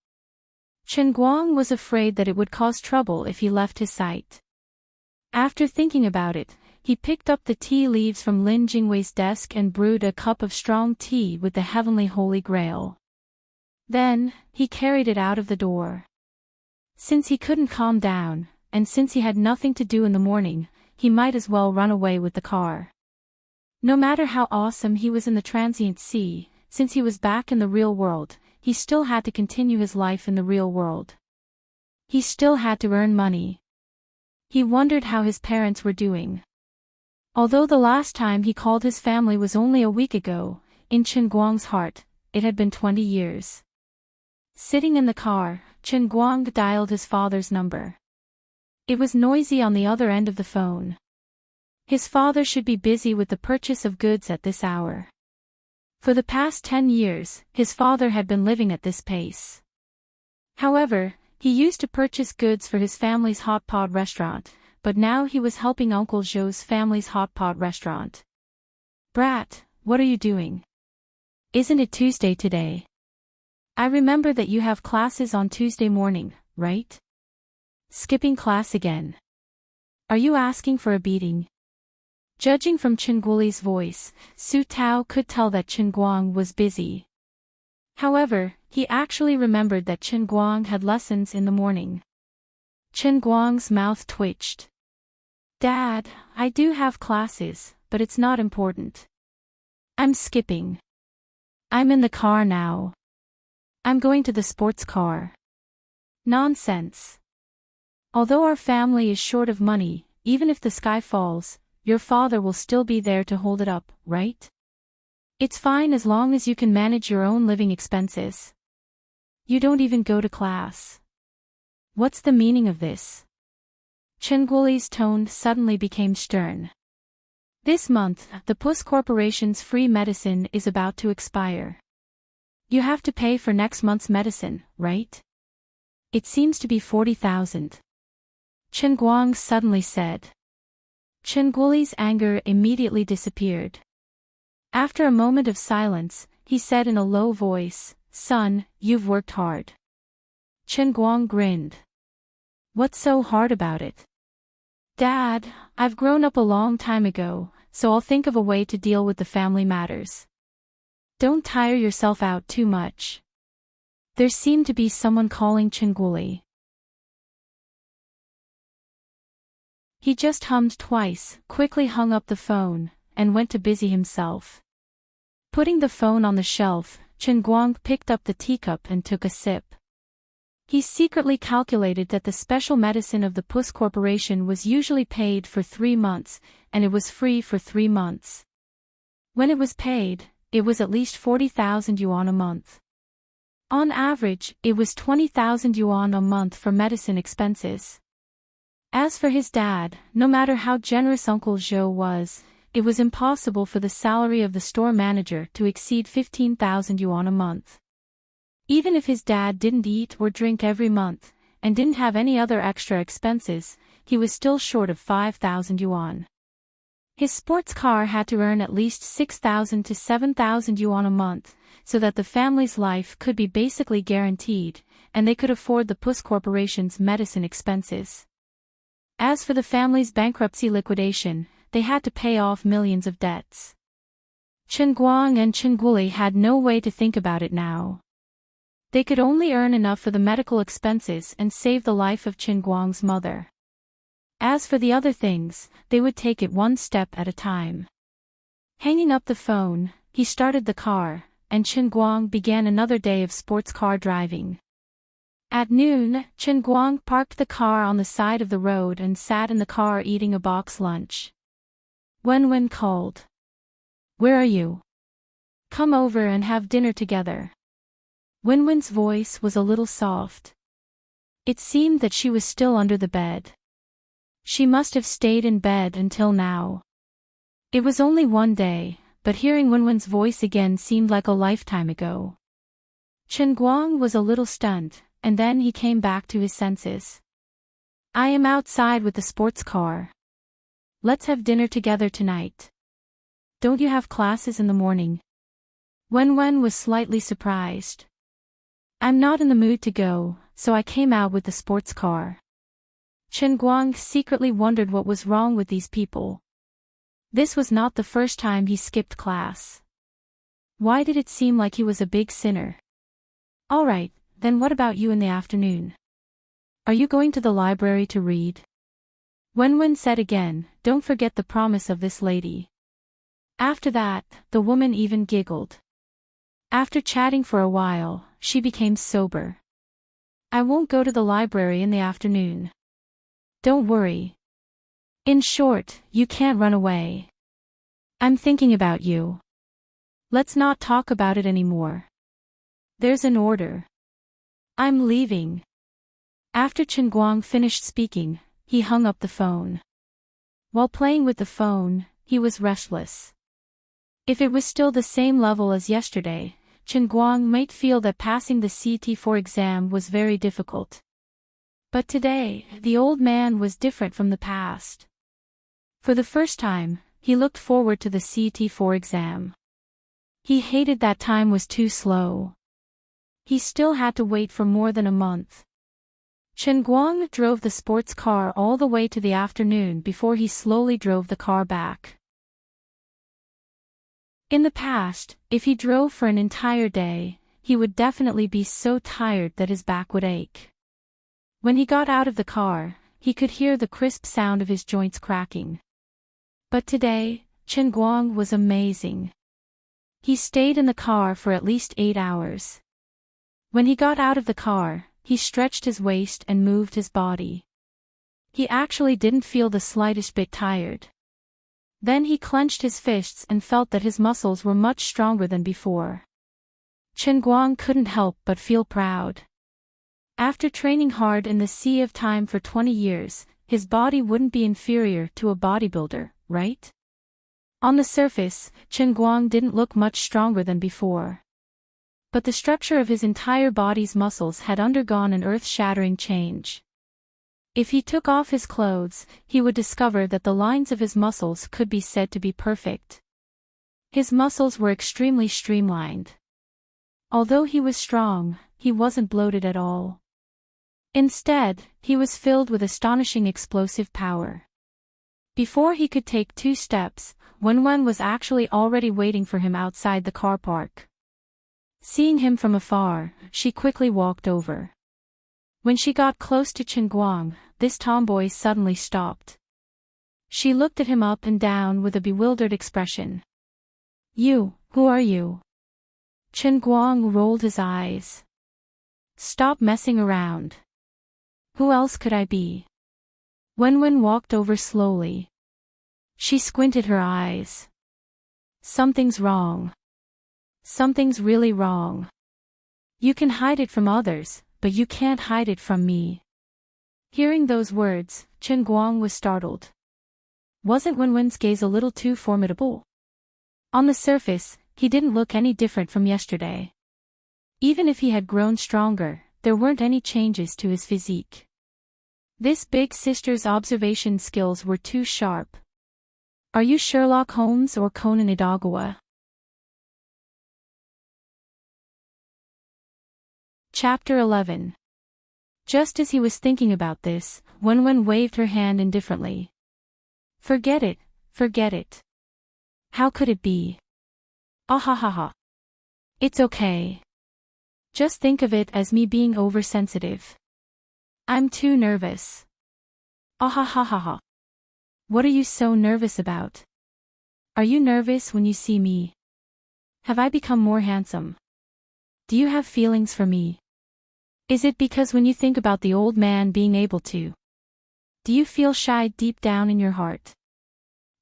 Chen Guang was afraid that it would cause trouble if he left his sight. After thinking about it, he picked up the tea leaves from Lin Jingwei's desk and brewed a cup of strong tea with the Heavenly Holy Grail. Then, he carried it out of the door. Since he couldn't calm down, and since he had nothing to do in the morning, he might as well run away with the car. No matter how awesome he was in the transient sea, since he was back in the real world, he still had to continue his life in the real world. He still had to earn money. He wondered how his parents were doing. Although the last time he called his family was only a week ago, in Chen Guang's heart, it had been 20 years. Sitting in the car, Chen Guang dialed his father's number. It was noisy on the other end of the phone. His father should be busy with the purchase of goods at this hour. For the past 10 years, his father had been living at this pace. However, he used to purchase goods for his family's hot pot restaurant, but now he was helping Uncle Zhou's family's hot pot restaurant. "Brat, what are you doing? Isn't it Tuesday today? I remember that you have classes on Tuesday morning, right? Skipping class again. Are you asking for a beating?" Judging from Chen Guoli's voice, Su Tao could tell that Chen Guang was busy. However, he actually remembered that Chen Guang had lessons in the morning. Chen Guang's mouth twitched. "Dad, I do have classes, but it's not important. I'm skipping. I'm in the car now. I'm going to the sports car." "Nonsense. Although our family is short of money, even if the sky falls, your father will still be there to hold it up, right? It's fine as long as you can manage your own living expenses. You don't even go to class. What's the meaning of this?" Chen Guoli's tone suddenly became stern. "This month, the Puss Corporation's free medicine is about to expire. You have to pay for next month's medicine, right? It seems to be 40,000. Chen Guang suddenly said. Chen Guoli's anger immediately disappeared. After a moment of silence, he said in a low voice, "Son, you've worked hard." Chen Guang grinned. "What's so hard about it?" "Dad, I've grown up a long time ago, so I'll think of a way to deal with the family matters. Don't tire yourself out too much." There seemed to be someone calling Chen Guoli. He just hummed twice, quickly hung up the phone, and went to busy himself. Putting the phone on the shelf, Chen Guang picked up the teacup and took a sip. He secretly calculated that the special medicine of the Puss Corporation was usually paid for 3 months, and it was free for 3 months. When it was paid, it was at least 40,000 yuan a month. On average, it was 20,000 yuan a month for medicine expenses. As for his dad, no matter how generous Uncle Zhou was, it was impossible for the salary of the store manager to exceed 15,000 yuan a month. Even if his dad didn't eat or drink every month, and didn't have any other extra expenses, he was still short of 5,000 yuan. His sports car had to earn at least 6,000 to 7,000 yuan a month, so that the family's life could be basically guaranteed, and they could afford the Puss Corporation's medicine expenses. As for the family's bankruptcy liquidation, they had to pay off millions of debts. Chen Guang and Chen Guoli had no way to think about it now. They could only earn enough for the medical expenses and save the life of Chen Guang's mother. As for the other things, they would take it one step at a time. Hanging up the phone, he started the car, and Chen Guang began another day of sports car driving. At noon, Chen Guang parked the car on the side of the road and sat in the car eating a box lunch. Wen called. "Where are you? Come over and have dinner together." Wenwen's voice was a little soft. It seemed that she was still under the bed. She must have stayed in bed until now. It was only one day, but hearing Wenwen's voice again seemed like a lifetime ago. Chen Guang was a little stunned, and then he came back to his senses. "I am outside with the sports car. Let's have dinner together tonight. Don't you have classes in the morning?" Wen was slightly surprised. "I'm not in the mood to go, so I came out with the sports car." Chen Guang secretly wondered what was wrong with these people. This was not the first time he skipped class. Why did it seem like he was a big sinner? Alright, then what about you in the afternoon? Are you going to the library to read? Wenwen said again, don't forget the promise of this lady. After that, the woman even giggled. After chatting for a while, she became sober. I won't go to the library in the afternoon. Don't worry. In short, you can't run away. I'm thinking about you. Let's not talk about it anymore. There's an order. I'm leaving. After Chen Guang finished speaking, he hung up the phone. While playing with the phone, he was restless. If it was still the same level as yesterday, Chen Guang might feel that passing the CT4 exam was very difficult. But today, the old man was different from the past. For the first time, he looked forward to the CT4 exam. He hated that time was too slow. He still had to wait for more than a month. Chen Guang drove the sports car all the way to the afternoon before he slowly drove the car back. In the past, if he drove for an entire day, he would definitely be so tired that his back would ache. When he got out of the car, he could hear the crisp sound of his joints cracking. But today, Chen Guang was amazing. He stayed in the car for at least 8 hours. When he got out of the car, he stretched his waist and moved his body. He actually didn't feel the slightest bit tired. Then he clenched his fists and felt that his muscles were much stronger than before. Chen Guang couldn't help but feel proud. After training hard in the Sea of Time for 20 years, his body wouldn't be inferior to a bodybuilder, right? On the surface, Chen Guang didn't look much stronger than before. But the structure of his entire body's muscles had undergone an earth-shattering change. If he took off his clothes, he would discover that the lines of his muscles could be said to be perfect. His muscles were extremely streamlined. Although he was strong, he wasn't bloated at all. Instead, he was filled with astonishing explosive power. Before he could take 2 steps, Wenwen was actually already waiting for him outside the car park. Seeing him from afar, she quickly walked over. When she got close to Chen Guang, this tomboy suddenly stopped. She looked at him up and down with a bewildered expression. You, who are you? Chen Guang rolled his eyes. Stop messing around. Who else could I be? Wenwen walked over slowly. She squinted her eyes. Something's wrong. Something's really wrong. You can hide it from others, but you can't hide it from me. Hearing those words, Chen Guang was startled. Wasn't Wenwen's gaze a little too formidable? On the surface, he didn't look any different from yesterday. Even if he had grown stronger, there weren't any changes to his physique. This big sister's observation skills were too sharp. Are you Sherlock Holmes or Conan Edogawa? Chapter 11. Just as he was thinking about this, Wenwen waved her hand indifferently. Forget it, forget it. How could it be? Ahahaha. It's okay. Just think of it as me being oversensitive. I'm too nervous. Ahahaha. What are you so nervous about? Are you nervous when you see me? Have I become more handsome? Do you have feelings for me? Is it because when you think about the old man being able to? Do you feel shy deep down in your heart?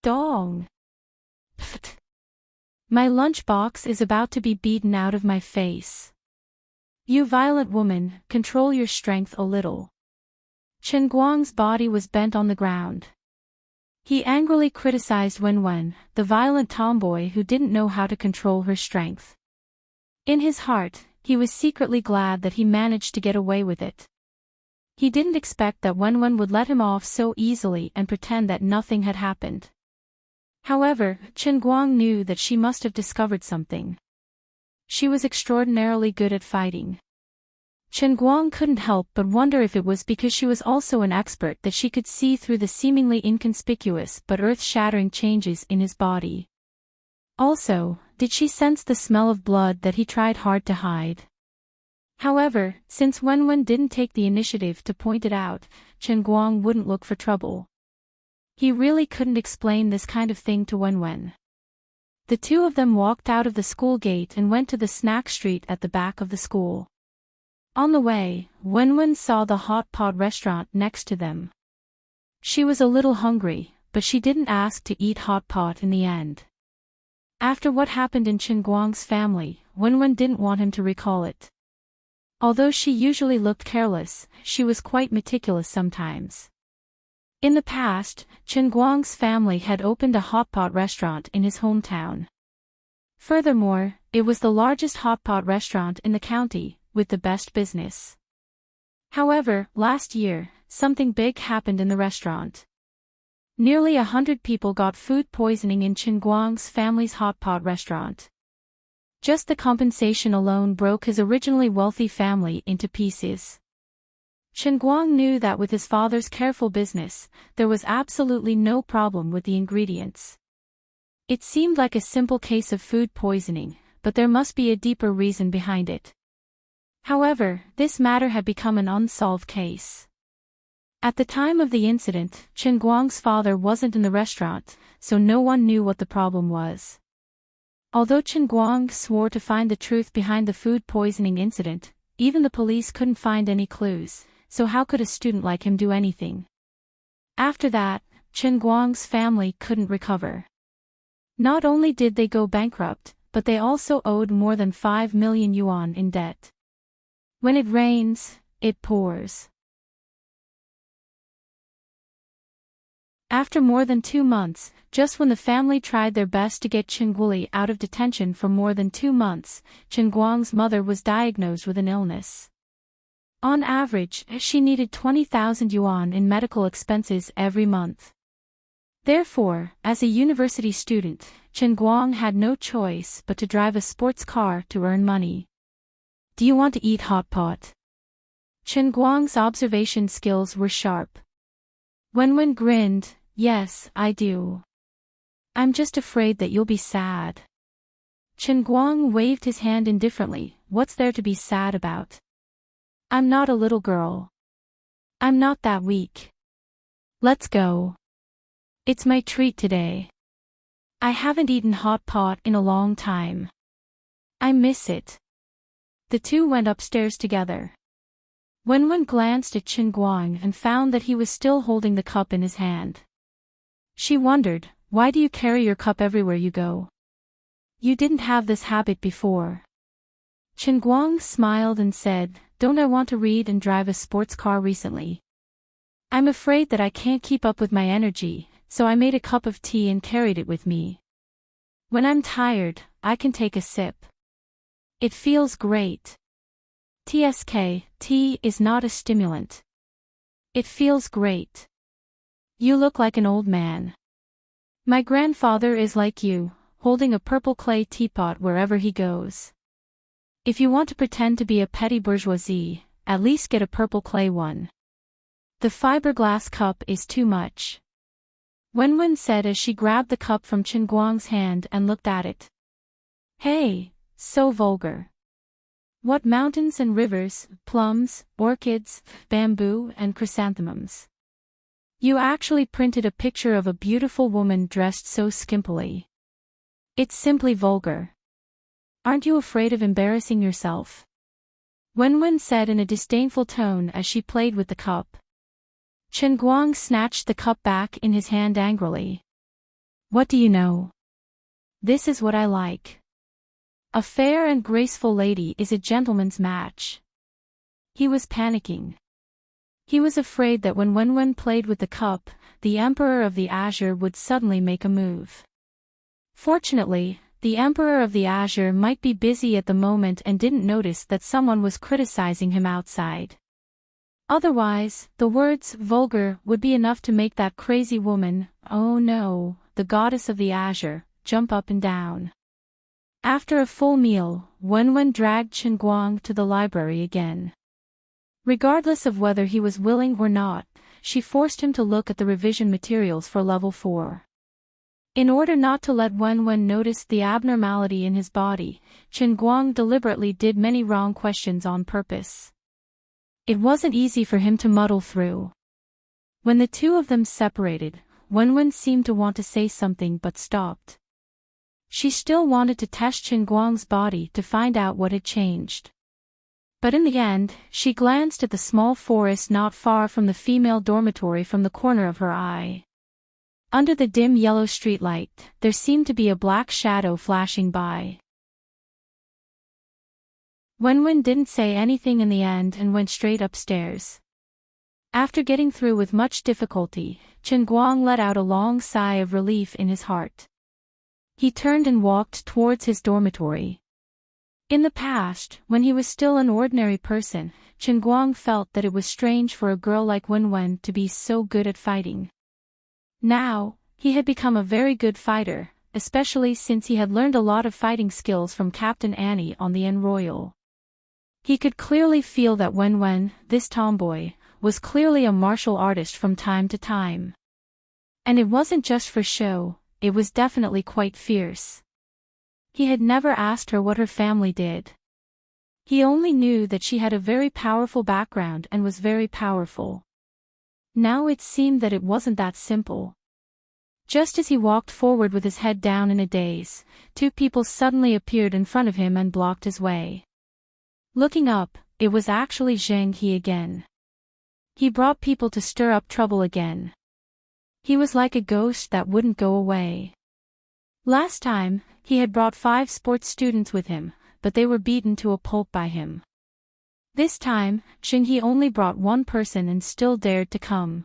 Dong. Pfft. My lunchbox is about to be beaten out of my face. You violent woman, control your strength a little. Chen Guang's body was bent on the ground. He angrily criticized Wenwen, the violent tomboy who didn't know how to control her strength. In his heart, he was secretly glad that he managed to get away with it. He didn't expect that Wenwen would let him off so easily and pretend that nothing had happened. However, Chen Guang knew that she must have discovered something. She was extraordinarily good at fighting. Chen Guang couldn't help but wonder if it was because she was also an expert that she could see through the seemingly inconspicuous but earth-shattering changes in his body. Also, did she sense the smell of blood that he tried hard to hide? However, since Wenwen didn't take the initiative to point it out, Chen Guang wouldn't look for trouble. He really couldn't explain this kind of thing to Wenwen. The two of them walked out of the school gate and went to the snack street at the back of the school. On the way, Wenwen saw the hot pot restaurant next to them. She was a little hungry, but she didn't ask to eat hot pot in the end. After what happened in Chen Guang's family, Wenwen didn't want him to recall it. Although she usually looked careless, she was quite meticulous sometimes. In the past, Chen Guang's family had opened a hot pot restaurant in his hometown. Furthermore, it was the largest hot pot restaurant in the county, with the best business. However, last year, something big happened in the restaurant. Nearly 100 people got food poisoning in Chen Guang's family's hot pot restaurant. Just the compensation alone broke his originally wealthy family into pieces. Chen Guang knew that with his father's careful business, there was absolutely no problem with the ingredients. It seemed like a simple case of food poisoning, but there must be a deeper reason behind it. However, this matter had become an unsolved case. At the time of the incident, Chen Guang's father wasn't in the restaurant, so no one knew what the problem was. Although Chen Guang swore to find the truth behind the food poisoning incident, even the police couldn't find any clues, so how could a student like him do anything? After that, Chen Guang's family couldn't recover. Not only did they go bankrupt, but they also owed more than 5 million yuan in debt. When it rains, it pours. After more than 2 months, just when the family tried their best to get Chen Guoli out of detention for more than 2 months, Chen Guang's mother was diagnosed with an illness. On average, she needed 20,000 yuan in medical expenses every month. Therefore, as a university student, Chen Guang had no choice but to drive a sports car to earn money. "Do you want to eat hot pot?" Chen Guang's observation skills were sharp. Wenwen grinned. "Yes, I do. I'm just afraid that you'll be sad." Chen Guang waved his hand indifferently. "What's there to be sad about? I'm not a little girl. I'm not that weak. Let's go. It's my treat today. I haven't eaten hot pot in a long time. I miss it." The two went upstairs together. Wenwen glanced at Chen Guang and found that he was still holding the cup in his hand. She wondered, "Why do you carry your cup everywhere you go? You didn't have this habit before." Chen Guang smiled and said, "Don't I want to read and drive a sports car recently? I'm afraid that I can't keep up with my energy, so I made a cup of tea and carried it with me. When I'm tired, I can take a sip. It feels great. Tea is not a stimulant. It feels great. You look like an old man. My grandfather is like you, holding a purple clay teapot wherever he goes. If you want to pretend to be a petty bourgeoisie, at least get a purple clay one. The fiberglass cup is too much." Wenwen said as she grabbed the cup from Chen Guang's hand and looked at it. "Hey, so vulgar. What mountains and rivers, plums, orchids, bamboo and chrysanthemums. You actually printed a picture of a beautiful woman dressed so skimpily. It's simply vulgar. Aren't you afraid of embarrassing yourself?" Wenwen said in a disdainful tone as she played with the cup. Chen Guang snatched the cup back in his hand angrily. "What do you know? This is what I like. A fair and graceful lady is a gentleman's match." He was panicking. He was afraid that when Wenwen played with the cup, the Emperor of the Azure would suddenly make a move. Fortunately, the Emperor of the Azure might be busy at the moment and didn't notice that someone was criticizing him outside. Otherwise, the words "vulgar" would be enough to make that crazy woman, oh no, the goddess of the Azure, jump up and down. After a full meal, Wenwen dragged Chen Guang to the library again. Regardless of whether he was willing or not, she forced him to look at the revision materials for level 4. In order not to let Wen notice the abnormality in his body, Chen Guang deliberately did many wrong questions on purpose. It wasn't easy for him to muddle through. When the two of them separated, Wen seemed to want to say something but stopped. She still wanted to test Chen Guang's body to find out what had changed. But in the end, she glanced at the small forest not far from the female dormitory from the corner of her eye. Under the dim yellow streetlight, there seemed to be a black shadow flashing by. Wen didn't say anything in the end and went straight upstairs. After getting through with much difficulty, Chen Guang let out a long sigh of relief in his heart. He turned and walked towards his dormitory. In the past, when he was still an ordinary person, Chen Guang felt that it was strange for a girl like Wen to be so good at fighting. Now, he had become a very good fighter, especially since he had learned a lot of fighting skills from Captain Annie on the Royal. He could clearly feel that Wen, this tomboy, was clearly a martial artist from time to time. And it wasn't just for show, it was definitely quite fierce. He had never asked her what her family did. He only knew that she had a very powerful background and was very powerful. Now it seemed that it wasn't that simple. Just as he walked forward with his head down in a daze, two people suddenly appeared in front of him and blocked his way. Looking up, it was actually Zheng He again. He brought people to stir up trouble again. He was like a ghost that wouldn't go away. Last time, he had brought 5 sports students with him, but they were beaten to a pulp by him. This time, Zheng He only brought 1 person and still dared to come.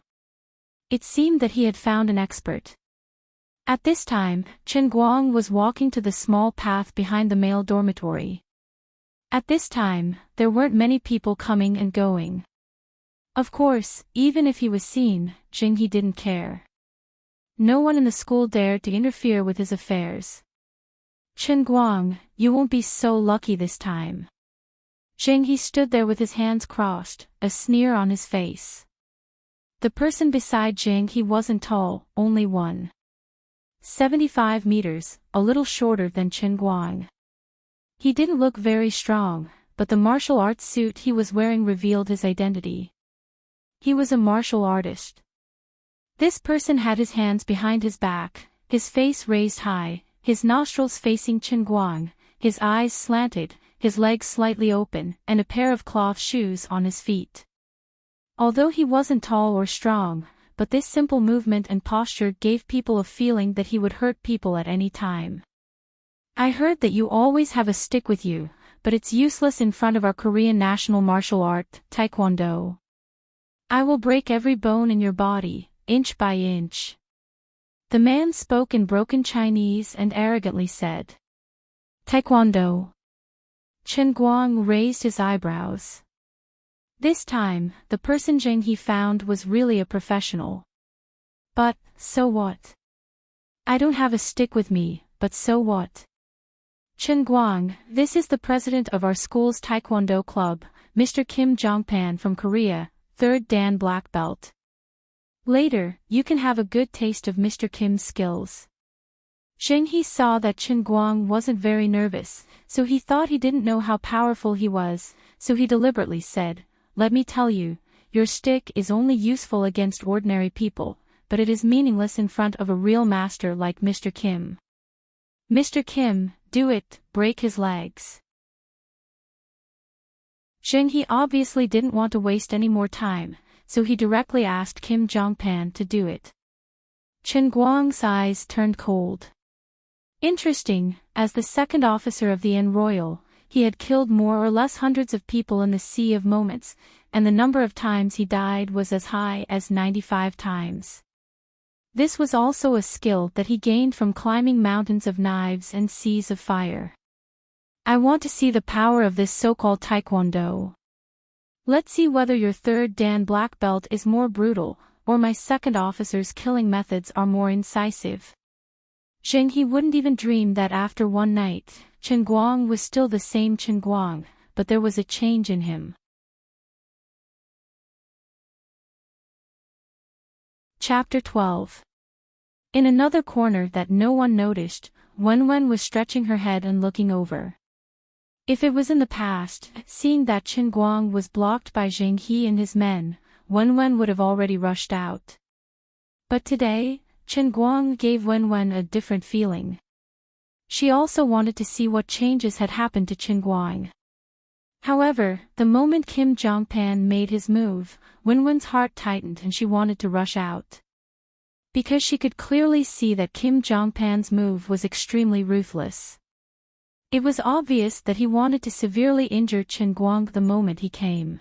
It seemed that he had found an expert. At this time, Chen Guang was walking to the small path behind the male dormitory. At this time, there weren't many people coming and going. Of course, even if he was seen, Zheng He didn't care. No one in the school dared to interfere with his affairs. Chen Guang, you won't be so lucky this time. Zheng He stood there with his hands crossed, a sneer on his face. The person beside Zheng He wasn't tall, only 1.75 meters, a little shorter than Chen Guang. He didn't look very strong, but the martial arts suit he was wearing revealed his identity. He was a martial artist. This person had his hands behind his back, his face raised high, his nostrils facing Chen Guang, his eyes slanted, his legs slightly open, and a pair of cloth shoes on his feet. Although he wasn't tall or strong, but this simple movement and posture gave people a feeling that he would hurt people at any time. I heard that you always have a stick with you, but it's useless in front of our Korean national martial art, Taekwondo. I will break every bone in your body, inch by inch. The man spoke in broken Chinese and arrogantly said. Taekwondo. Chen Guang raised his eyebrows. This time, the person Zheng He found was really a professional. But, so what? I don't have a stick with me, but so what? Chen Guang, this is the president of our school's Taekwondo club, Mr. Kim Jongpan from Korea, 3rd Dan Black Belt. Later, you can have a good taste of Mr. Kim's skills. Zheng He saw that Chen Guang wasn't very nervous, so he thought he didn't know how powerful he was, so he deliberately said, let me tell you, your stick is only useful against ordinary people, but it is meaningless in front of a real master like Mr. Kim. Mr. Kim, do it, break his legs. Zheng He obviously didn't want to waste any more time, so he directly asked Kim Jongpan to do it. Chen Guang's eyes turned cold. Interesting, as the second officer of the Royal, he had killed more or less hundreds of people in the Sea of Moments, and the number of times he died was as high as 95 times. This was also a skill that he gained from climbing mountains of knives and seas of fire. I want to see the power of this so-called Taekwondo. Let's see whether your 3rd Dan Black Belt is more brutal, or my second officer's killing methods are more incisive. Zheng He wouldn't even dream that after one night, Chen Guang was still the same Chen Guang, but there was a change in him. Chapter 12. In another corner that no one noticed, Wenwen was stretching her head and looking over. If it was in the past, seeing that Qin Guang was blocked by Zheng He and his men, Wenwen would have already rushed out. But today, Qin Guang gave Wenwen a different feeling. She also wanted to see what changes had happened to Qin Guang. However, the moment Kim Jongpan made his move, Wenwen's heart tightened and she wanted to rush out. Because she could clearly see that Kim Jongpan's move was extremely ruthless. It was obvious that he wanted to severely injure Qin Guang the moment he came.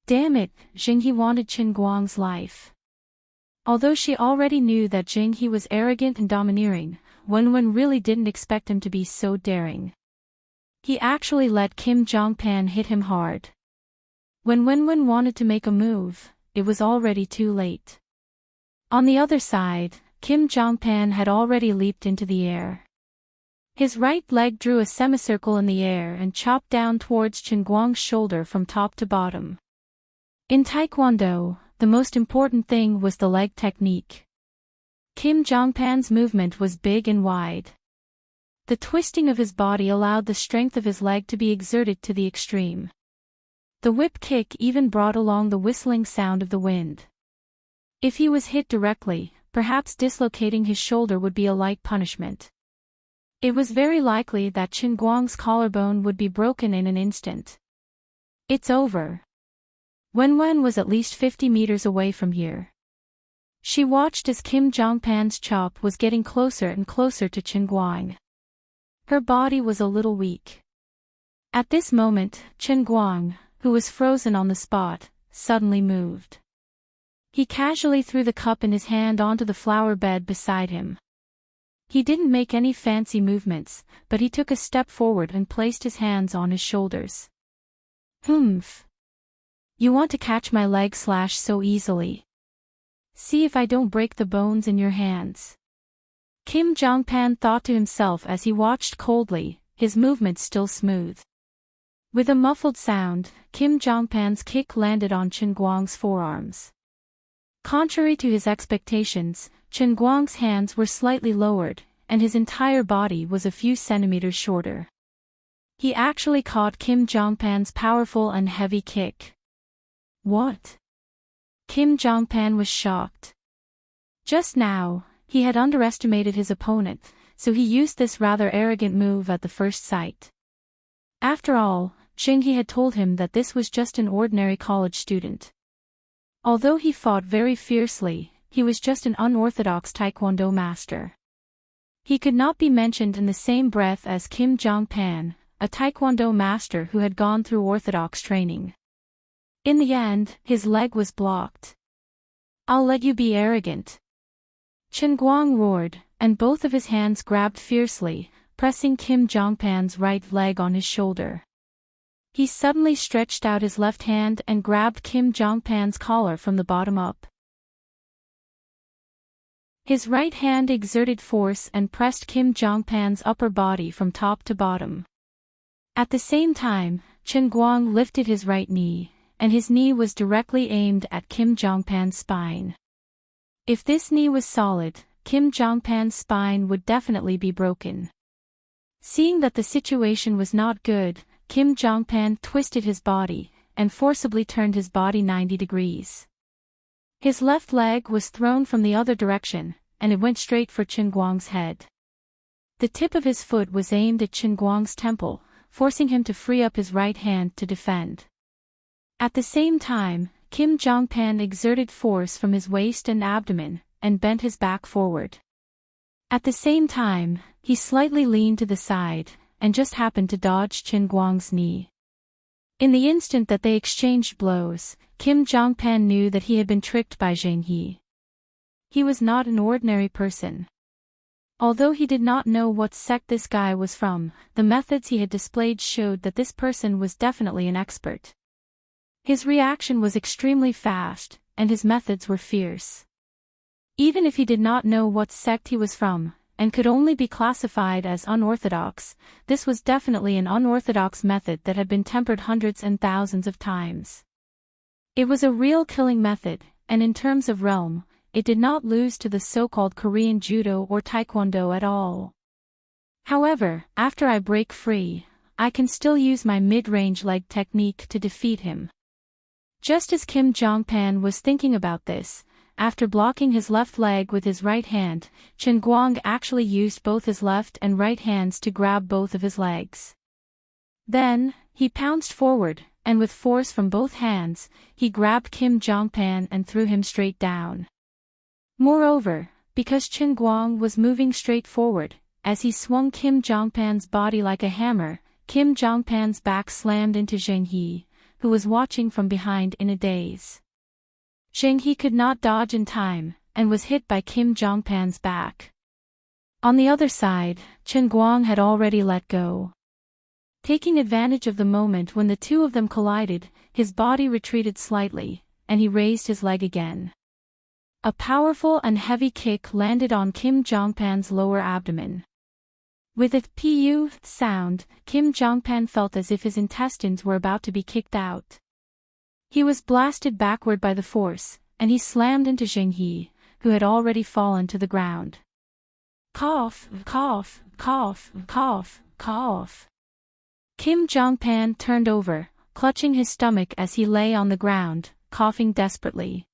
Damn it, Zheng He wanted Qin Guang's life. Although she already knew that Zheng He was arrogant and domineering, Wenwen really didn't expect him to be so daring. He actually let Kim Jongpan hit him hard. When Wenwen wanted to make a move, it was already too late. On the other side, Kim Jongpan had already leaped into the air. His right leg drew a semicircle in the air and chopped down towards Qin Guang's shoulder from top to bottom. In Taekwondo, the most important thing was the leg technique. Kim Jongpan's movement was big and wide. The twisting of his body allowed the strength of his leg to be exerted to the extreme. The whip kick even brought along the whistling sound of the wind. If he was hit directly, perhaps dislocating his shoulder would be a light punishment. It was very likely that Qin Guang's collarbone would be broken in an instant. It's over. Wenwen was at least 50 meters away from here. She watched as Kim Jongpan's chop was getting closer and closer to Qin Guang. Her body was a little weak. At this moment, Qin Guang, who was frozen on the spot, suddenly moved. He casually threw the cup in his hand onto the flower bed beside him. He didn't make any fancy movements, but he took a step forward and placed his hands on his shoulders. Humph. You want to catch my leg so easily. See if I don't break the bones in your hands. Kim Jongpan thought to himself as he watched coldly, his movements still smooth. With a muffled sound, Kim Jongpan's kick landed on Qin Guang's forearms. Contrary to his expectations, Qin Guang's hands were slightly lowered, and his entire body was a few centimeters shorter. He actually caught Kim Jongpan's powerful and heavy kick. What? Kim Jongpan was shocked. Just now, he had underestimated his opponent, so he used this rather arrogant move at the first sight. After all, Zheng He had told him that this was just an ordinary college student. Although he fought very fiercely, he was just an unorthodox Taekwondo master. He could not be mentioned in the same breath as Kim Jongpan, a Taekwondo master who had gone through orthodox training. In the end, his leg was blocked. I'll let you be arrogant. Qin Guang roared, and both of his hands grabbed fiercely, pressing Kim Jongpan's right leg on his shoulder. He suddenly stretched out his left hand and grabbed Kim Jongpan's collar from the bottom up. His right hand exerted force and pressed Kim Jongpan's upper body from top to bottom. At the same time, Qin Guang lifted his right knee, and his knee was directly aimed at Kim Jongpan's spine. If this knee was solid, Kim Jongpan's spine would definitely be broken. Seeing that the situation was not good, Kim Jongpan twisted his body, and forcibly turned his body 90 degrees. His left leg was thrown from the other direction, and it went straight for Qin Guang's head. The tip of his foot was aimed at Qin Guang's temple, forcing him to free up his right hand to defend. At the same time, Kim Jongpan exerted force from his waist and abdomen, and bent his back forward. At the same time, he slightly leaned to the side, and just happened to dodge Qin Guang's knee. In the instant that they exchanged blows, Kim Jongpan knew that he had been tricked by Zheng He. He was not an ordinary person. Although he did not know what sect this guy was from, the methods he had displayed showed that this person was definitely an expert. His reaction was extremely fast, and his methods were fierce. Even if he did not know what sect he was from, and could only be classified as unorthodox, this was definitely an unorthodox method that had been tempered hundreds and thousands of times. It was a real killing method, and in terms of realm, it did not lose to the so-called Korean judo or taekwondo at all. However, after I break free, I can still use my mid-range leg technique to defeat him. Just as Kim Jong-pan was thinking about this, after blocking his left leg with his right hand, Chen Guang actually used both his left and right hands to grab both of his legs. Then, he pounced forward, and with force from both hands, he grabbed Kim Jong-pan and threw him straight down. Moreover, because Chen Guang was moving straight forward, as he swung Kim Jong-pan's body like a hammer, Kim Jong-pan's back slammed into Zheng He, who was watching from behind in a daze. Zheng He could not dodge in time, and was hit by Kim Jong-pan's back. On the other side, Chen Guang had already let go. Taking advantage of the moment when the two of them collided, his body retreated slightly, and he raised his leg again. A powerful and heavy kick landed on Kim Jong-pan's lower abdomen. With a pu sound, Kim Jong-pan felt as if his intestines were about to be kicked out. He was blasted backward by the force, and he slammed into Zheng He, who had already fallen to the ground. Cough, cough, cough, cough, cough. Kim Jong-pan turned over, clutching his stomach as he lay on the ground, coughing desperately.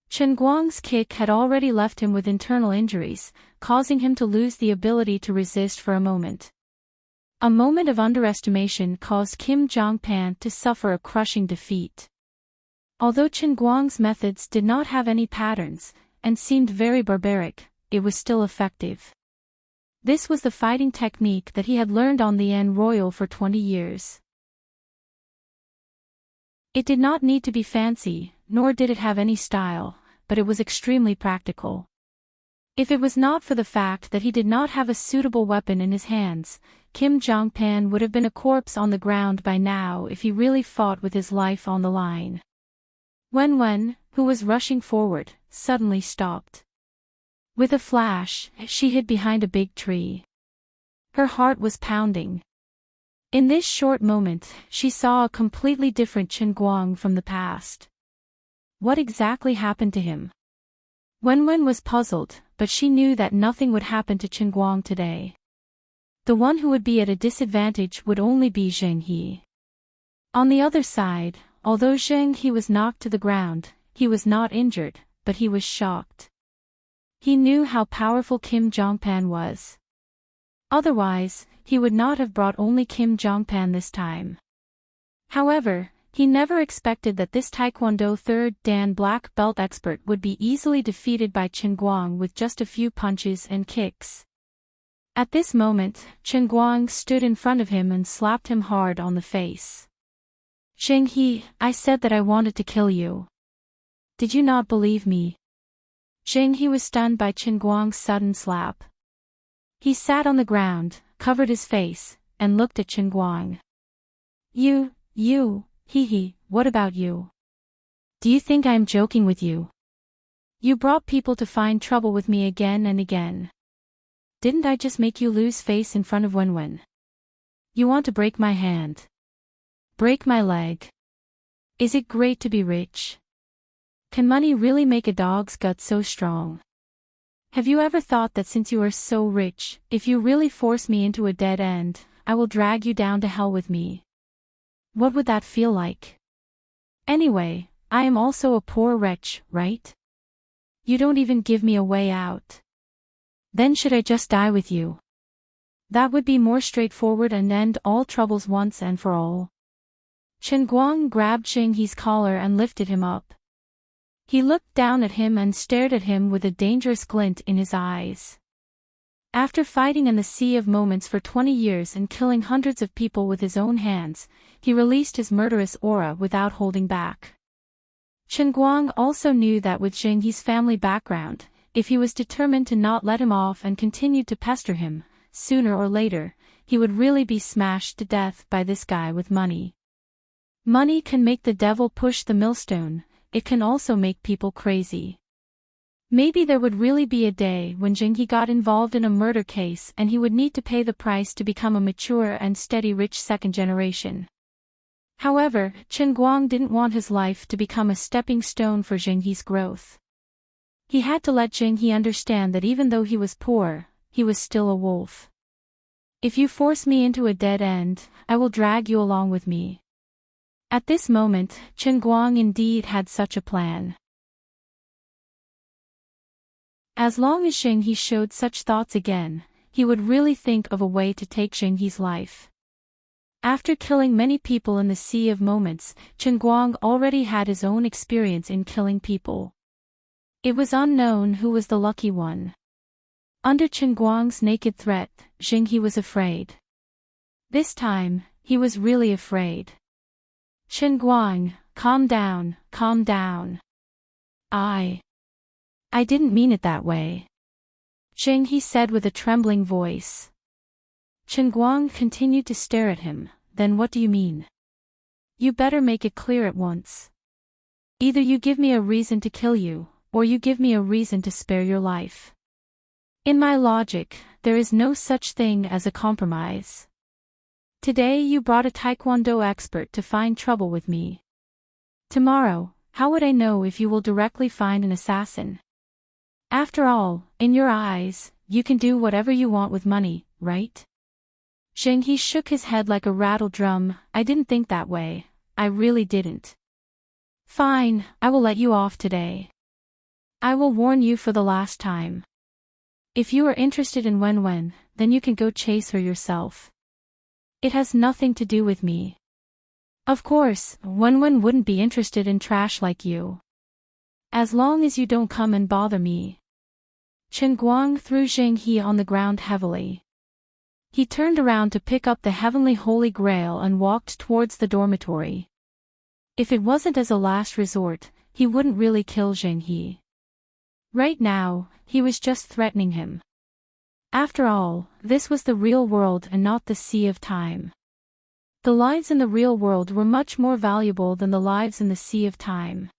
Chen Guang's kick had already left him with internal injuries, causing him to lose the ability to resist for a moment. A moment of underestimation caused Kim Jong-pan to suffer a crushing defeat. Although Chen Guang's methods did not have any patterns, and seemed very barbaric, it was still effective. This was the fighting technique that he had learned on the An Royal for 20 years. It did not need to be fancy, nor did it have any style, but it was extremely practical. If it was not for the fact that he did not have a suitable weapon in his hands, Kim Jong-pan would have been a corpse on the ground by now if he really fought with his life on the line. Wen, who was rushing forward, suddenly stopped. With a flash, she hid behind a big tree. Her heart was pounding. In this short moment, she saw a completely different Chen Guang from the past. What exactly happened to him? Wen was puzzled, but she knew that nothing would happen to Chen Guang today. The one who would be at a disadvantage would only be Zheng He. On the other side, although Zheng He was knocked to the ground, he was not injured, but he was shocked. He knew how powerful Kim Jong-pan was. Otherwise, he would not have brought only Kim Jong-pan this time. However, he never expected that this Taekwondo 3rd Dan black belt expert would be easily defeated by Chen Guang with just a few punches and kicks. At this moment, Chen Guang stood in front of him and slapped him hard on the face. Zheng He, I said that I wanted to kill you. Did you not believe me? Zheng He was stunned by Chen Guang's sudden slap. He sat on the ground, covered his face, and looked at Chen Guang. You, hee, what about you? Do you think I am joking with you? You brought people to find trouble with me again and again. Didn't I just make you lose face in front of Wen? You want to break my hand. Break my leg. Is it great to be rich? Can money really make a dog's gut so strong? Have you ever thought that since you are so rich, if you really force me into a dead end, I will drag you down to hell with me? What would that feel like? Anyway, I am also a poor wretch, right? You don't even give me a way out. Then should I just die with you? That would be more straightforward and end all troubles once and for all. Chen Guang grabbed Zheng He's collar and lifted him up. He looked down at him and stared at him with a dangerous glint in his eyes. After fighting in the Sea of Moments for 20 years and killing hundreds of people with his own hands, he released his murderous aura without holding back. Chen Guang also knew that with Zheng He's family background, if he was determined to not let him off and continued to pester him, sooner or later, he would really be smashed to death by this guy with money. Money can make the devil push the millstone, it can also make people crazy. Maybe there would really be a day when Zheng He got involved in a murder case and he would need to pay the price to become a mature and steady rich second generation. However, Chen Guang didn't want his life to become a stepping stone for Zheng He's growth. He had to let Jinghe understand that even though he was poor, he was still a wolf. If you force me into a dead end, I will drag you along with me. At this moment, Chen Guang indeed had such a plan. As long as Jinghe showed such thoughts again, he would really think of a way to take Jinghe's life. After killing many people in the Sea of Moments, Chen Guang already had his own experience in killing people. It was unknown who was the lucky one. Under Chen Guang's naked threat, Jinghe was afraid. This time, he was really afraid. Chen Guang, calm down, calm down. I didn't mean it that way. Jinghe said with a trembling voice. Chen Guang continued to stare at him. Then what do you mean? You better make it clear at once. Either you give me a reason to kill you, or you give me a reason to spare your life. In my logic, there is no such thing as a compromise. Today you brought a taekwondo expert to find trouble with me. Tomorrow, how would I know if you will directly find an assassin? After all, in your eyes, you can do whatever you want with money, right? Jinghe shook his head like a rattle drum. I didn't think that way, I really didn't. Fine, I will let you off today. I will warn you for the last time. If you are interested in Wenwen, then you can go chase her yourself. It has nothing to do with me. Of course, Wenwen wouldn't be interested in trash like you. As long as you don't come and bother me. Chen Guang threw Jinghe on the ground heavily. He turned around to pick up the heavenly holy grail and walked towards the dormitory. If it wasn't as a last resort, he wouldn't really kill Jinghe. Right now, he was just threatening him. After all, this was the real world and not the Sea of Time. The lives in the real world were much more valuable than the lives in the Sea of Time.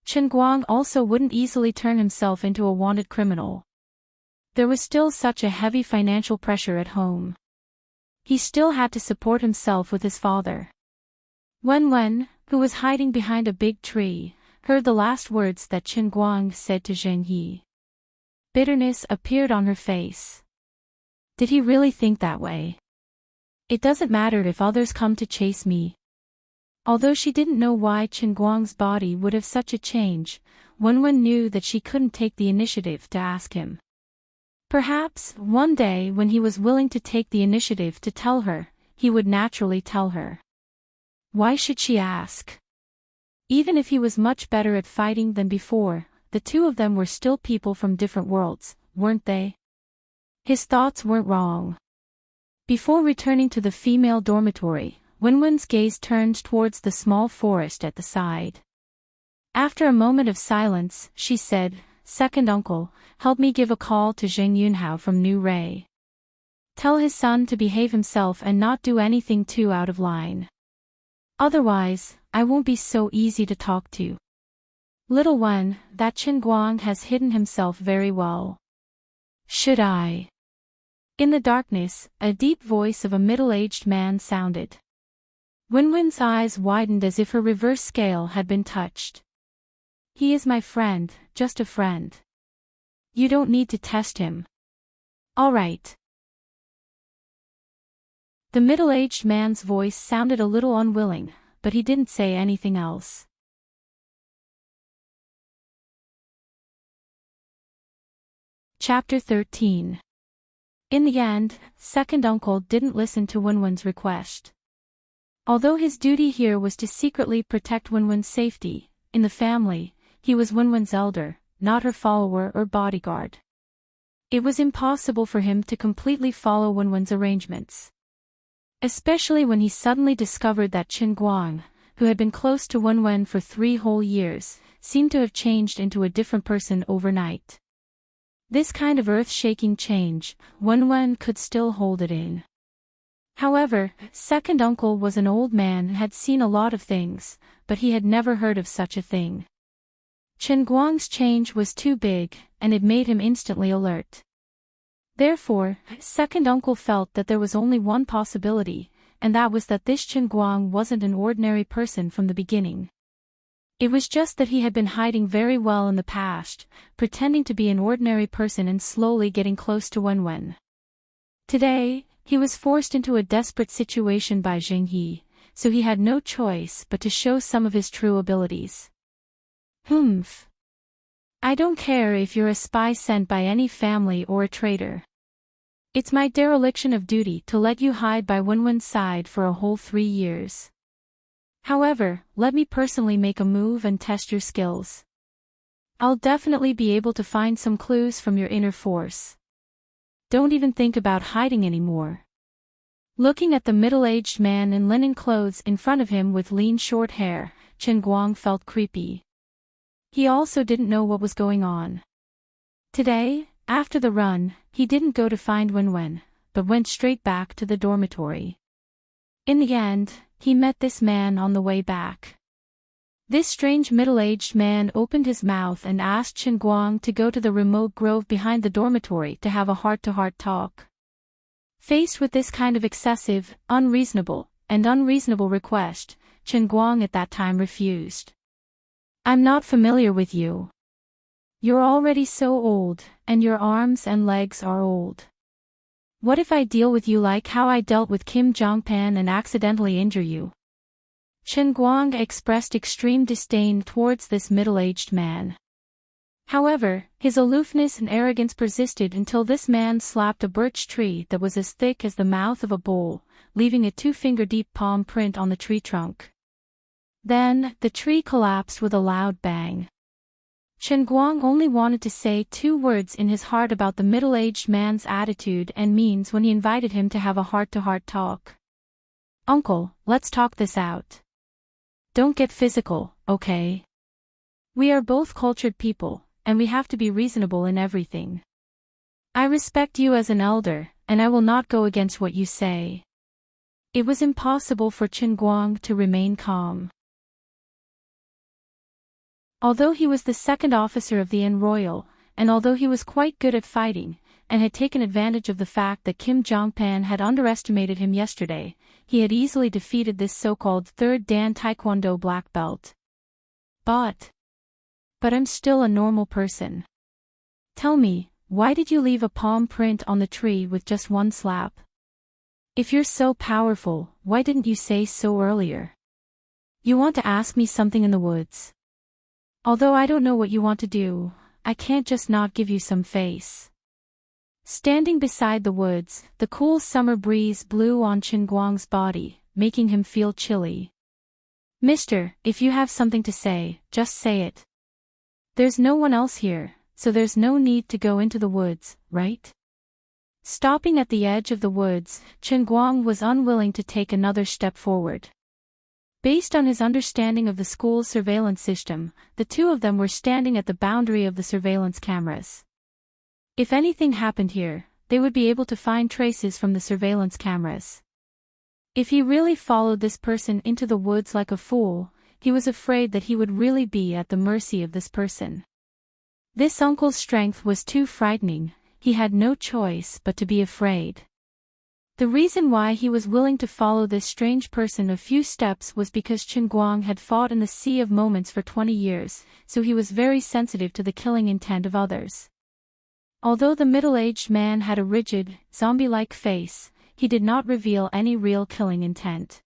Chen Guang also wouldn't easily turn himself into a wanted criminal. There was still such a heavy financial pressure at home. He still had to support himself with his father. Wenwen, who was hiding behind a big tree, heard the last words that Chen Guang said to Jinghe. Bitterness appeared on her face. Did he really think that way? It doesn't matter if others come to chase me. Although she didn't know why Chen Guang's body would have such a change, Wenwen knew that she couldn't take the initiative to ask him. Perhaps, one day when he was willing to take the initiative to tell her, he would naturally tell her. Why should she ask? Even if he was much better at fighting than before, the two of them were still people from different worlds, weren't they? His thoughts weren't wrong. Before returning to the female dormitory, Wenwen's gaze turned towards the small forest at the side. After a moment of silence, she said, Second uncle, help me give a call to Zheng Yunhao from New Ray. Tell his son to behave himself and not do anything too out of line. Otherwise, I won't be so easy to talk to. Little one, that Chen Guang has hidden himself very well. Should I? In the darkness, a deep voice of a middle-aged man sounded. Wenwen's eyes widened as if her reverse scale had been touched. He is my friend, just a friend. You don't need to test him. All right. The middle-aged man's voice sounded a little unwilling, but he didn't say anything else. Chapter 13. In the end, second uncle didn't listen to Wenwen's request. Although his duty here was to secretly protect Wenwen's safety, in the family, he was Wenwen's elder, not her follower or bodyguard. It was impossible for him to completely follow Wenwen's arrangements. Especially when he suddenly discovered that Chen Guang, who had been close to Wenwen for 3 whole years, seemed to have changed into a different person overnight. This kind of earth-shaking change, Wenwen could still hold it in. However, second uncle was an old man and had seen a lot of things, but he had never heard of such a thing. Chen Guang's change was too big, and it made him instantly alert. Therefore, second uncle felt that there was only one possibility, and that was that this Chen Guang wasn't an ordinary person from the beginning. It was just that he had been hiding very well in the past, pretending to be an ordinary person and slowly getting close to Wenwen. Today, he was forced into a desperate situation by Jinghe, so he had no choice but to show some of his true abilities. Humph. I don't care if you're a spy sent by any family or a traitor. It's my dereliction of duty to let you hide by Wenwen's side for a whole 3 years. However, let me personally make a move and test your skills. I'll definitely be able to find some clues from your inner force. Don't even think about hiding anymore. Looking at the middle-aged man in linen clothes in front of him with lean short hair, Chen Guang felt creepy. He also didn't know what was going on. Today, after the run, he didn't go to find Wenwen, but went straight back to the dormitory. In the end, he met this man on the way back. This strange middle-aged man opened his mouth and asked Chen Guang to go to the remote grove behind the dormitory to have a heart-to-heart talk. Faced with this kind of excessive, unreasonable request, Chen Guang at that time refused. I'm not familiar with you. You're already so old, and your arms and legs are old. What if I deal with you like how I dealt with Kim Jongpan and accidentally injure you? Chen Guang expressed extreme disdain towards this middle-aged man. However, his aloofness and arrogance persisted until this man slapped a birch tree that was as thick as the mouth of a bowl, leaving a 2-finger-deep palm print on the tree trunk. Then, the tree collapsed with a loud bang. Chen Guang only wanted to say 2 words in his heart about the middle-aged man's attitude and means when he invited him to have a heart-to-heart talk. Uncle, let's talk this out. Don't get physical, okay? We are both cultured people, and we have to be reasonable in everything. I respect you as an elder, and I will not go against what you say. It was impossible for Chen Guang to remain calm. Although he was the second officer of the En Royal, and although he was quite good at fighting, and had taken advantage of the fact that Kim Jongpan had underestimated him yesterday, he had easily defeated this so-called third Dan Taekwondo black belt. But I'm still a normal person. Tell me, why did you leave a palm print on the tree with just 1 slap? If you're so powerful, why didn't you say so earlier? You want to ask me something in the woods. Although I don't know what you want to do, I can't just not give you some face. Standing beside the woods, the cool summer breeze blew on Chen Guang's body, making him feel chilly. Mister, if you have something to say, just say it. There's no one else here, so there's no need to go into the woods, right? Stopping at the edge of the woods, Chen Guang was unwilling to take another step forward. Based on his understanding of the school's surveillance system, the 2 of them were standing at the boundary of the surveillance cameras. If anything happened here, they would be able to find traces from the surveillance cameras. If he really followed this person into the woods like a fool, he was afraid that he would really be at the mercy of this person. This uncle's strength was too frightening, he had no choice but to be afraid. The reason why he was willing to follow this strange person a few steps was because Chen Guang had fought in the Sea of Moments for 20 years, so he was very sensitive to the killing intent of others. Although the middle-aged man had a rigid, zombie-like face, he did not reveal any real killing intent.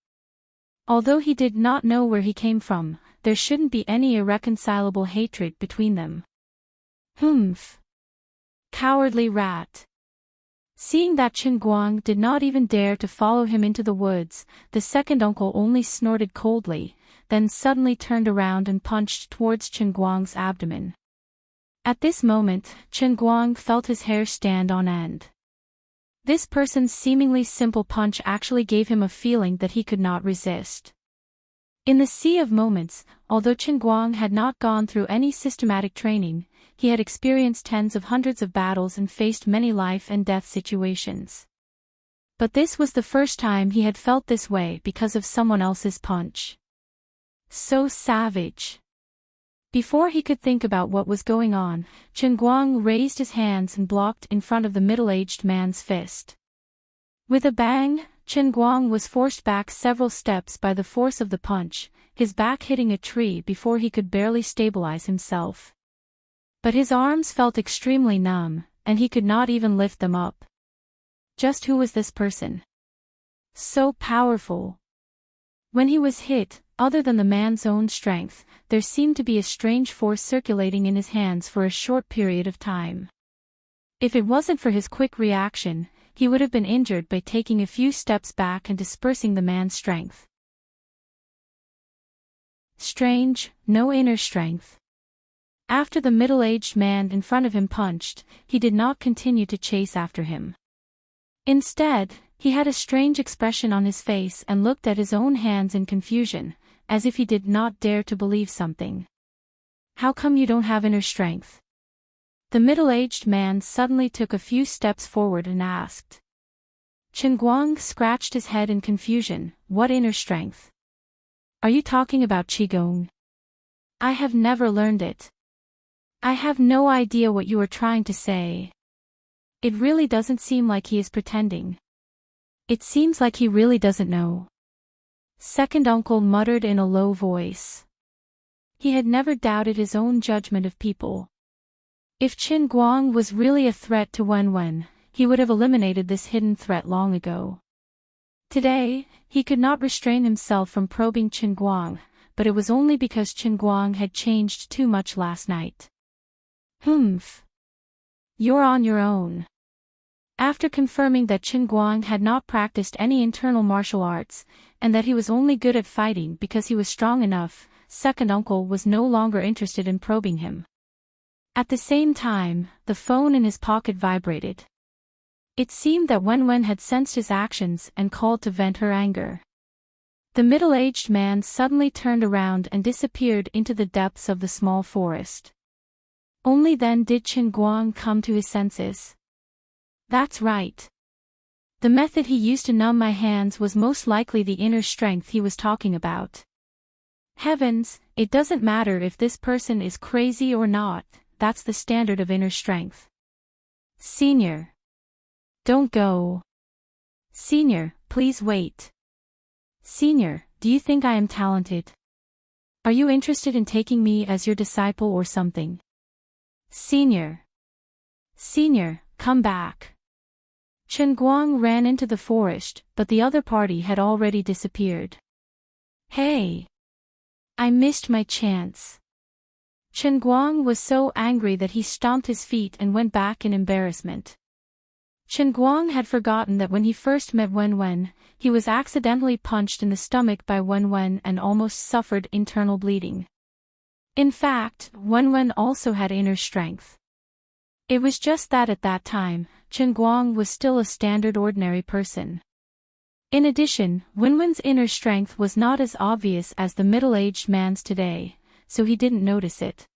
Although he did not know where he came from, there shouldn't be any irreconcilable hatred between them. Humph. Cowardly rat. Seeing that Chen Guang did not even dare to follow him into the woods, the second uncle only snorted coldly, then suddenly turned around and punched towards Chen Guang's abdomen. At this moment, Chen Guang felt his hair stand on end. This person's seemingly simple punch actually gave him a feeling that he could not resist. In the Sea of Moments, although Chen Guang had not gone through any systematic training, he had experienced tens of hundreds of battles and faced many life and death situations. But this was the first time he had felt this way because of someone else's punch. So savage. Before he could think about what was going on, Chen Guang raised his hands and blocked in front of the middle-aged man's fist. With a bang, Chen Guang was forced back several steps by the force of the punch, his back hitting a tree before he could barely stabilize himself. But his arms felt extremely numb, and he could not even lift them up. Just who was this person? So powerful. When he was hit, other than the man's own strength, there seemed to be a strange force circulating in his hands for a short period of time. If it wasn't for his quick reaction, he would have been injured by taking a few steps back and dispersing the man's strength. Strange, no inner strength. After the middle-aged man in front of him punched, he did not continue to chase after him. Instead, he had a strange expression on his face and looked at his own hands in confusion, as if he did not dare to believe something. How come you don't have inner strength? The middle-aged man suddenly took a few steps forward and asked. Chen Guang scratched his head in confusion. What inner strength? Are you talking about Qigong? I have never learned it. I have no idea what you are trying to say. It really doesn't seem like he is pretending. It seems like he really doesn't know. Second uncle muttered in a low voice. He had never doubted his own judgment of people. If Qin Guang was really a threat to Wenwen, he would have eliminated this hidden threat long ago. Today, he could not restrain himself from probing Qin Guang, but it was only because Qin Guang had changed too much last night. Humph. You're on your own. After confirming that Qin Guang had not practiced any internal martial arts, and that he was only good at fighting because he was strong enough, second uncle was no longer interested in probing him. At the same time, the phone in his pocket vibrated. It seemed that Wenwen had sensed his actions and called to vent her anger. The middle-aged man suddenly turned around and disappeared into the depths of the small forest. Only then did Qin Guang come to his senses. That's right. The method he used to numb my hands was most likely the inner strength he was talking about. Heavens, it doesn't matter if this person is crazy or not, that's the standard of inner strength. Senior. Don't go. Senior, please wait. Senior, do you think I am talented? Are you interested in taking me as your disciple or something? Senior. Senior, come back. Chen Guang ran into the forest, but the other party had already disappeared. Hey! I missed my chance. Chen Guang was so angry that he stomped his feet and went back in embarrassment. Chen Guang had forgotten that when he first met Wenwen, he was accidentally punched in the stomach by Wenwen and almost suffered internal bleeding. In fact, Wenwen also had inner strength. It was just that at that time, Chen Guang was still a standard ordinary person. In addition, Wenwen's inner strength was not as obvious as the middle-aged man's today, so he didn't notice it.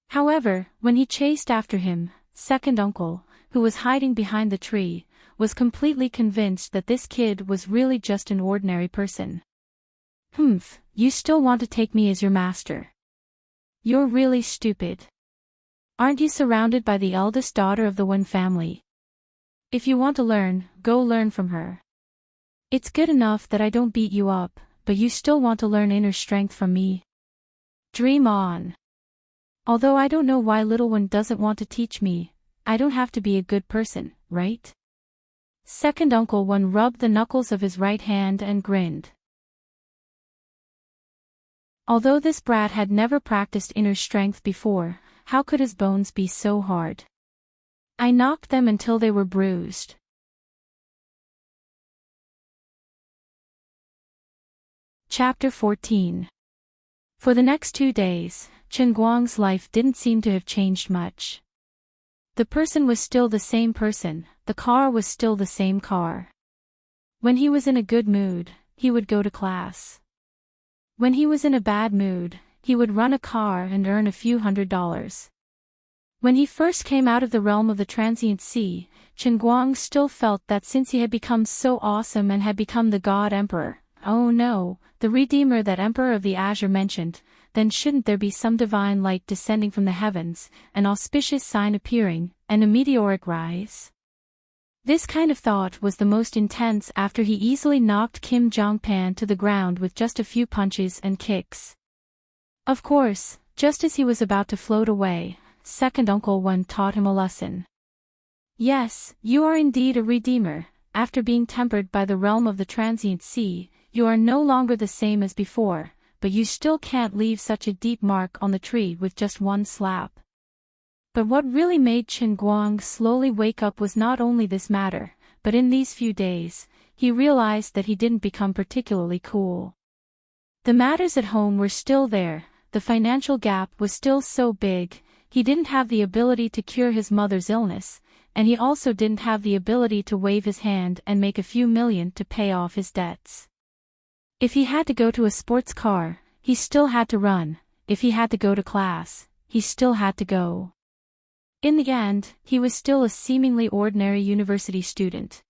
However, when he chased after him, second uncle, who was hiding behind the tree, was completely convinced that this kid was really just an ordinary person. Humph, you still want to take me as your master? You're really stupid. Aren't you surrounded by the eldest daughter of the Wen family? If you want to learn, go learn from her. It's good enough that I don't beat you up, but you still want to learn inner strength from me? Dream on. Although I don't know why little one doesn't want to teach me, I don't have to be a good person, right? Second uncle Wen rubbed the knuckles of his right hand and grinned. Although this brat had never practiced inner strength before, how could his bones be so hard? I knocked them until they were bruised. Chapter 14. For the next 2 days, Chen Guang's life didn't seem to have changed much. The person was still the same person, the car was still the same car. When he was in a good mood, he would go to class. When he was in a bad mood, he would run a car and earn a few $100s. When he first came out of the realm of the transient sea, Chen Guang still felt that since he had become so awesome and had become the God Emperor, oh no, the Redeemer that Emperor of the Azure mentioned, then shouldn't there be some divine light descending from the heavens, an auspicious sign appearing, and a meteoric rise? This kind of thought was the most intense after he easily knocked Kim Jong-pan to the ground with just a few punches and kicks. Of course, just as he was about to float away, second Uncle Wen taught him a lesson. Yes, you are indeed a redeemer. After being tempered by the realm of the transient sea, you are no longer the same as before, but you still can't leave such a deep mark on the tree with just one slap. But what really made Chen Guang slowly wake up was not only this matter, but in these few days, he realized that he didn't become particularly cool. The matters at home were still there, the financial gap was still so big, he didn't have the ability to cure his mother's illness, and he also didn't have the ability to wave his hand and make a few million to pay off his debts. If he had to go to a sports car, he still had to run. If he had to go to class, he still had to go. In the end, he was still a seemingly ordinary university student.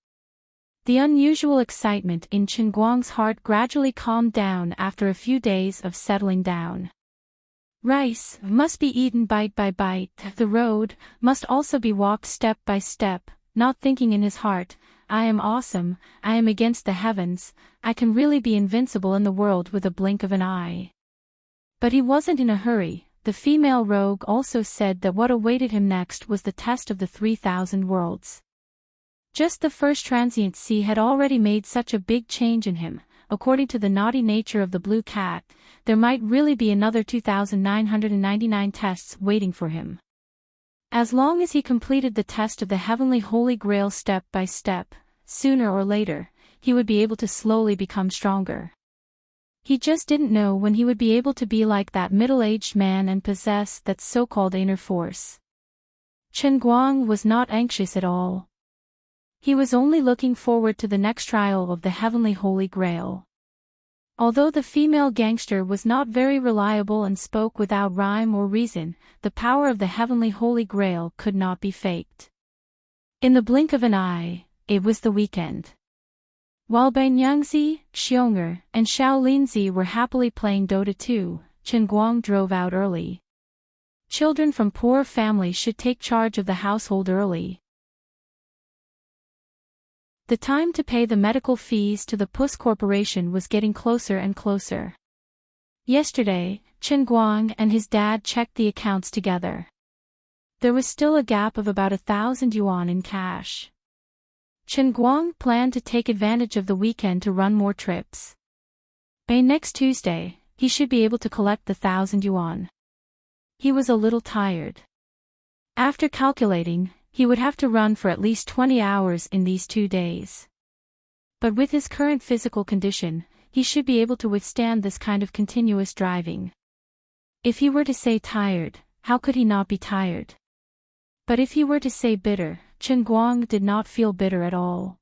The unusual excitement in Chen Guang's heart gradually calmed down after a few days of settling down. Rice must be eaten bite by bite, the road must also be walked step by step, not thinking in his heart, I am awesome, I am against the heavens, I can really be invincible in the world with a blink of an eye. But he wasn't in a hurry. The female rogue also said that what awaited him next was the test of the 3,000 worlds. Just the first transient sea had already made such a big change in him. According to the naughty nature of the blue cat, there might really be another 2,999 tests waiting for him. As long as he completed the test of the heavenly holy grail step by step, sooner or later, he would be able to slowly become stronger. He just didn't know when he would be able to be like that middle-aged man and possess that so-called inner force. Chen Guang was not anxious at all. He was only looking forward to the next trial of the heavenly holy grail. Although the female gangster was not very reliable and spoke without rhyme or reason, the power of the heavenly holy grail could not be faked. In the blink of an eye, it was the weekend. While Bai Nyangzi, Xionger, and Xiao Linzi were happily playing Dota 2, Chen Guang drove out early. Children from poor families should take charge of the household early. The time to pay the medical fees to the Puss Corporation was getting closer and closer. Yesterday, Chen Guang and his dad checked the accounts together. There was still a gap of about 1,000 yuan in cash. Chen Guang planned to take advantage of the weekend to run more trips. By next Tuesday, he should be able to collect the 1,000 yuan. He was a little tired. After calculating, he would have to run for at least 20 hours in these 2 days. But with his current physical condition, he should be able to withstand this kind of continuous driving. If he were to say tired, how could he not be tired? But if he were to say bitter, Chen Guang did not feel bitter at all.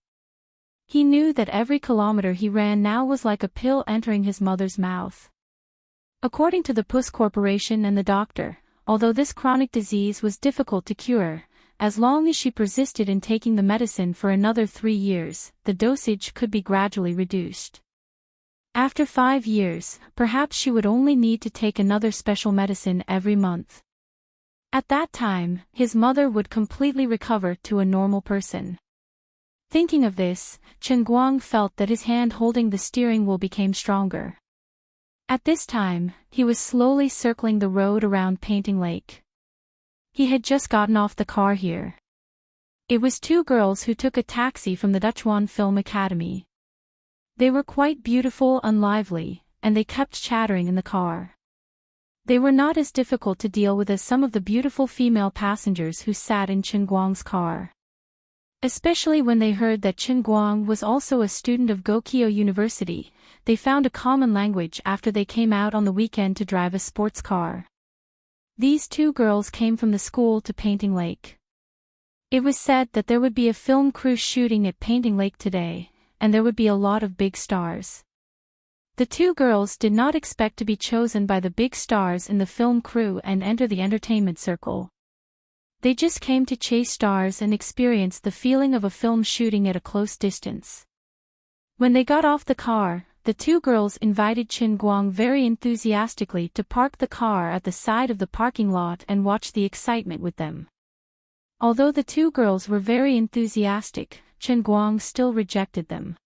He knew that every kilometer he ran now was like a pill entering his mother's mouth. According to the Puss Corporation and the doctor, although this chronic disease was difficult to cure, as long as she persisted in taking the medicine for another 3 years, the dosage could be gradually reduced. After 5 years, perhaps she would only need to take another special medicine every month. At that time, his mother would completely recover to a normal person. Thinking of this, Chen Guang felt that his hand holding the steering wheel became stronger. At this time, he was slowly circling the road around Painting Lake. He had just gotten off the car here. It was 2 girls who took a taxi from the Duchuan Film Academy. They were quite beautiful and lively, and they kept chattering in the car. They were not as difficult to deal with as some of the beautiful female passengers who sat in Chen Guang's car. Especially when they heard that Chen Guang was also a student of Gokyo University, they found a common language after they came out on the weekend to drive a sports car. These 2 girls came from the school to Painting Lake. It was said that there would be a film crew shooting at Painting Lake today, and there would be a lot of big stars. The 2 girls did not expect to be chosen by the big stars in the film crew and enter the entertainment circle. They just came to chase stars and experience the feeling of a film shooting at a close distance. When they got off the car, the 2 girls invited Chen Guang very enthusiastically to park the car at the side of the parking lot and watch the excitement with them. Although the two girls were very enthusiastic, Chen Guang still rejected them.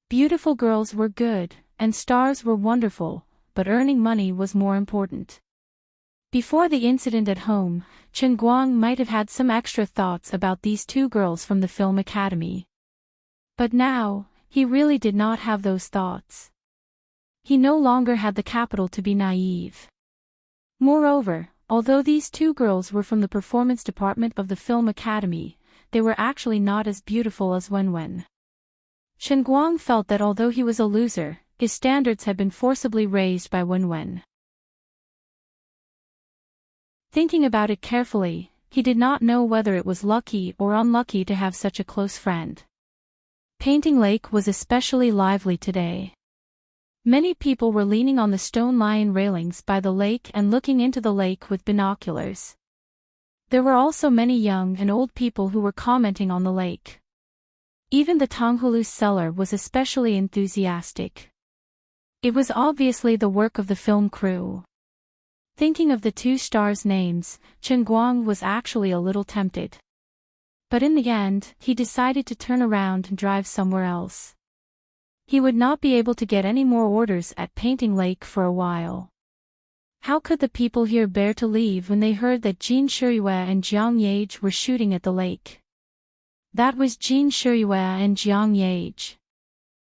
Beautiful girls were good, and stars were wonderful, but earning money was more important. Before the incident at home, Chen Guang might have had some extra thoughts about these two girls from the film academy. But now, he really did not have those thoughts. He no longer had the capital to be naive. Moreover, although these two girls were from the performance department of the film academy, they were actually not as beautiful as Wenwen. Chen Guang felt that although he was a loser, his standards had been forcibly raised by Wenwen. Thinking about it carefully, he did not know whether it was lucky or unlucky to have such a close friend. Painting Lake was especially lively today. Many people were leaning on the stone lion railings by the lake and looking into the lake with binoculars. There were also many young and old people who were commenting on the lake. Even the Tonghulu seller was especially enthusiastic. It was obviously the work of the film crew. Thinking of the two stars' names, Chen Guang was actually a little tempted. But in the end, he decided to turn around and drive somewhere else. He would not be able to get any more orders at Painting Lake for a while. How could the people here bear to leave when they heard that Jin Shiyue and Jiang Yage were shooting at the lake? That was Jin Shiyue and Jiang Yage.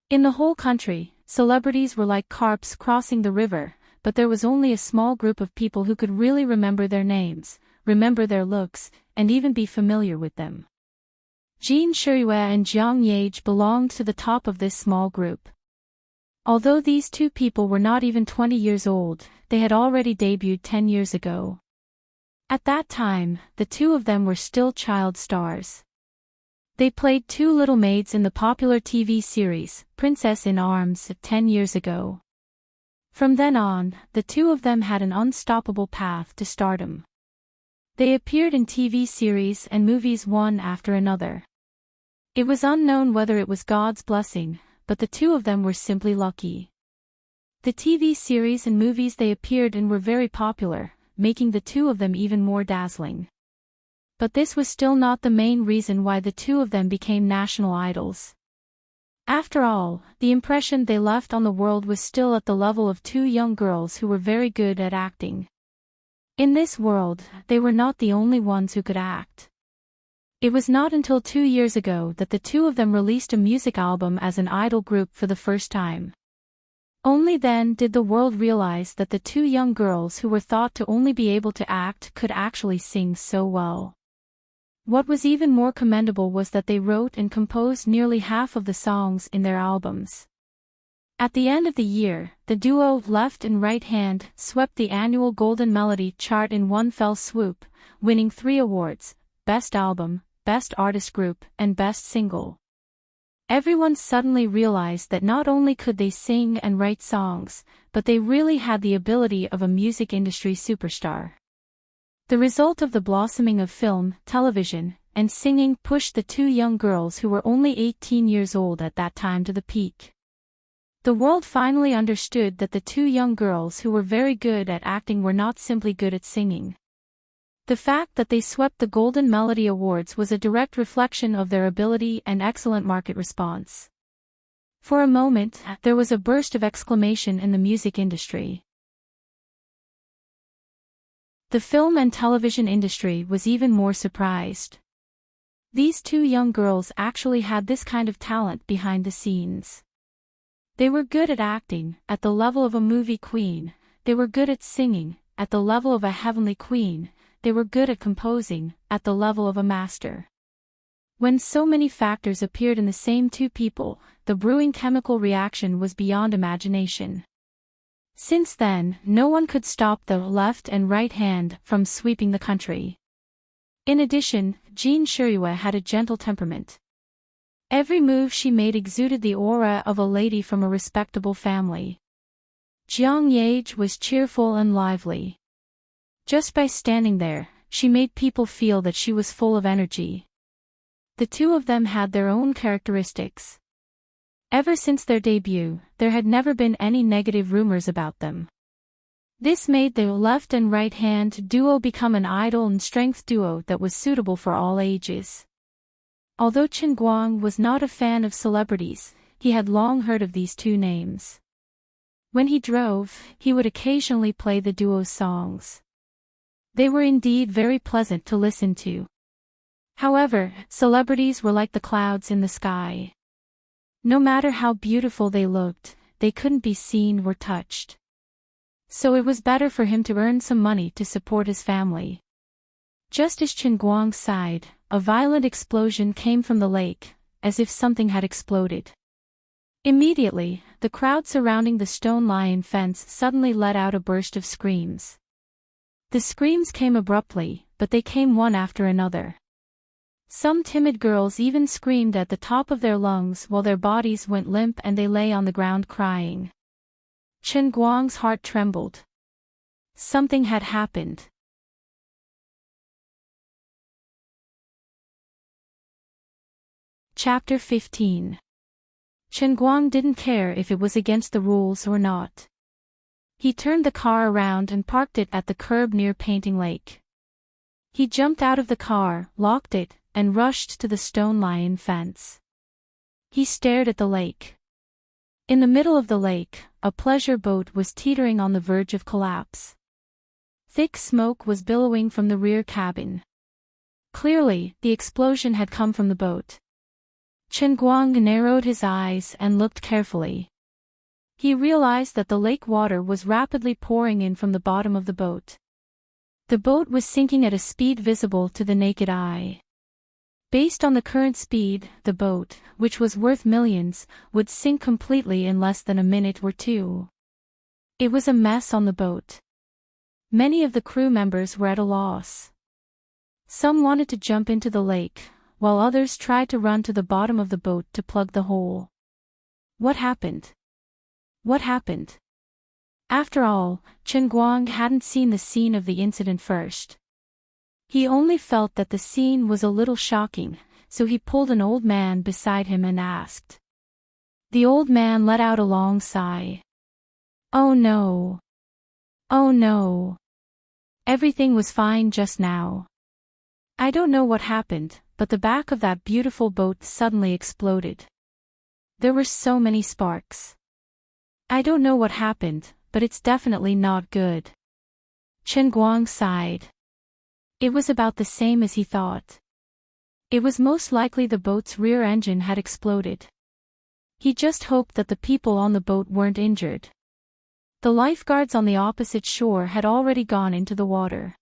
In the whole country, celebrities were like carps crossing the river, but there was only a small group of people who could really remember their names, remember their looks, and even be familiar with them. Jin Shiyue and Jiang Yage belonged to the top of this small group. Although these two people were not even 20 years old, they had already debuted 10 years ago. At that time, the two of them were still child stars. They played two little maids in the popular TV series, Princess in Arms, 10 years ago. From then on, the two of them had an unstoppable path to stardom. They appeared in TV series and movies one after another. It was unknown whether it was God's blessing, but the two of them were simply lucky. The TV series and movies they appeared in were very popular, making the two of them even more dazzling. But this was still not the main reason why the two of them became national idols. After all, the impression they left on the world was still at the level of two young girls who were very good at acting. In this world, they were not the only ones who could act. It was not until 2 years ago that the two of them released a music album as an idol group for the first time. Only then did the world realize that the two young girls who were thought to only be able to act could actually sing so well. What was even more commendable was that they wrote and composed nearly half of the songs in their albums. At the end of the year, the duo Left and Right Hand swept the annual Golden Melody chart in one fell swoop, winning 3 awards: Best Album, Best Artist Group, and Best Single. Everyone suddenly realized that not only could they sing and write songs, but they really had the ability of a music industry superstar. The result of the blossoming of film, television, and singing pushed the two young girls who were only 18 years old at that time to the peak. The world finally understood that the two young girls who were very good at acting were not simply good at singing. The fact that they swept the Golden Melody Awards was a direct reflection of their ability and excellent market response. For a moment, there was a burst of exclamation in the music industry. The film and television industry was even more surprised. These two young girls actually had this kind of talent behind the scenes. They were good at acting, at the level of a movie queen; they were good at singing, at the level of a heavenly queen; they were good at composing, at the level of a master. When so many factors appeared in the same two people, the brewing chemical reaction was beyond imagination. Since then, no one could stop the Left and Right Hand from sweeping the country. In addition, Jin Shiyue had a gentle temperament. Every move she made exuded the aura of a lady from a respectable family. Jiang Yage was cheerful and lively. Just by standing there, she made people feel that she was full of energy. The two of them had their own characteristics. Ever since their debut, there had never been any negative rumors about them. This made the left and right hand duo become an idol and strength duo that was suitable for all ages. Although Chen Guang was not a fan of celebrities, he had long heard of these two names. When he drove, he would occasionally play the duo's songs. They were indeed very pleasant to listen to. However, celebrities were like the clouds in the sky. No matter how beautiful they looked, they couldn't be seen or touched. So it was better for him to earn some money to support his family. Just as Chen Guang sighed, a violent explosion came from the lake, as if something had exploded. Immediately, the crowd surrounding the stone lion fence suddenly let out a burst of screams. The screams came abruptly, but they came one after another. Some timid girls even screamed at the top of their lungs while their bodies went limp and they lay on the ground crying. Chen Guang's heart trembled. Something had happened. Chapter 15. Chen Guang didn't care if it was against the rules or not. He turned the car around and parked it at the curb near Painting Lake. He jumped out of the car, locked it, and rushed to the stone lion fence. He stared at the lake. In the middle of the lake, a pleasure boat was teetering on the verge of collapse. Thick smoke was billowing from the rear cabin. Clearly, the explosion had come from the boat. Chen Guang narrowed his eyes and looked carefully. He realized that the lake water was rapidly pouring in from the bottom of the boat. The boat was sinking at a speed visible to the naked eye. Based on the current speed, the boat, which was worth millions, would sink completely in less than a minute or two. It was a mess on the boat. Many of the crew members were at a loss. Some wanted to jump into the lake, while others tried to run to the bottom of the boat to plug the hole. What happened? What happened? After all, Chen Guang hadn't seen the scene of the incident first. He only felt that the scene was a little shocking, so he pulled an old man beside him and asked. The old man let out a long sigh. Oh no. Oh no. Everything was fine just now. I don't know what happened, but the back of that beautiful boat suddenly exploded. There were so many sparks. I don't know what happened, but it's definitely not good. Chen Guang sighed. It was about the same as he thought. It was most likely the boat's rear engine had exploded. He just hoped that the people on the boat weren't injured. The lifeguards on the opposite shore had already gone into the water.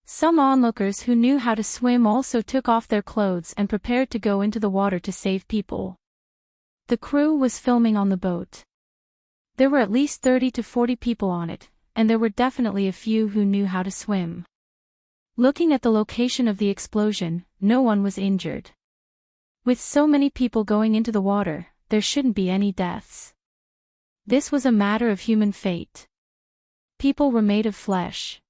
Some onlookers who knew how to swim also took off their clothes and prepared to go into the water to save people. The crew was filming on the boat. There were at least 30 to 40 people on it, and there were definitely a few who knew how to swim. Looking at the location of the explosion, no one was injured. With so many people going into the water, there shouldn't be any deaths. This was a matter of human fate. People were made of flesh.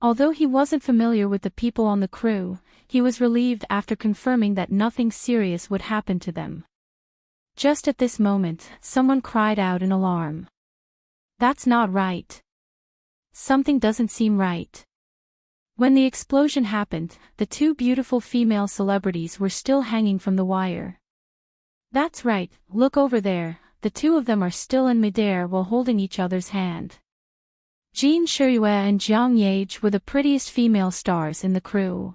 Although he wasn't familiar with the people on the crew, he was relieved after confirming that nothing serious would happen to them. Just at this moment, someone cried out in alarm. That's not right. Something doesn't seem right. When the explosion happened, the two beautiful female celebrities were still hanging from the wire. That's right, look over there, the two of them are still in midair while holding each other's hand. Jin Shiyue and Jiang Yage were the prettiest female stars in the crew.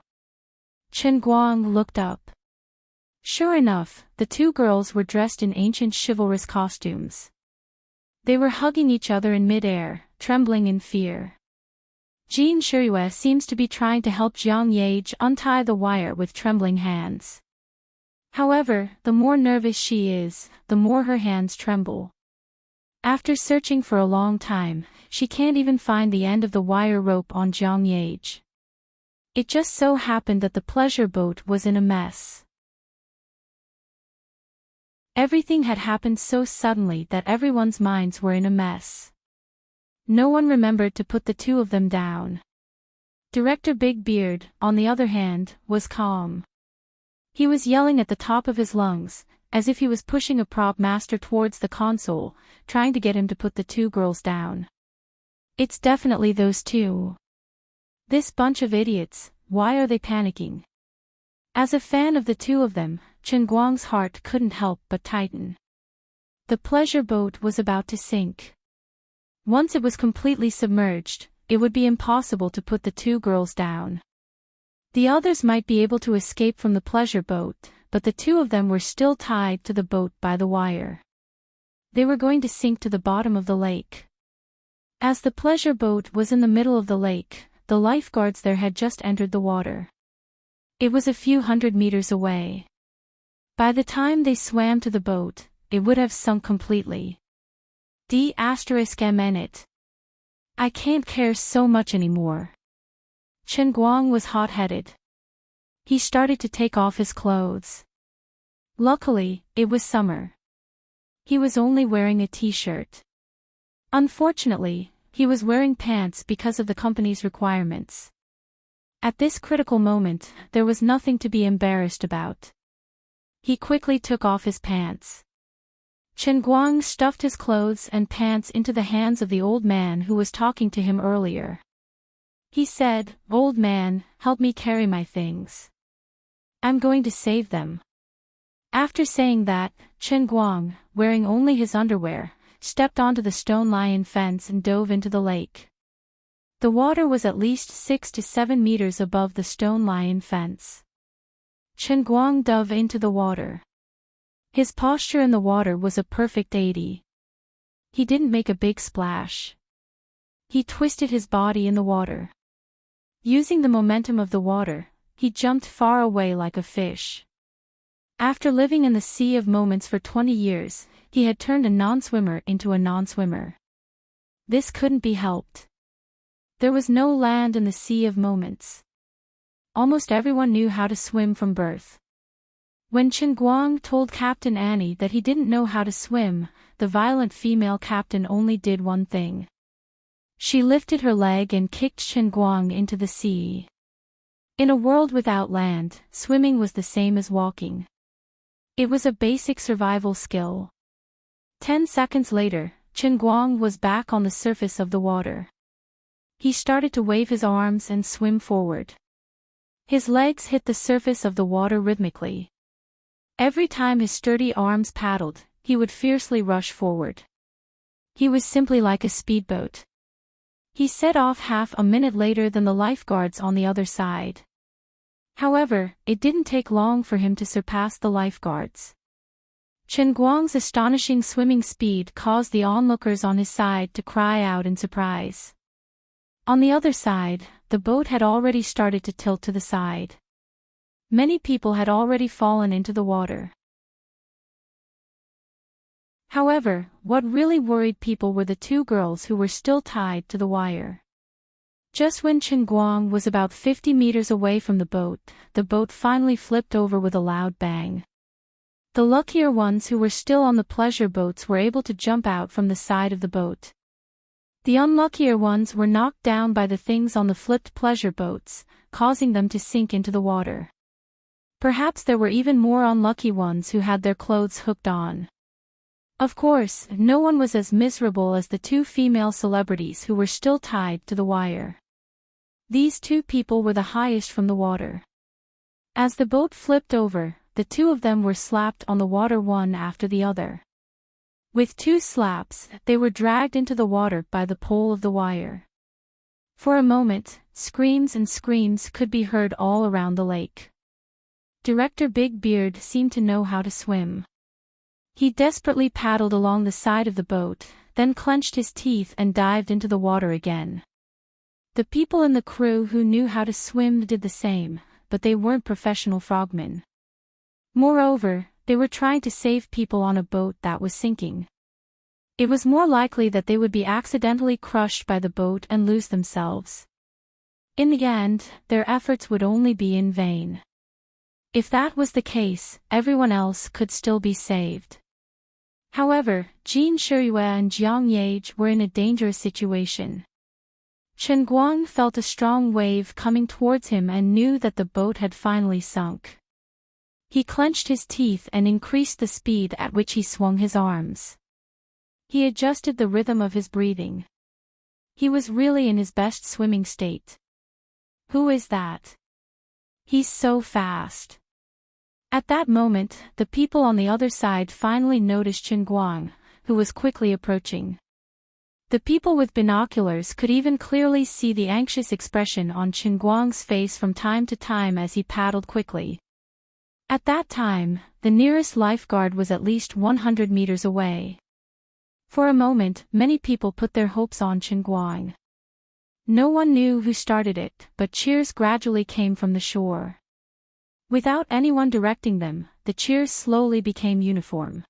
Chen Guang looked up. Sure enough, the two girls were dressed in ancient chivalrous costumes. They were hugging each other in midair, trembling in fear. Jin Shiyue seems to be trying to help Jiang Yage untie the wire with trembling hands. However, the more nervous she is, the more her hands tremble. After searching for a long time, she can't even find the end of the wire rope on Jiang Yage. It just so happened that the pleasure boat was in a mess. Everything had happened so suddenly that everyone's minds were in a mess. No one remembered to put the two of them down. Director Big Beard, on the other hand, was calm. He was yelling at the top of his lungs, as if he was pushing a prop master towards the console, trying to get him to put the two girls down. It's definitely those two. This bunch of idiots, why are they panicking? As a fan of the two of them, Chen Guang's heart couldn't help but tighten. The pleasure boat was about to sink. Once it was completely submerged, it would be impossible to put the two girls down. The others might be able to escape from the pleasure boat, but the two of them were still tied to the boat by the wire. They were going to sink to the bottom of the lake. As the pleasure boat was in the middle of the lake, the lifeguards there had just entered the water. It was a few hundred meters away. By the time they swam to the boat, it would have sunk completely. D***it. I can't care so much anymore. Chen Guang was hot-headed. He started to take off his clothes. Luckily, it was summer. He was only wearing a t-shirt. Unfortunately, he was wearing pants because of the company's requirements. At this critical moment, there was nothing to be embarrassed about. He quickly took off his pants. Chen Guang stuffed his clothes and pants into the hands of the old man who was talking to him earlier. He said, "Old man, help me carry my things. I'm going to save them." After saying that, Chen Guang, wearing only his underwear, stepped onto the stone lion fence and dove into the lake. The water was at least 6 to 7 meters above the stone lion fence. Chen Guang dove into the water. His posture in the water was a perfect 80. He didn't make a big splash. He twisted his body in the water. Using the momentum of the water, he jumped far away like a fish. After living in the Sea of Moments for 20 years, he had turned a non-swimmer into a non-swimmer. This couldn't be helped. There was no land in the Sea of Moments. Almost everyone knew how to swim from birth. When Chen Guang told Captain Annie that he didn't know how to swim, the violent female captain only did one thing. She lifted her leg and kicked Chen Guang into the sea. In a world without land, swimming was the same as walking. It was a basic survival skill. 10 seconds later, Chen Guang was back on the surface of the water. He started to wave his arms and swim forward. His legs hit the surface of the water rhythmically. Every time his sturdy arms paddled, he would fiercely rush forward. He was simply like a speedboat. He set off half a minute later than the lifeguards on the other side. However, it didn't take long for him to surpass the lifeguards. Chen Guang's astonishing swimming speed caused the onlookers on his side to cry out in surprise. On the other side, the boat had already started to tilt to the side. Many people had already fallen into the water. However, what really worried people were the two girls who were still tied to the wire. Just when Chen Guang was about 50 meters away from the boat finally flipped over with a loud bang. The luckier ones who were still on the pleasure boats were able to jump out from the side of the boat. The unluckier ones were knocked down by the things on the flipped pleasure boats, causing them to sink into the water. Perhaps there were even more unlucky ones who had their clothes hooked on. Of course, no one was as miserable as the two female celebrities who were still tied to the wire. These two people were the highest from the water. As the boat flipped over, the two of them were slapped on the water one after the other. With 2 slaps, they were dragged into the water by the pole of the wire. For a moment, screams and screams could be heard all around the lake. Director Big Beard seemed to know how to swim. He desperately paddled along the side of the boat, then clenched his teeth and dived into the water again. The people in the crew who knew how to swim did the same, but they weren't professional frogmen. Moreover, they were trying to save people on a boat that was sinking. It was more likely that they would be accidentally crushed by the boat and lose themselves. In the end, their efforts would only be in vain. If that was the case, everyone else could still be saved. However, Jin Shiyue and Jiang Yage were in a dangerous situation. Chen Guang felt a strong wave coming towards him and knew that the boat had finally sunk. He clenched his teeth and increased the speed at which he swung his arms. He adjusted the rhythm of his breathing. He was really in his best swimming state. Who is that? He's so fast. At that moment, the people on the other side finally noticed Chen Guang, who was quickly approaching. The people with binoculars could even clearly see the anxious expression on Chen Guang's face from time to time as he paddled quickly. At that time, the nearest lifeguard was at least 100 meters away. For a moment, many people put their hopes on Chen Guang. No one knew who started it, but cheers gradually came from the shore. Without anyone directing them, the cheers slowly became uniform.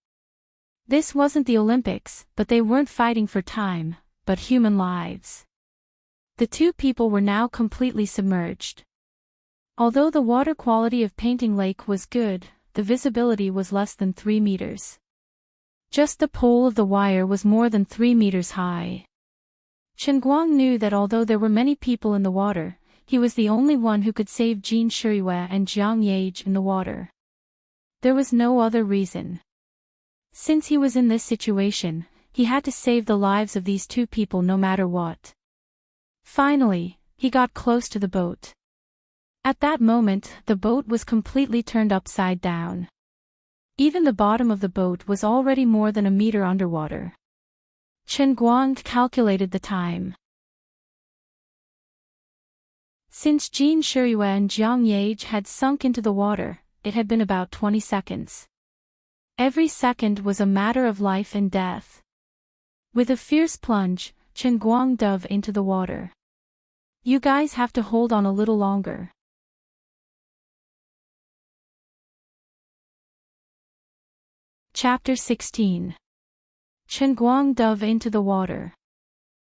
This wasn't the Olympics, but they weren't fighting for time, but human lives. The two people were now completely submerged. Although the water quality of Painting Lake was good, the visibility was less than 3 meters. Just the pole of the wire was more than 3 meters high. Chen Guang knew that although there were many people in the water, he was the only one who could save Jin Shiyue and Jiang Yage in the water. There was no other reason. Since he was in this situation, he had to save the lives of these two people no matter what. Finally, he got close to the boat. At that moment, the boat was completely turned upside down. Even the bottom of the boat was already more than a meter underwater. Chen Guang calculated the time. Since Jin Shiyue and Jiang Yage had sunk into the water, it had been about 20 seconds. Every second was a matter of life and death. With a fierce plunge, Chen Guang dove into the water. You guys have to hold on a little longer. Chapter 16. Chen Guang dove into the water.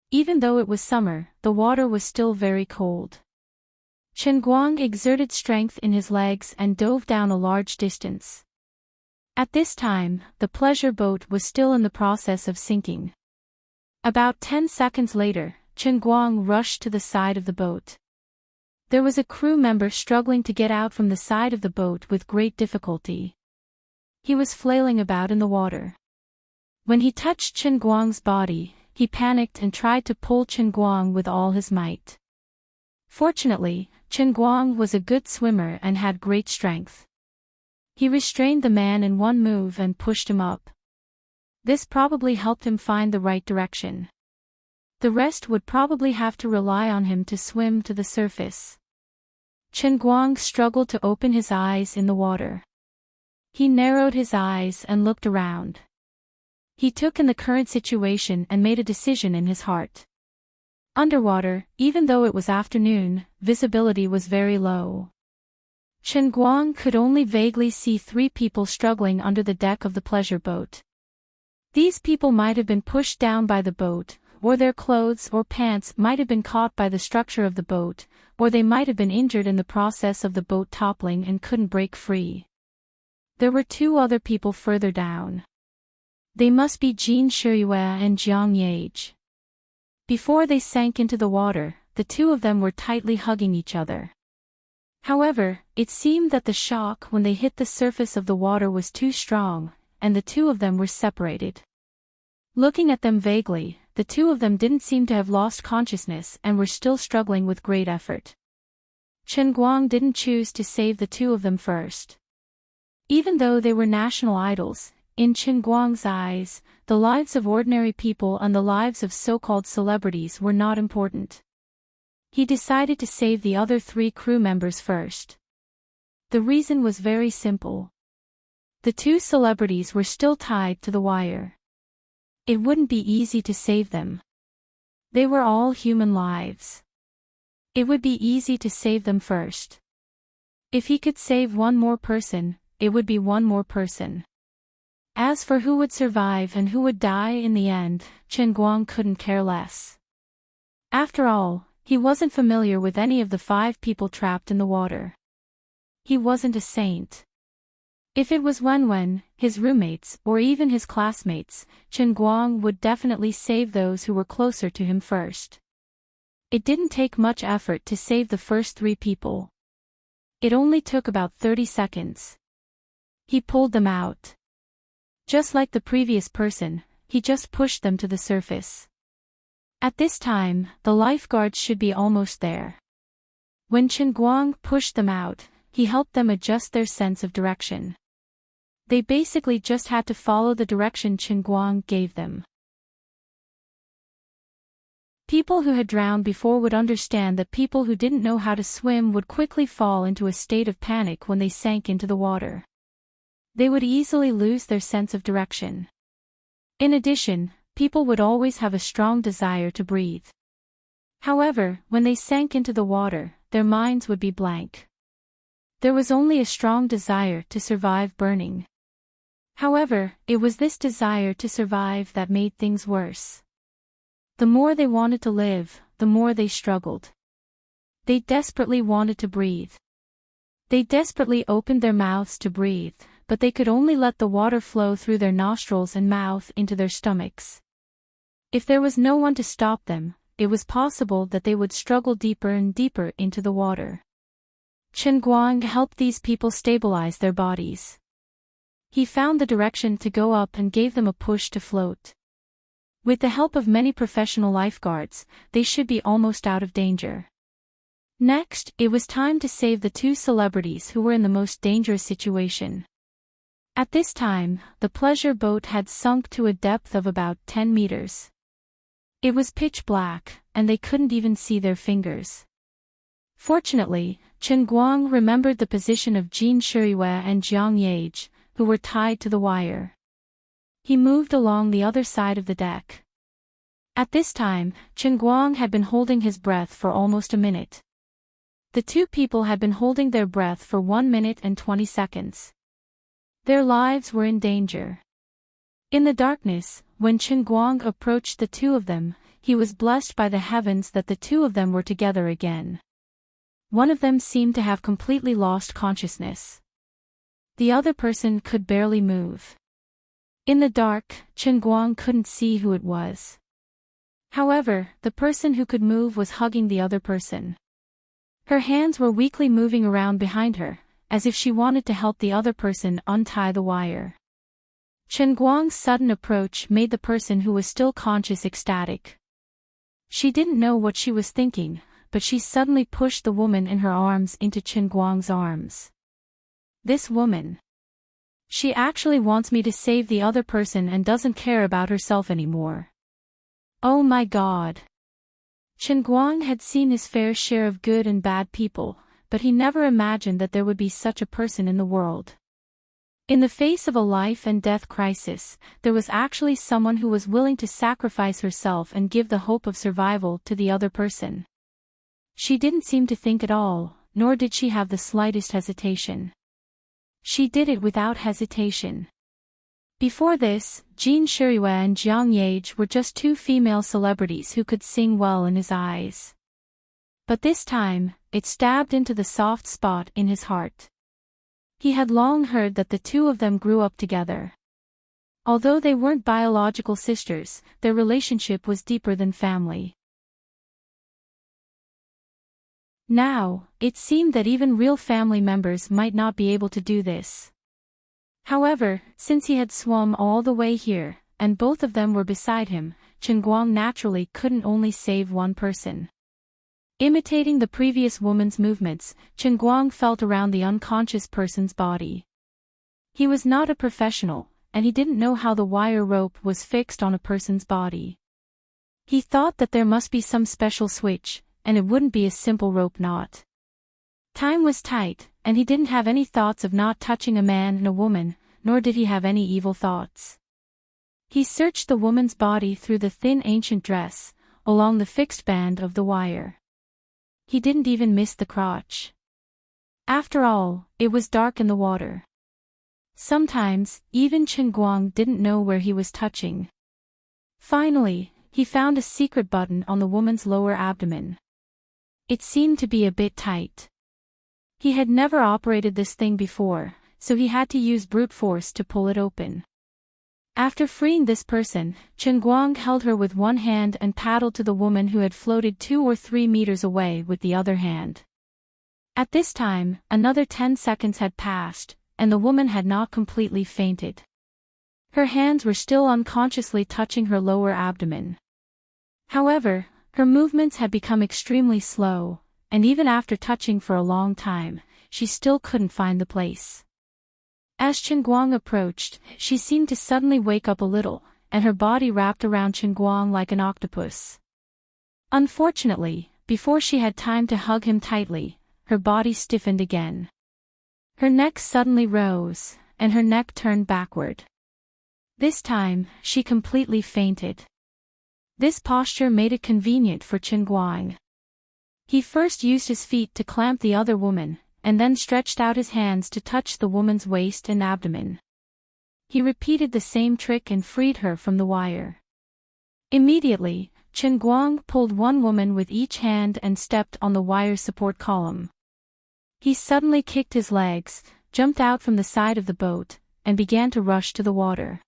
Even though it was summer, the water was still very cold. Chen Guang exerted strength in his legs and dove down a large distance. At this time, the pleasure boat was still in the process of sinking. About 10 seconds later, Chen Guang rushed to the side of the boat. There was a crew member struggling to get out from the side of the boat with great difficulty. He was flailing about in the water. When he touched Chen Guang's body, he panicked and tried to pull Chen Guang with all his might. Fortunately, Chen Guang was a good swimmer and had great strength. He restrained the man in one move and pushed him up. This probably helped him find the right direction. The rest would probably have to rely on him to swim to the surface. Chen Guang struggled to open his eyes in the water. He narrowed his eyes and looked around. He took in the current situation and made a decision in his heart. Underwater, even though it was afternoon, visibility was very low. Chen Guang could only vaguely see 3 people struggling under the deck of the pleasure boat. These people might have been pushed down by the boat, or their clothes or pants might have been caught by the structure of the boat, or they might have been injured in the process of the boat toppling and couldn't break free. There were 2 other people further down. They must be Jin Shiyue and Jiang Yage. Before they sank into the water, the 2 of them were tightly hugging each other. However, it seemed that the shock when they hit the surface of the water was too strong, and the 2 of them were separated. Looking at them vaguely, the 2 of them didn't seem to have lost consciousness and were still struggling with great effort. Chen Guang didn't choose to save the 2 of them first. Even though they were national idols, in Chen Guang's eyes, the lives of ordinary people and the lives of so-called celebrities were not important. He decided to save the other 3 crew members first. The reason was very simple. The 2 celebrities were still tied to the wire. It wouldn't be easy to save them. They were all human lives. It would be easy to save them first. If he could save one more person, it would be one more person. As for who would survive and who would die in the end, Chen Guang couldn't care less. After all, he wasn't familiar with any of the 5 people trapped in the water. He wasn't a saint. If it was Wenwen, his roommates, or even his classmates, Chen Guang would definitely save those who were closer to him first. It didn't take much effort to save the first 3 people. It only took about 30 seconds. He pulled them out. Just like the previous person, he just pushed them to the surface. At this time, the lifeguards should be almost there. When Chen Guang pushed them out, he helped them adjust their sense of direction. They basically just had to follow the direction Chen Guang gave them. People who had drowned before would understand that people who didn't know how to swim would quickly fall into a state of panic when they sank into the water. They would easily lose their sense of direction. In addition, people would always have a strong desire to breathe. However, when they sank into the water, their minds would be blank. There was only a strong desire to survive burning. However, it was this desire to survive that made things worse. The more they wanted to live, the more they struggled. They desperately wanted to breathe. They desperately opened their mouths to breathe, but they could only let the water flow through their nostrils and mouth into their stomachs. If there was no one to stop them, it was possible that they would struggle deeper and deeper into the water. Chen Guang helped these people stabilize their bodies. He found the direction to go up and gave them a push to float. With the help of many professional lifeguards, they should be almost out of danger. Next, it was time to save the two celebrities who were in the most dangerous situation. At this time, the pleasure boat had sunk to a depth of about 10 meters. It was pitch black, and they couldn't even see their fingers. Fortunately, Chen Guang remembered the position of Jin Shuyue and Jiang Yage, who were tied to the wire. He moved along the other side of the deck. At this time, Chen Guang had been holding his breath for almost a minute. The two people had been holding their breath for 1 minute and 20 seconds. Their lives were in danger. In the darkness, when Chen Guang approached the two of them, he was blessed by the heavens that the two of them were together again. One of them seemed to have completely lost consciousness. The other person could barely move. In the dark, Chen Guang couldn't see who it was. However, the person who could move was hugging the other person. Her hands were weakly moving around behind her, as if she wanted to help the other person untie the wire. Chen Guang's sudden approach made the person who was still conscious ecstatic. She didn't know what she was thinking, but she suddenly pushed the woman in her arms into Chen Guang's arms. This woman. She actually wants me to save the other person and doesn't care about herself anymore. Oh my God. Chen Guang had seen his fair share of good and bad people, but he never imagined that there would be such a person in the world. In the face of a life and death crisis, there was actually someone who was willing to sacrifice herself and give the hope of survival to the other person. She didn't seem to think at all, nor did she have the slightest hesitation. She did it without hesitation. Before this, Jin Shuyue and Jiang Yage were just two female celebrities who could sing well in his eyes. But this time, it stabbed into the soft spot in his heart. He had long heard that the two of them grew up together. Although they weren't biological sisters, their relationship was deeper than family. Now, it seemed that even real family members might not be able to do this. However, since he had swum all the way here, and both of them were beside him, Chen Guang naturally couldn't only save one person. Imitating the previous woman's movements, Chen Guang felt around the unconscious person's body. He was not a professional, and he didn't know how the wire rope was fixed on a person's body. He thought that there must be some special switch, and it wouldn't be a simple rope knot. Time was tight, and he didn't have any thoughts of not touching a man and a woman, nor did he have any evil thoughts. He searched the woman's body through the thin ancient dress, along the fixed band of the wire. He didn't even miss the crotch. After all, it was dark in the water. Sometimes, even Chen Guang didn't know where he was touching. Finally, he found a secret button on the woman's lower abdomen. It seemed to be a bit tight. He had never operated this thing before, so he had to use brute force to pull it open. After freeing this person, Chen Guang held her with one hand and paddled to the woman who had floated 2 or 3 meters away with the other hand. At this time, another 10 seconds had passed, and the woman had not completely fainted. Her hands were still unconsciously touching her lower abdomen. However, her movements had become extremely slow, and even after touching for a long time, she still couldn't find the place. As Chen Guang approached, she seemed to suddenly wake up a little, and her body wrapped around Chen Guang like an octopus. Unfortunately, before she had time to hug him tightly, her body stiffened again. Her neck suddenly rose, and her neck turned backward. This time, she completely fainted. This posture made it convenient for Chen Guang. He first used his feet to clamp the other woman, and then stretched out his hands to touch the woman's waist and abdomen. He repeated the same trick and freed her from the wire. Immediately, Chen Guang pulled one woman with each hand and stepped on the wire support column. He suddenly kicked his legs, jumped out from the side of the boat, and began to rush to the water.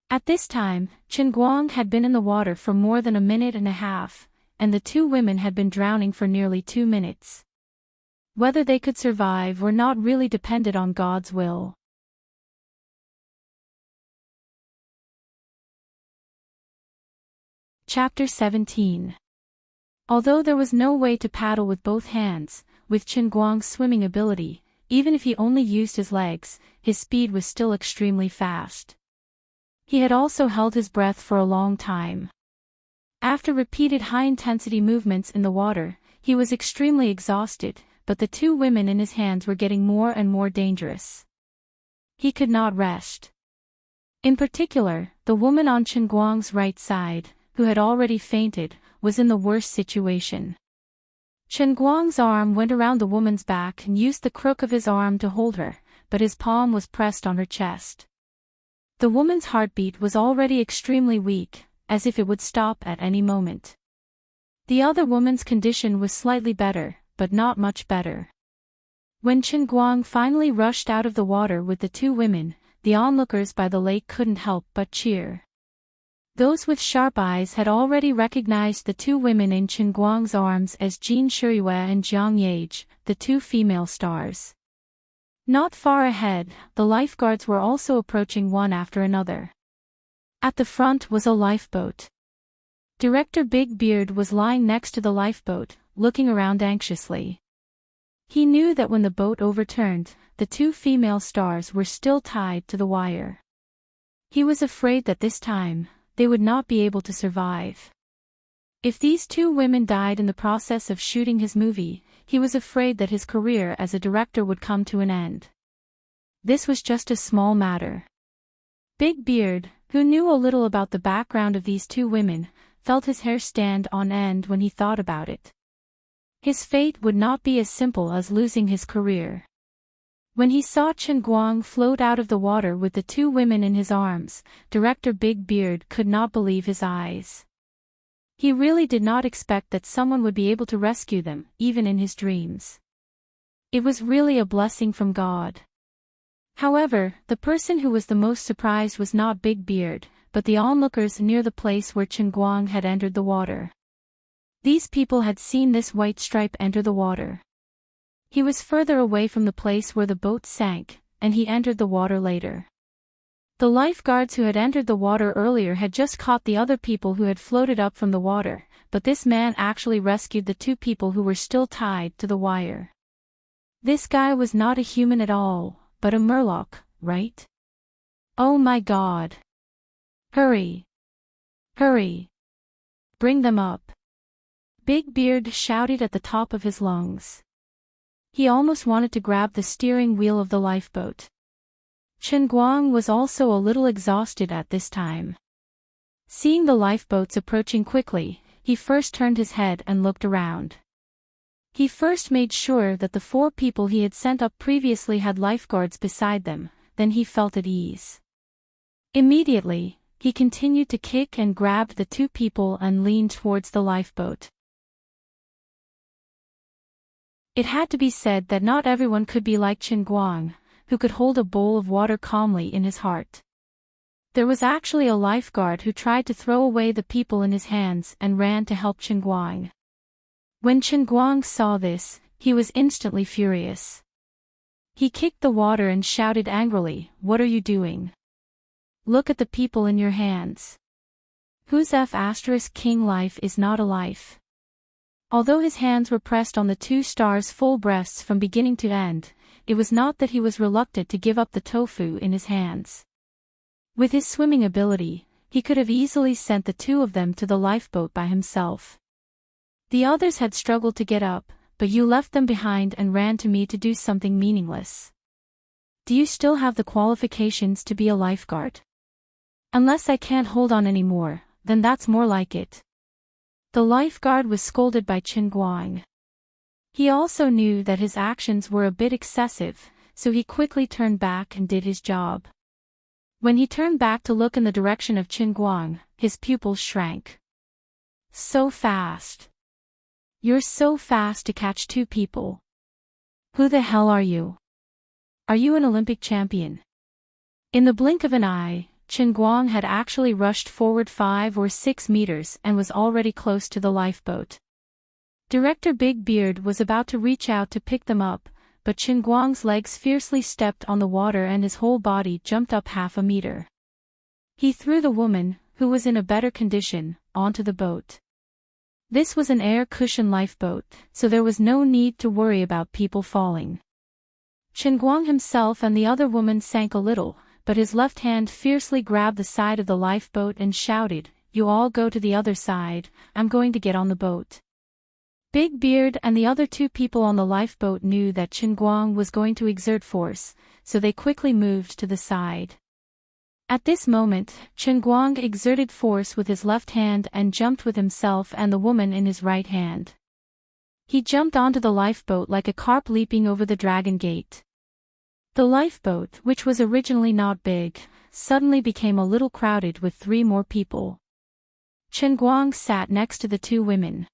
At this time, Chen Guang had been in the water for more than a minute and a half, and the two women had been drowning for nearly 2 minutes. Whether they could survive or not really depended on God's will. Chapter 17. Although there was no way to paddle with both hands, with Chen Guang's swimming ability, even if he only used his legs, his speed was still extremely fast. He had also held his breath for a long time. After repeated high-intensity movements in the water, he was extremely exhausted, but the two women in his hands were getting more and more dangerous. He could not rest. In particular, the woman on Chen Guang's right side, who had already fainted, was in the worst situation. Chen Guang's arm went around the woman's back and used the crook of his arm to hold her, but his palm was pressed on her chest. The woman's heartbeat was already extremely weak, as if it would stop at any moment. The other woman's condition was slightly better, but not much better. When Chen Guang finally rushed out of the water with the two women, the onlookers by the lake couldn't help but cheer. Those with sharp eyes had already recognized the two women in Chen Guang's arms as Jin Shuyue and Jiang Yage, the two female stars. Not far ahead, the lifeguards were also approaching one after another. At the front was a lifeboat. Director Big Beard was lying next to the lifeboat, looking around anxiously. He knew that when the boat overturned, the two female stars were still tied to the wire. He was afraid that this time, they would not be able to survive. If these two women died in the process of shooting his movie, he was afraid that his career as a director would come to an end. This was just a small matter. Big Beard, who knew a little about the background of these two women, felt his hair stand on end when he thought about it. His fate would not be as simple as losing his career. When he saw Chen Guang float out of the water with the two women in his arms, Director Big Beard could not believe his eyes. He really did not expect that someone would be able to rescue them, even in his dreams. It was really a blessing from God. However, the person who was the most surprised was not Big Beard, but the onlookers near the place where Chen Guang had entered the water. These people had seen this white stripe enter the water. He was further away from the place where the boat sank, and he entered the water later. The lifeguards who had entered the water earlier had just caught the other people who had floated up from the water, but this man actually rescued the two people who were still tied to the wire. This guy was not a human at all, but a Murloc, right? Oh my God! Hurry! Hurry! Bring them up! Big Beard shouted at the top of his lungs. He almost wanted to grab the steering wheel of the lifeboat. Chen Guang was also a little exhausted at this time. Seeing the lifeboats approaching quickly, he first turned his head and looked around. He first made sure that the 4 people he had sent up previously had lifeguards beside them, then he felt at ease. Immediately, he continued to kick and grabbed the 2 people and leaned towards the lifeboat. It had to be said that not everyone could be like Chen Guang, who could hold a bowl of water calmly in his heart. There was actually a lifeguard who tried to throw away the people in his hands and ran to help Chen Guang. When Chen Guang saw this, he was instantly furious. He kicked the water and shouted angrily, "What are you doing? Look at the people in your hands. Whose F** king life is not a life. Although his hands were pressed on the two stars' full breasts from beginning to end, it was not that he was reluctant to give up the tofu in his hands. With his swimming ability, he could have easily sent the two of them to the lifeboat by himself. The others had struggled to get up, but you left them behind and ran to me to do something meaningless. Do you still have the qualifications to be a lifeguard? Unless I can't hold on anymore, then that's more like it. The lifeguard was scolded by Qin Guang. He also knew that his actions were a bit excessive, so he quickly turned back and did his job. When he turned back to look in the direction of Qin Guang, his pupils shrank. So fast. You're so fast to catch two people. Who the hell are you? Are you an Olympic champion? In the blink of an eye, Qin Guang had actually rushed forward 5 or 6 meters and was already close to the lifeboat. Director Big Beard was about to reach out to pick them up, but Qin Guang's legs fiercely stepped on the water and his whole body jumped up half a meter. He threw the woman, who was in a better condition, onto the boat. This was an air cushion lifeboat, so there was no need to worry about people falling. Qin Guang himself and the other woman sank a little, but his left hand fiercely grabbed the side of the lifeboat and shouted, "You all go to the other side, I'm going to get on the boat." Big Beard and the other two people on the lifeboat knew that Qin Guang was going to exert force, so they quickly moved to the side. At this moment, Qin Guang exerted force with his left hand and jumped with himself and the woman in his right hand. He jumped onto the lifeboat like a carp leaping over the dragon gate. The lifeboat, which was originally not big, suddenly became a little crowded with 3 more people. Qin Guang sat next to the 2 women.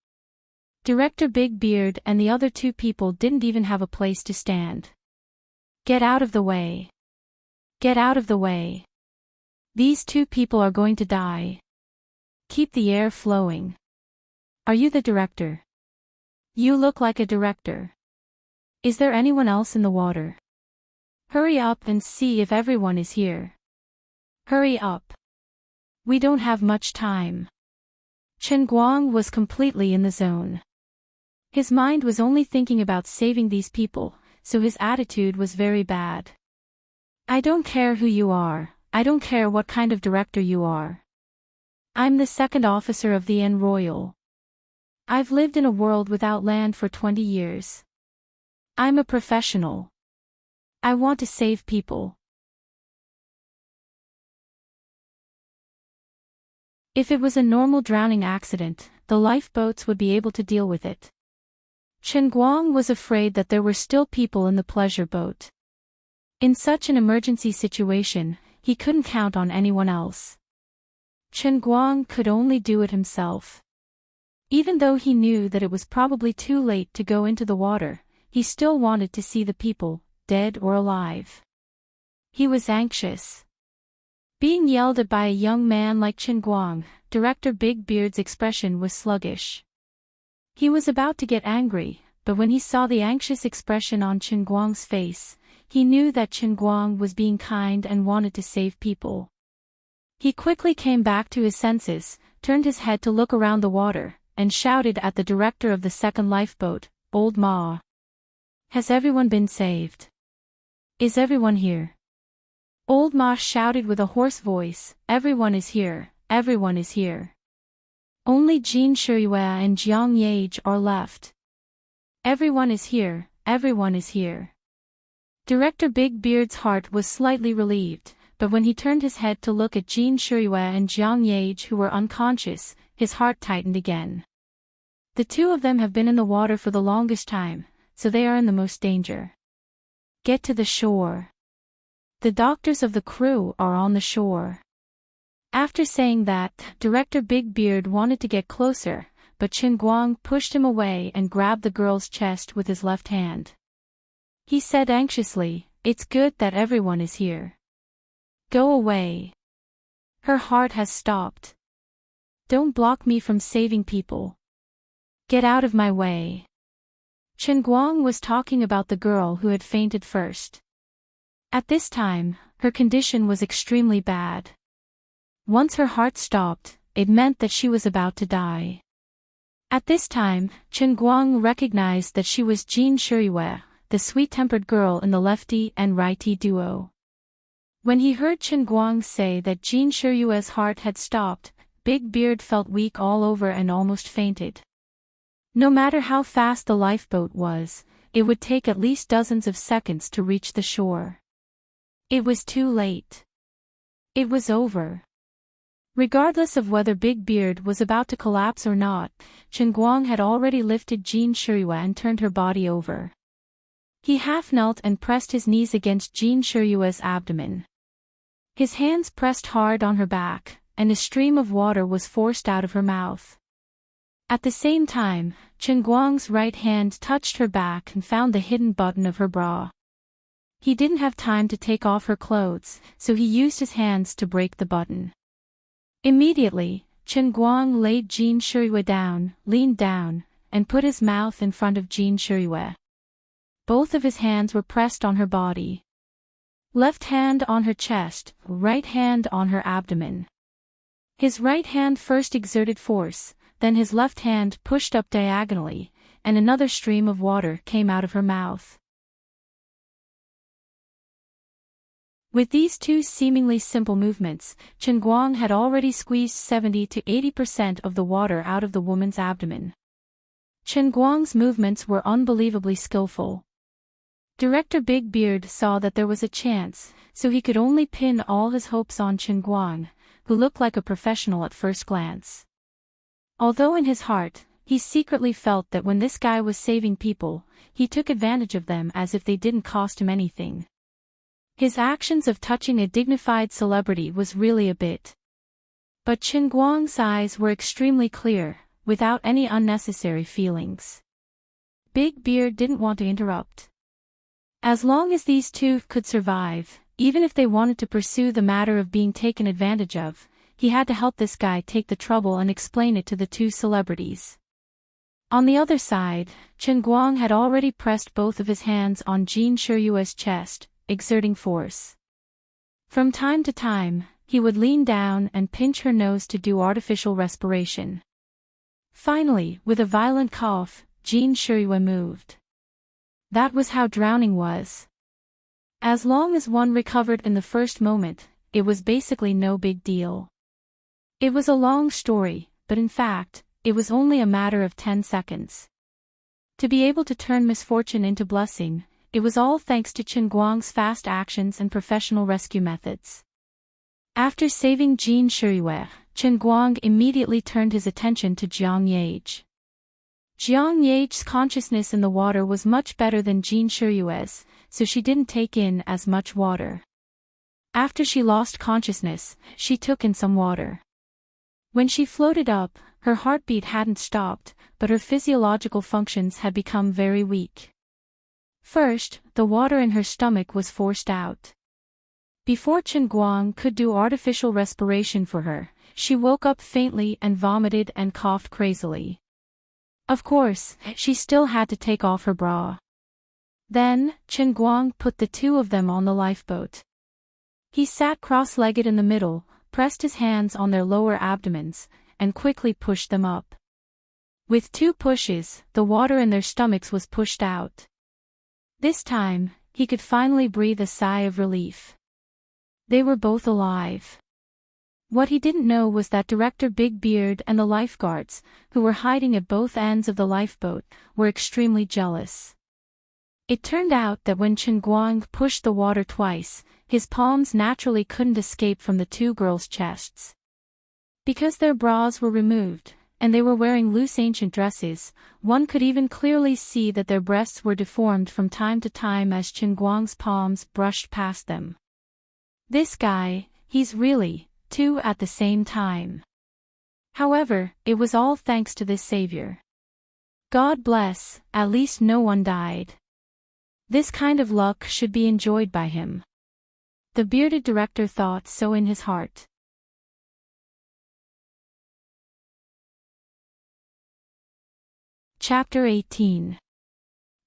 Director Big Beard and the other 2 people didn't even have a place to stand. Get out of the way. Get out of the way. These 2 people are going to die. Keep the air flowing. Are you the director? You look like a director. Is there anyone else in the water? Hurry up and see if everyone is here. Hurry up. We don't have much time. Qin Guang was completely in the zone. His mind was only thinking about saving these people, so his attitude was very bad. I don't care who you are, I don't care what kind of director you are. I'm the 2nd officer of the Royal. I've lived in a world without land for 20 years. I'm a professional. I want to save people. If it was a normal drowning accident, the lifeboats would be able to deal with it. Qin Guang was afraid that there were still people in the pleasure boat. In such an emergency situation, he couldn't count on anyone else. Qin Guang could only do it himself. Even though he knew that it was probably too late to go into the water, he still wanted to see the people, dead or alive. He was anxious. Being yelled at by a young man like Qin Guang, Director Big Beard's expression was sluggish. He was about to get angry, but when he saw the anxious expression on Qin Guang's face, he knew that Qin Guang was being kind and wanted to save people. He quickly came back to his senses, turned his head to look around the water, and shouted at the director of the 2nd lifeboat, "Old Ma. Has everyone been saved? Is everyone here?" Old Ma shouted with a hoarse voice, "Everyone is here, everyone is here. Only Jin Shuyue and Jiang Yage are left. Everyone is here, everyone is here." Director Big Beard's heart was slightly relieved, but when he turned his head to look at Jin Shuyue and Jiang Yage who were unconscious, his heart tightened again. The 2 of them have been in the water for the longest time, so they are in the most danger. Get to the shore. The doctors of the crew are on the shore. After saying that, Director Big Beard wanted to get closer, but Qin Guang pushed him away and grabbed the girl's chest with his left hand. He said anxiously, "It's good that everyone is here. Go away. Her heart has stopped. Don't block me from saving people. Get out of my way." Qin Guang was talking about the girl who had fainted first. At this time, her condition was extremely bad. Once her heart stopped, it meant that she was about to die. At this time, Chen Guang recognized that she was Jin Shiyue, the sweet-tempered girl in the lefty and righty duo. When he heard Chen Guang say that Jin Shiyue's heart had stopped, Big Beard felt weak all over and almost fainted. No matter how fast the lifeboat was, it would take at least dozens of seconds to reach the shore. It was too late. It was over. Regardless of whether Big Beard was about to collapse or not, Chen Guang had already lifted Jin Shiyue and turned her body over. He half knelt and pressed his knees against Jin Shiyue's abdomen. His hands pressed hard on her back, and a stream of water was forced out of her mouth. At the same time, Chen Guang's right hand touched her back and found the hidden button of her bra. He didn't have time to take off her clothes, so he used his hands to break the button. Immediately, Chen Guang laid Jin Shiyue down, leaned down, and put his mouth in front of Jin Shiyue. Both of his hands were pressed on her body. Left hand on her chest, right hand on her abdomen. His right hand first exerted force, then his left hand pushed up diagonally, and another stream of water came out of her mouth. With these two seemingly simple movements, Chen Guang had already squeezed 70 to 80% of the water out of the woman's abdomen. Chen Guang's movements were unbelievably skillful. Director Big Beard saw that there was a chance, so he could only pin all his hopes on Chen Guang, who looked like a professional at first glance. Although in his heart, he secretly felt that when this guy was saving people, he took advantage of them as if they didn't cost him anything. His actions of touching a dignified celebrity was really a bit. But Chen Guang's eyes were extremely clear, without any unnecessary feelings. Big Beard didn't want to interrupt. As long as these two could survive, even if they wanted to pursue the matter of being taken advantage of, he had to help this guy take the trouble and explain it to the two celebrities. On the other side, Chen Guang had already pressed both of his hands on Jin Shiyue's chest, exerting force. From time to time, he would lean down and pinch her nose to do artificial respiration. Finally, with a violent cough, Jin Shiyue moved. That was how drowning was. As long as one recovered in the first moment, it was basically no big deal. It was a long story, but in fact, it was only a matter of 10 seconds. To be able to turn misfortune into blessing, it was all thanks to Chen Guang's fast actions and professional rescue methods. After saving Jin Shiyue, Chen Guang immediately turned his attention to Jiang Yage. Jiang Yage's consciousness in the water was much better than Jin Shiyue's, so she didn't take in as much water. After she lost consciousness, she took in some water. When she floated up, her heartbeat hadn't stopped, but her physiological functions had become very weak. First, the water in her stomach was forced out. Before Chen Guang could do artificial respiration for her, she woke up faintly and vomited and coughed crazily. Of course, she still had to take off her bra. Then, Chen Guang put the two of them on the lifeboat. He sat cross-legged in the middle, pressed his hands on their lower abdomens, and quickly pushed them up. With 2 pushes, the water in their stomachs was pushed out. This time, he could finally breathe a sigh of relief. They were both alive. What he didn't know was that Director Big Beard and the lifeguards, who were hiding at both ends of the lifeboat, were extremely jealous. It turned out that when Chen Guang pushed the water twice, his palms naturally couldn't escape from the 2 girls' chests. Because their bras were removed, and they were wearing loose ancient dresses, one could even clearly see that their breasts were deformed from time to time as Chen Guang's palms brushed past them. This guy, he's really 2 at the same time. However, it was all thanks to this savior. God bless, at least no one died. This kind of luck should be enjoyed by him. The bearded director thought so in his heart. Chapter 18.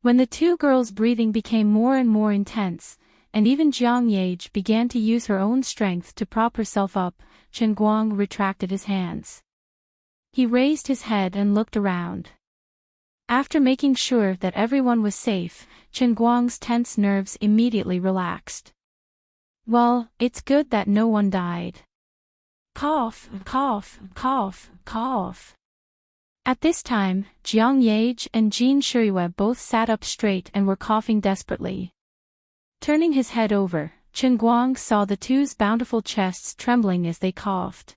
When the 2 girls' breathing became more and more intense, and even Jiang Yage began to use her own strength to prop herself up, Chen Guang retracted his hands. He raised his head and looked around. After making sure that everyone was safe, Chen Guang's tense nerves immediately relaxed. Well, it's good that no one died. Cough, cough, cough, cough. At this time, Jiang Yage and Jin Shuyue both sat up straight and were coughing desperately. Turning his head over, Chen Guang saw the two's bountiful chests trembling as they coughed.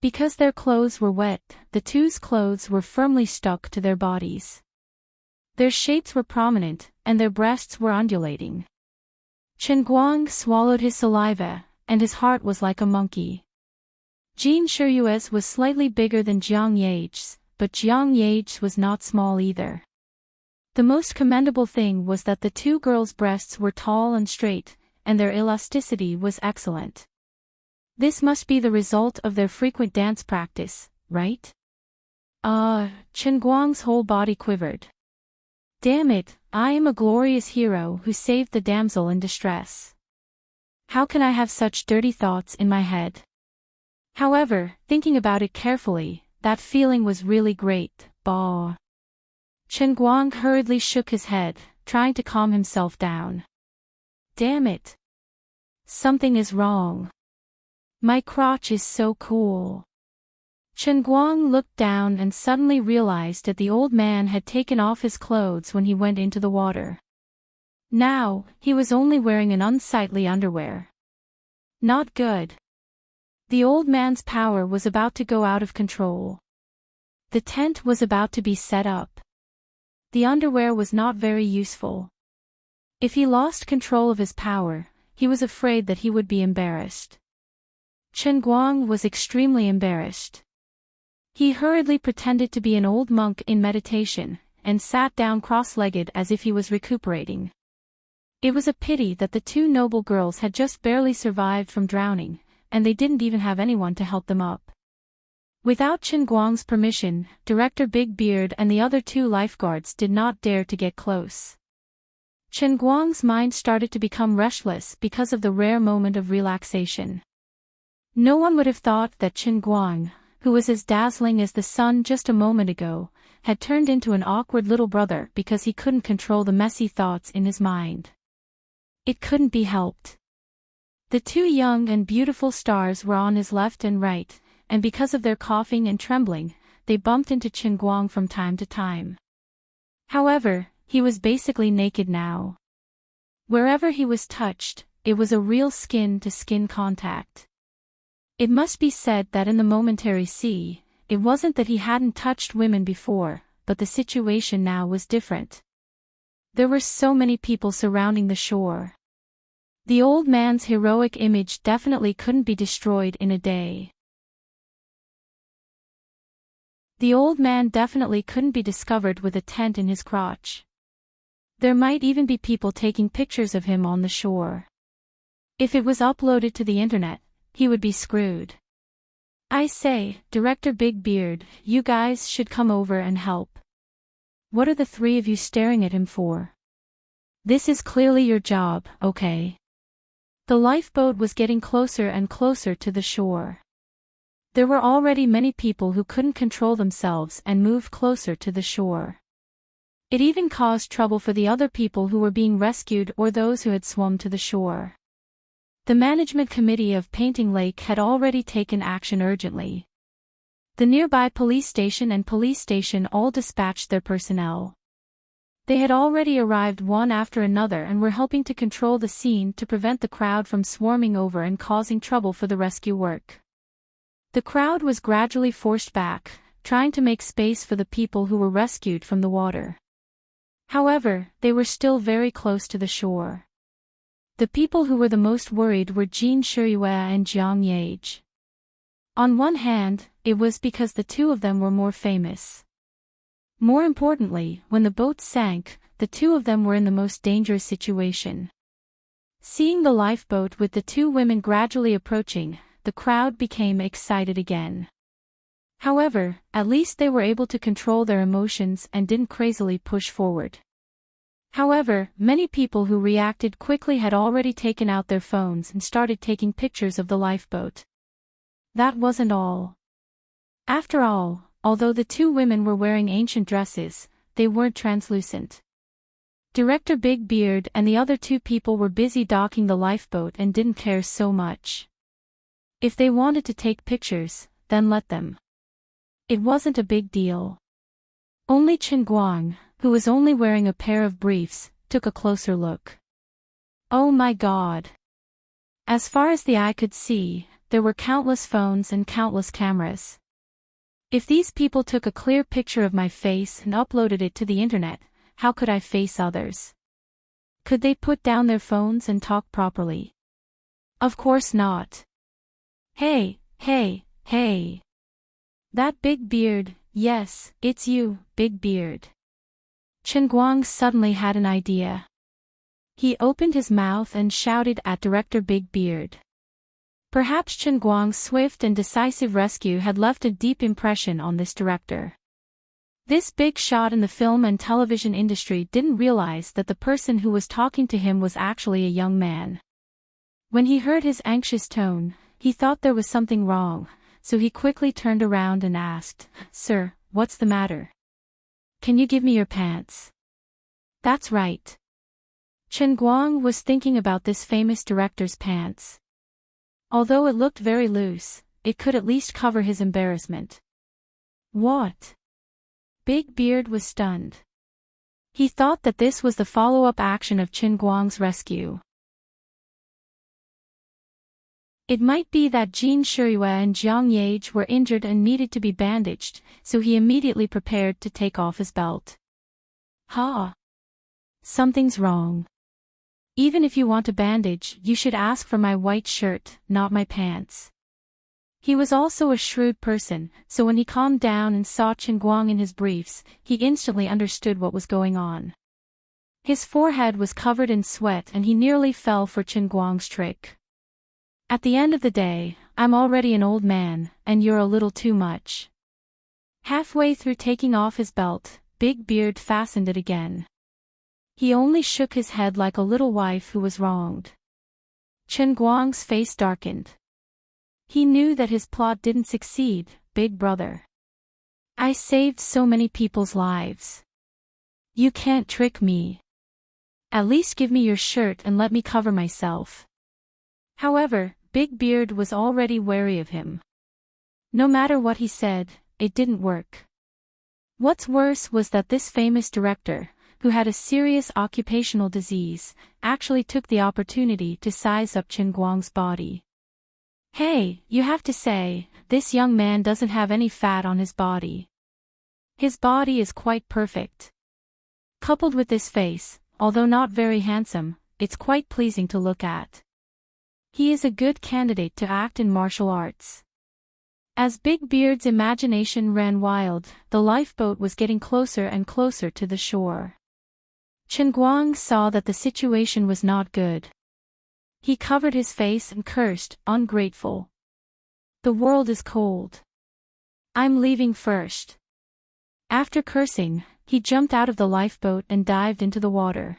Because their clothes were wet, the two's clothes were firmly stuck to their bodies. Their shapes were prominent, and their breasts were undulating. Chen Guang swallowed his saliva, and his heart was like a monkey. Jin Shuyue's was slightly bigger than Jiang Yage's, but Jiang Yage's was not small either. The most commendable thing was that the two girls' breasts were tall and straight, and their elasticity was excellent. This must be the result of their frequent dance practice, right? Chen Guang's whole body quivered. Damn it, I am a glorious hero who saved the damsel in distress. How can I have such dirty thoughts in my head? However, thinking about it carefully, that feeling was really great, bah. Chen Guang hurriedly shook his head, trying to calm himself down. Damn it. Something is wrong. My crotch is so cool. Chen Guang looked down and suddenly realized that the old man had taken off his clothes when he went into the water. Now, he was only wearing an unsightly underwear. Not good. The old man's power was about to go out of control. The tent was about to be set up. The underwear was not very useful. If he lost control of his power, he was afraid that he would be embarrassed. Chen Guang was extremely embarrassed. He hurriedly pretended to be an old monk in meditation, and sat down cross-legged as if he was recuperating. It was a pity that the two noble girls had just barely survived from drowning, and they didn't even have anyone to help them up. Without Chen Guang's permission, Director Big Beard and the other two lifeguards did not dare to get close. Chen Guang's mind started to become restless because of the rare moment of relaxation. No one would have thought that Chen Guang, who was as dazzling as the sun just a moment ago, had turned into an awkward little brother because he couldn't control the messy thoughts in his mind. It couldn't be helped. The two young and beautiful stars were on his left and right, and because of their coughing and trembling, they bumped into Chen Guang from time to time. However, he was basically naked now. Wherever he was touched, it was a real skin-to-skin contact. It must be said that in the momentary sea, it wasn't that he hadn't touched women before, but the situation now was different. There were so many people surrounding the shore. The old man's heroic image definitely couldn't be destroyed in a day. The old man definitely couldn't be discovered with a tent in his crotch. There might even be people taking pictures of him on the shore. If it was uploaded to the internet, he would be screwed. I say, Director Big Beard, you guys should come over and help. What are the three of you staring at him for? This is clearly your job, okay? The lifeboat was getting closer and closer to the shore. There were already many people who couldn't control themselves and moved closer to the shore. It even caused trouble for the other people who were being rescued or those who had swum to the shore. The management committee of Painting Lake had already taken action urgently. The nearby police station and police station all dispatched their personnel. They had already arrived one after another and were helping to control the scene to prevent the crowd from swarming over and causing trouble for the rescue work. The crowd was gradually forced back, trying to make space for the people who were rescued from the water. However, they were still very close to the shore. The people who were the most worried were Jin Shuyue and Jiang Yage. On one hand, it was because the two of them were more famous. More importantly, when the boat sank, the two of them were in the most dangerous situation. Seeing the lifeboat with the two women gradually approaching, the crowd became excited again. However, at least they were able to control their emotions and didn't crazily push forward. However, many people who reacted quickly had already taken out their phones and started taking pictures of the lifeboat. That wasn't all. After all, although the two women were wearing ancient dresses, they weren't translucent. Director Big Beard and the other two people were busy docking the lifeboat and didn't care so much. If they wanted to take pictures, then let them. It wasn't a big deal. Only Chen Guang, who was only wearing a pair of briefs, took a closer look. Oh my God! As far as the eye could see, there were countless phones and countless cameras. If these people took a clear picture of my face and uploaded it to the internet, how could I face others? Could they put down their phones and talk properly? Of course not. Hey, hey, hey. That Big Beard, yes, it's you, Big Beard. Chen Guang suddenly had an idea. He opened his mouth and shouted at Director Big Beard. Perhaps Chen Guang's swift and decisive rescue had left a deep impression on this director. This big shot in the film and television industry didn't realize that the person who was talking to him was actually a young man. When he heard his anxious tone, he thought there was something wrong, so he quickly turned around and asked, "Sir, what's the matter? Can you give me your pants?" That's right. Chen Guang was thinking about this famous director's pants. Although it looked very loose, it could at least cover his embarrassment. What? Big Beard was stunned. He thought that this was the follow-up action of Chen Guang's rescue. It might be that Jin Shiyue and Jiang Yage were injured and needed to be bandaged, so he immediately prepared to take off his belt. Ha! Something's wrong. Even if you want a bandage, you should ask for my white shirt, not my pants. He was also a shrewd person, so when he calmed down and saw Chen Guang in his briefs, he instantly understood what was going on. His forehead was covered in sweat and he nearly fell for Chen Guang's trick. At the end of the day, I'm already an old man, and you're a little too much. Halfway through taking off his belt, Big Beard fastened it again. He only shook his head like a little wife who was wronged. Chen Guang's face darkened. He knew that his plot didn't succeed, Big Brother. I saved so many people's lives. You can't trick me. At least give me your shirt and let me cover myself. However, Big Beard was already wary of him. No matter what he said, it didn't work. What's worse was that this famous director, who had a serious occupational disease, actually took the opportunity to size up Chen Guang's body. Hey, you have to say, this young man doesn't have any fat on his body. His body is quite perfect. Coupled with this face, although not very handsome, it's quite pleasing to look at. He is a good candidate to act in martial arts. As Big Beard's imagination ran wild, the lifeboat was getting closer and closer to the shore. Chen Guang saw that the situation was not good. He covered his face and cursed, ungrateful. The world is cold. I'm leaving first. After cursing, he jumped out of the lifeboat and dived into the water.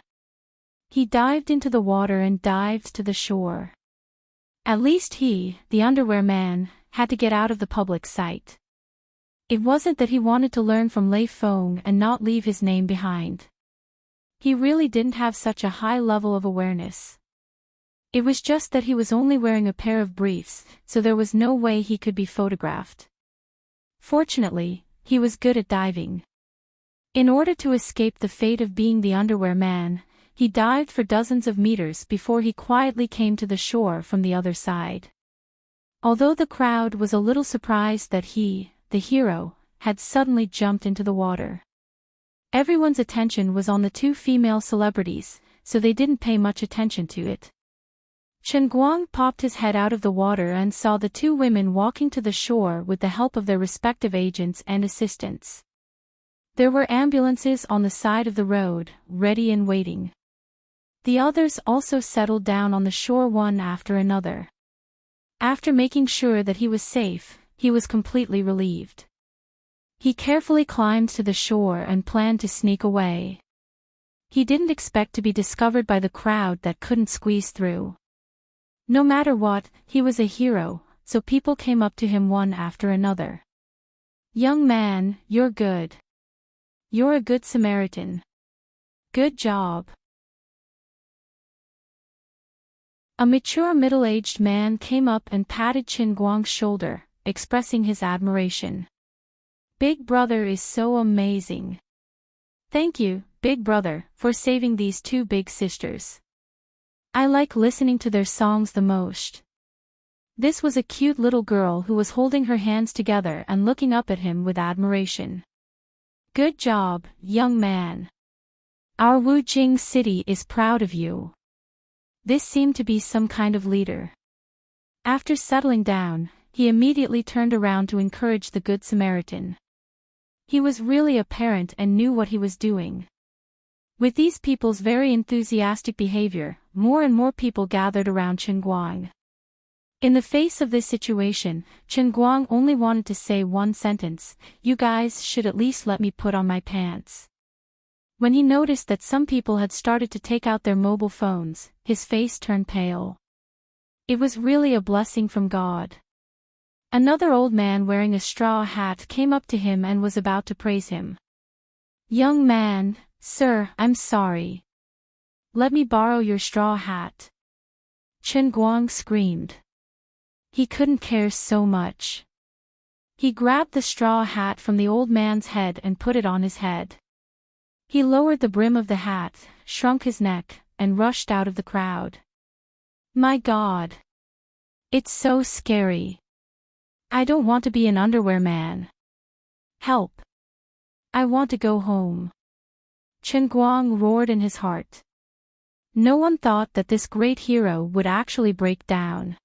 He dived into the water and dived to the shore. At least he, the underwear man, had to get out of the public sight. It wasn't that he wanted to learn from Lei Feng and not leave his name behind. He really didn't have such a high level of awareness. It was just that he was only wearing a pair of briefs, so there was no way he could be photographed. Fortunately, he was good at diving. In order to escape the fate of being the underwear man, he dived for dozens of meters before he quietly came to the shore from the other side. Although the crowd was a little surprised that he, the hero, had suddenly jumped into the water. Everyone's attention was on the two female celebrities, so they didn't pay much attention to it. Chen Guang popped his head out of the water and saw the two women walking to the shore with the help of their respective agents and assistants. There were ambulances on the side of the road, ready and waiting. The others also settled down on the shore one after another. After making sure that he was safe, he was completely relieved. He carefully climbed to the shore and planned to sneak away. He didn't expect to be discovered by the crowd that couldn't squeeze through. No matter what, he was a hero, so people came up to him one after another. "Young man, you're good. You're a good Samaritan. Good job." A mature middle-aged man came up and patted Qin Guang's shoulder, expressing his admiration. "Big brother is so amazing. Thank you, big brother, for saving these two big sisters. I like listening to their songs the most." This was a cute little girl who was holding her hands together and looking up at him with admiration. "Good job, young man. Our Wujing city is proud of you." This seemed to be some kind of leader. After settling down, he immediately turned around to encourage the Good Samaritan. He was really a parent and knew what he was doing. With these people's very enthusiastic behavior, more and more people gathered around Qin Guang. In the face of this situation, Qin Guang only wanted to say one sentence: "You guys should at least let me put on my pants." When he noticed that some people had started to take out their mobile phones, his face turned pale. It was really a blessing from God. Another old man wearing a straw hat came up to him and was about to praise him. "Young man, sir, I'm sorry. Let me borrow your straw hat." Qin Guang screamed. He couldn't care so much. He grabbed the straw hat from the old man's head and put it on his head. He lowered the brim of the hat, shrunk his neck, and rushed out of the crowd. My God! It's so scary. I don't want to be an underwear man. Help! I want to go home. Qin Guang roared in his heart. No one thought that this great hero would actually break down.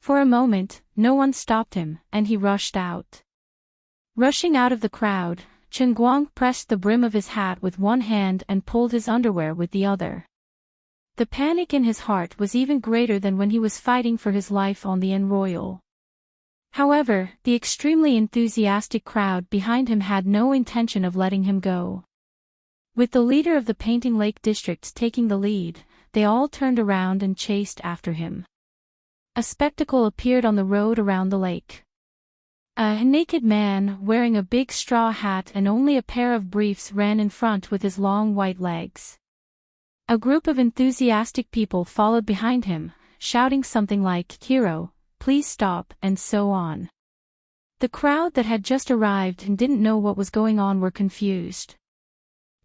For a moment, no one stopped him, and he rushed out. Rushing out of the crowd, Qin Guang pressed the brim of his hat with one hand and pulled his underwear with the other. The panic in his heart was even greater than when he was fighting for his life on the Royal. However, the extremely enthusiastic crowd behind him had no intention of letting him go. With the leader of the Painting Lake District taking the lead, they all turned around and chased after him. A spectacle appeared on the road around the lake. A naked man, wearing a big straw hat and only a pair of briefs, ran in front with his long white legs. A group of enthusiastic people followed behind him, shouting something like, "Hero, please stop," and so on. The crowd that had just arrived and didn't know what was going on were confused.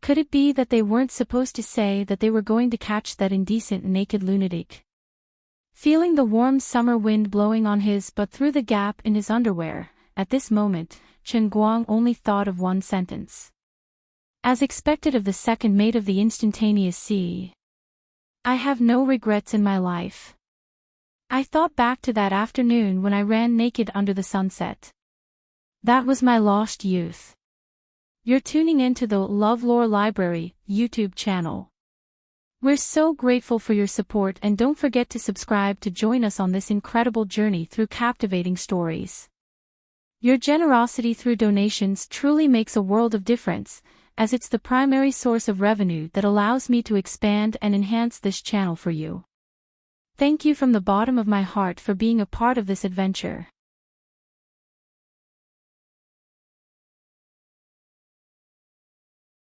Could it be that they weren't supposed to say that they were going to catch that indecent naked lunatic? Feeling the warm summer wind blowing on his butt through the gap in his underwear, at this moment, Qin Guang only thought of one sentence. As expected of the second mate of the instantaneous sea. I have no regrets in my life. I thought back to that afternoon when I ran naked under the sunset. That was my lost youth. You're tuning in to the LoveLore Library YouTube channel. We're so grateful for your support, and don't forget to subscribe to join us on this incredible journey through captivating stories. Your generosity through donations truly makes a world of difference, as it's the primary source of revenue that allows me to expand and enhance this channel for you. Thank you from the bottom of my heart for being a part of this adventure.